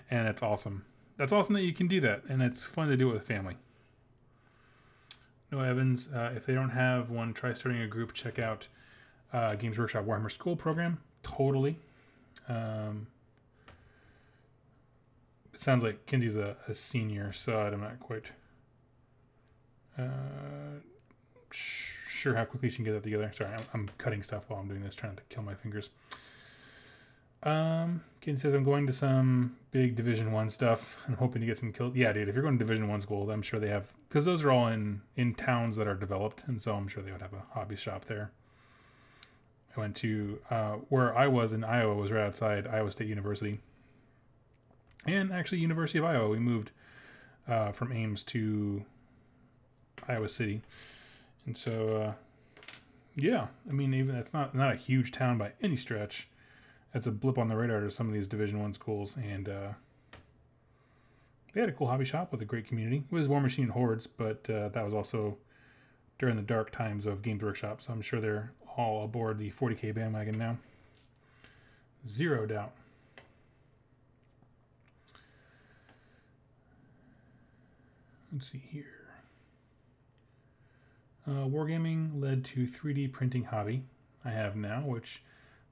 it's awesome. That's awesome that you can do that. And it's fun to do it with family. No Evans. If they don't have one, try starting a group. Check out Games Workshop Warhammer School program. Totally. It sounds like Kinsey's a senior, so I'm not quite sure how quickly she can get that together. Sorry, I'm cutting stuff while I'm doing this, trying not to kill my fingers. Kinsey says, I'm going to some big Division 1 stuff. I'm hoping to get some kills. Yeah, dude, if you're going to Division 1 school, I'm sure they have, because those are all in towns that are developed, and so I'm sure they would have a hobby shop there. I went to, where I was in Iowa was right outside Iowa State University. And actually, University of Iowa. We moved from Ames to Iowa City. And so, yeah, I mean, even it's not a huge town by any stretch. That's a blip on the radar to some of these Division 1 schools. And they had a cool hobby shop with a great community. It was War Machine Hordes, but that was also during the dark times of Games Workshop. So I'm sure they're all aboard the 40K bandwagon now. Zero doubt. Let's see here. Wargaming led to 3D printing hobby I have now, which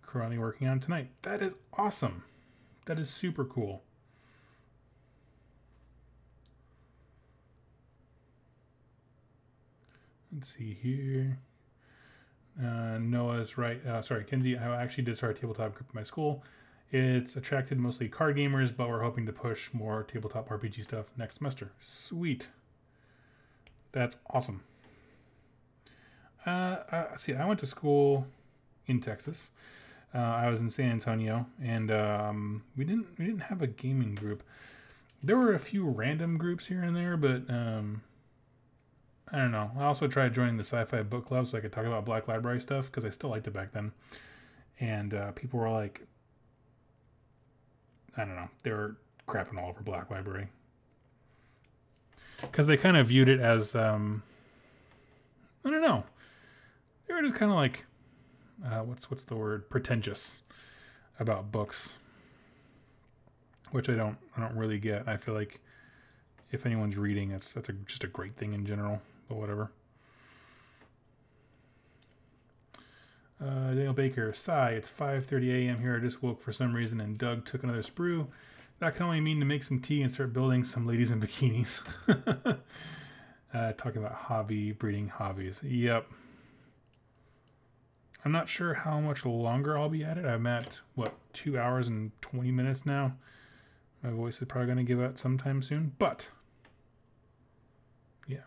I'm currently working on tonight. That is awesome. That is super cool. Let's see here. Noah's right. Sorry, Kinsey, I actually did start a tabletop group in my school. It's attracted mostly card gamers, but we're hoping to push more tabletop RPG stuff next semester. Sweet. That's awesome. See, I went to school in Texas. I was in San Antonio, and we didn't have a gaming group. There were a few random groups here and there, but I don't know. I also tried joining the sci-fi book club so I could talk about Black Library stuff because I still liked it back then. And people were like, I don't know, they were crapping all over Black Library because they kind of viewed it as I don't know. They were just kind of like, what's the word? Pretentious about books, which I don't really get. I feel like if anyone's reading, that's just a great thing in general. But whatever. Daniel Baker, sigh. It's 5:30 a.m. here. I just woke for some reason, and Doug took another sprue. That can only mean to make some tea and start building some ladies in bikinis. Talking about hobby breeding hobbies. Yep. I'm not sure how much longer I'll be at it. I'm at, 2 hours and 20 minutes now. My voice is probably going to give out sometime soon. But, yeah.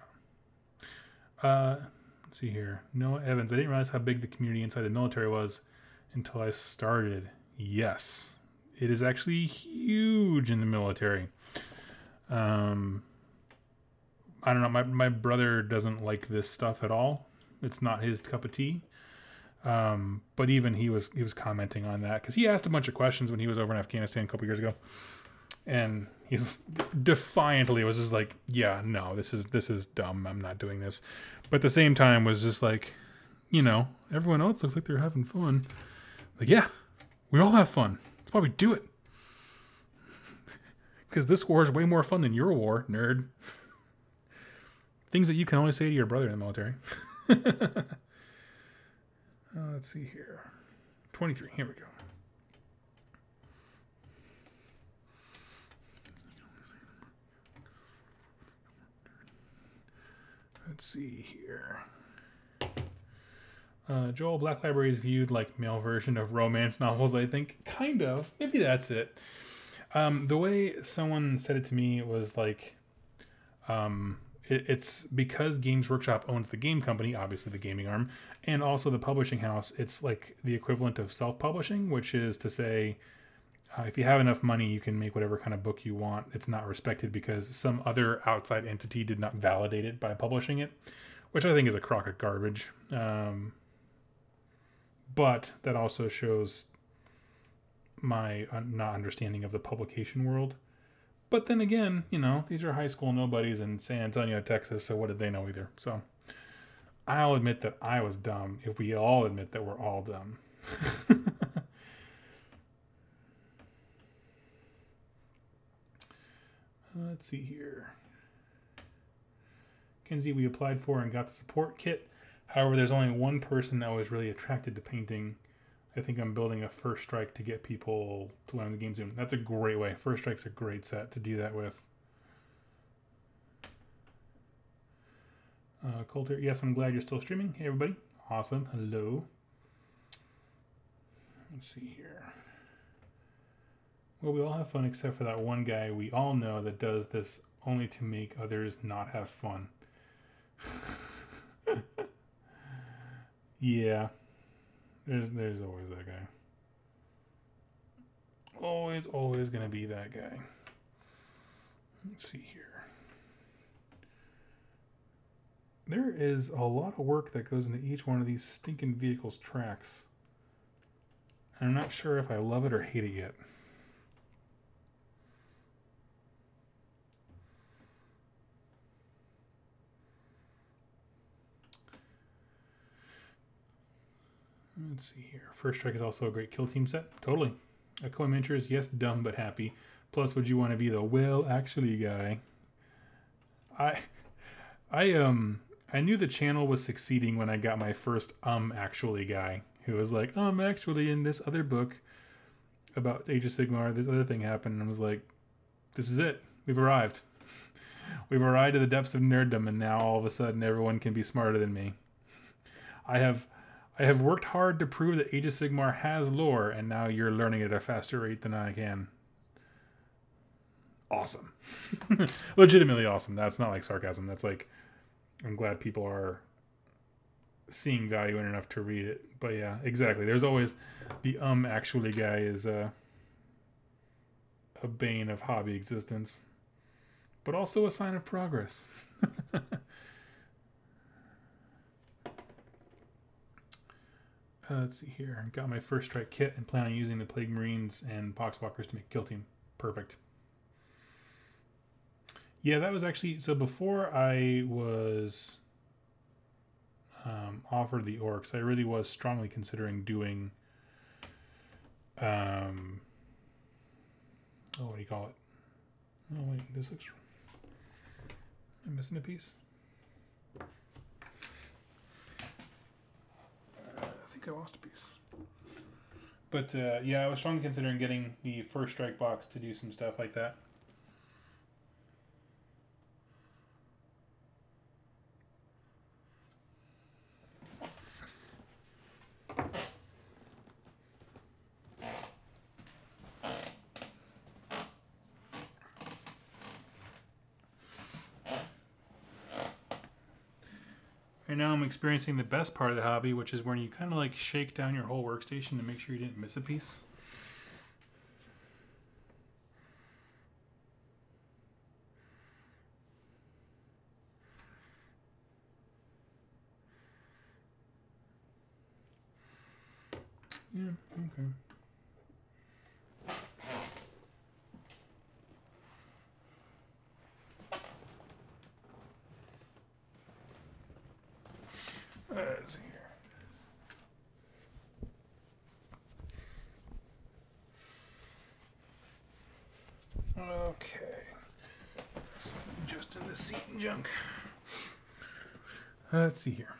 Let's see here. Noah Evans. I didn't realize how big the community inside the military was until I started. Yes. It is actually huge in the military. I don't know. My brother doesn't like this stuff at all. It's not his cup of tea. But even he was commenting on that because he asked a bunch of questions when he was over in Afghanistan a couple years ago, and he's defiantly was just like, yeah, no, this is dumb. I'm not doing this. But at the same time was just like, everyone else looks like they're having fun. Like, yeah, we all have fun. That's why we do it. Because this war is way more fun than your war, nerd. Things that you can only say to your brother in the military. Let's see here. 23. Here we go. Let's see here. Joel, Black Library is viewed like male version of romance novels, I think. Kind of. Maybe that's it. The way someone said it to me was like, it's because Games Workshop owns the game company, obviously the gaming arm, and also the publishing house. It's like the equivalent of self-publishing, which is to say, if you have enough money, you can make whatever kind of book you want. It's not respected because some other outside entity did not validate it by publishing it, which I think is a crock of garbage. But that also shows my not understanding of the publication world. But then again, you know, these are high school nobodies in San Antonio, Texas, so what did they know either? So I'll admit that I was dumb if we all admit that we're all dumb. Let's see here. Kenzie, we applied for and got the support kit. However, there's only one person that was really attracted to painting. I think I'm building a First Strike to get people to learn the game soon. That's a great way. First Strike's a great set to do that with. Coulter, yes, I'm glad you're still streaming. Hey, everybody. Awesome. Hello. Let's see here. Well, we all have fun except for that one guy we all know that does this only to make others not have fun. Yeah. There's always that guy. Always gonna be that guy. Let's see here. There is a lot of work that goes into each one of these stinking vehicles' tracks. And I'm not sure if I love it or hate it yet. Let's see here. First Strike is also a great kill team set. Totally. A co-miniatures, yes, dumb but happy. Plus, would you want to be the well actually guy? I knew the channel was succeeding when I got my first actually guy who was like, actually in this other book about Age of Sigmar, this other thing happened, and I was like, this is it. We've arrived. We've arrived to the depths of nerddom, and now all of a sudden everyone can be smarter than me. I have worked hard to prove that Age of Sigmar has lore, and now you're learning it at a faster rate than I can. Awesome. Legitimately awesome. That's not like sarcasm. That's like, I'm glad people are seeing value in it enough to read it. But yeah, exactly. There's always the actually guy is a bane of hobby existence, but also a sign of progress. Let's see here. Got my First Strike kit and plan on using the Plague Marines and Poxwalkers to make a kill team. Perfect. Yeah, that was actually... So before I was offered the Orcs, I really was strongly considering doing... what do you call it? Oh, wait. This looks... I'm missing a piece. I lost a piece. But yeah, I was strongly considering getting the First Strike box to do some stuff like that. Right now I'm experiencing the best part of the hobby, which is when you kind of like shake down your whole workstation to make sure you didn't miss a piece. Yeah, okay. Let's see here. Okay. So just in the seat and junk. Let's see here.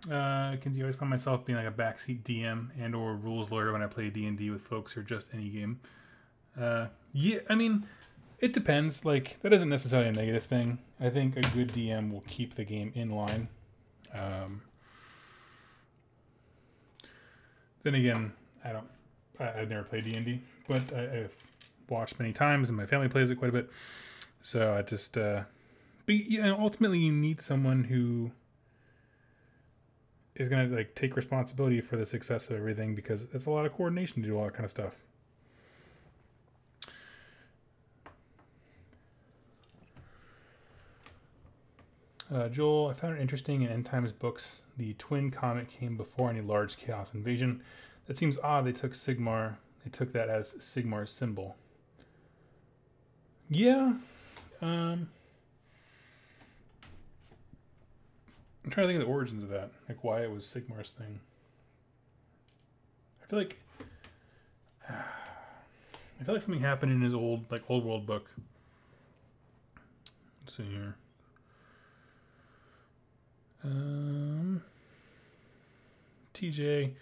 I can always find myself being like a backseat DM and or rules lawyer when I play D&D with folks or just any game. Yeah, I mean, it depends. Like, that isn't necessarily a negative thing. I think a good DM will keep the game in line. Then again, I've never played D&D, but I've watched many times and my family plays it quite a bit. So I just, but yeah, ultimately you need someone who is going to like take responsibility for the success of everything, because it's a lot of coordination to do all that kind of stuff. Joel, I found it interesting in End Times books. The twin comet came before any large chaos invasion. That seems odd. They took Sigmar. They took that as Sigmar's symbol. Yeah. I'm trying to think of the origins of that, like why it was Sigmar's thing. I feel like something happened in his old world book. Let's see here. TJ,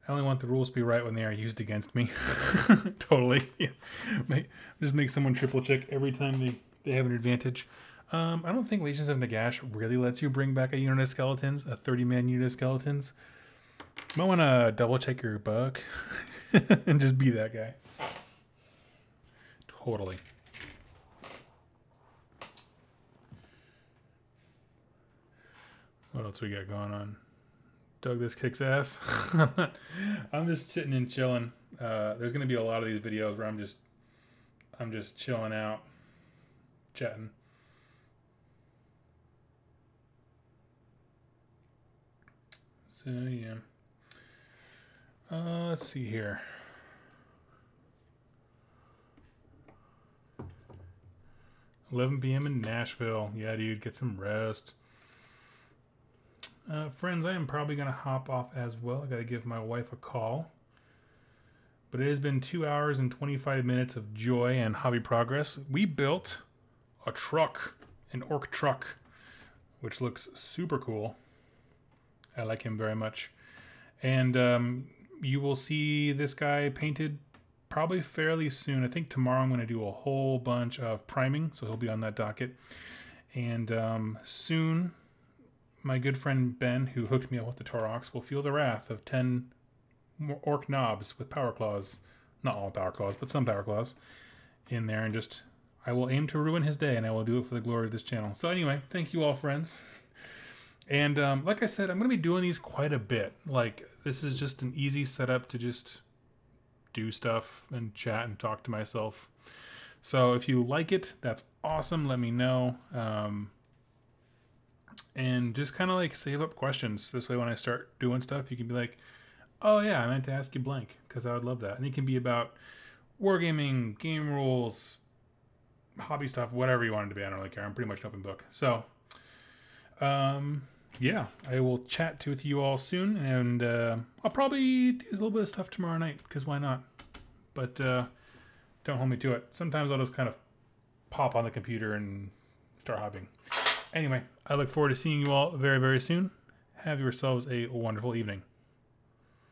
I only want the rules to be right when they are used against me. Totally. Yeah. Just make someone triple check every time they have an advantage. I don't think Legions of Nagash really lets you bring back a unit of skeletons, a 30-man unit of skeletons. You might want to double check your book and just be that guy. Totally. What else we got going on? Doug, this kicks ass. I'm just sitting and chilling. There's gonna be a lot of these videos where I'm just chilling out, chatting. So yeah. Let's see here. $11 p.m. in Nashville. Yeah, dude, get some rest. Friends, I am probably going to hop off as well. I got to give my wife a call. But it has been 2 hours and 25 minutes of joy and hobby progress. We built a truck, an orc truck, which looks super cool. I like him very much. And you will see this guy painted probably fairly soon. I think tomorrow I'm going to do a whole bunch of priming, so he'll be on that docket. And soon, my good friend Ben, who hooked me up with the Torox, will feel the wrath of 10 orc knobs with power claws. Not all power claws, but some power claws in there. And just, I will aim to ruin his day, and I will do it for the glory of this channel. So anyway, thank you all, friends. And like I said, I'm going to be doing these quite a bit. Like, this is just an easy setup to just do stuff and chat and talk to myself. So if you like it, that's awesome. Let me know. And just kind of like save up questions. This way when I start doing stuff, you can be like, oh yeah, I meant to ask you blank, because I would love that. And it can be about wargaming, game rules, hobby stuff, whatever you want it to be. I don't really care. I'm pretty much an open book. So, yeah, I will chat with you all soon. And I'll probably do a little bit of stuff tomorrow night, because why not? But don't hold me to it. Sometimes I'll just kind of pop on the computer and start hobbying. Anyway, I look forward to seeing you all very, very soon. Have yourselves a wonderful evening.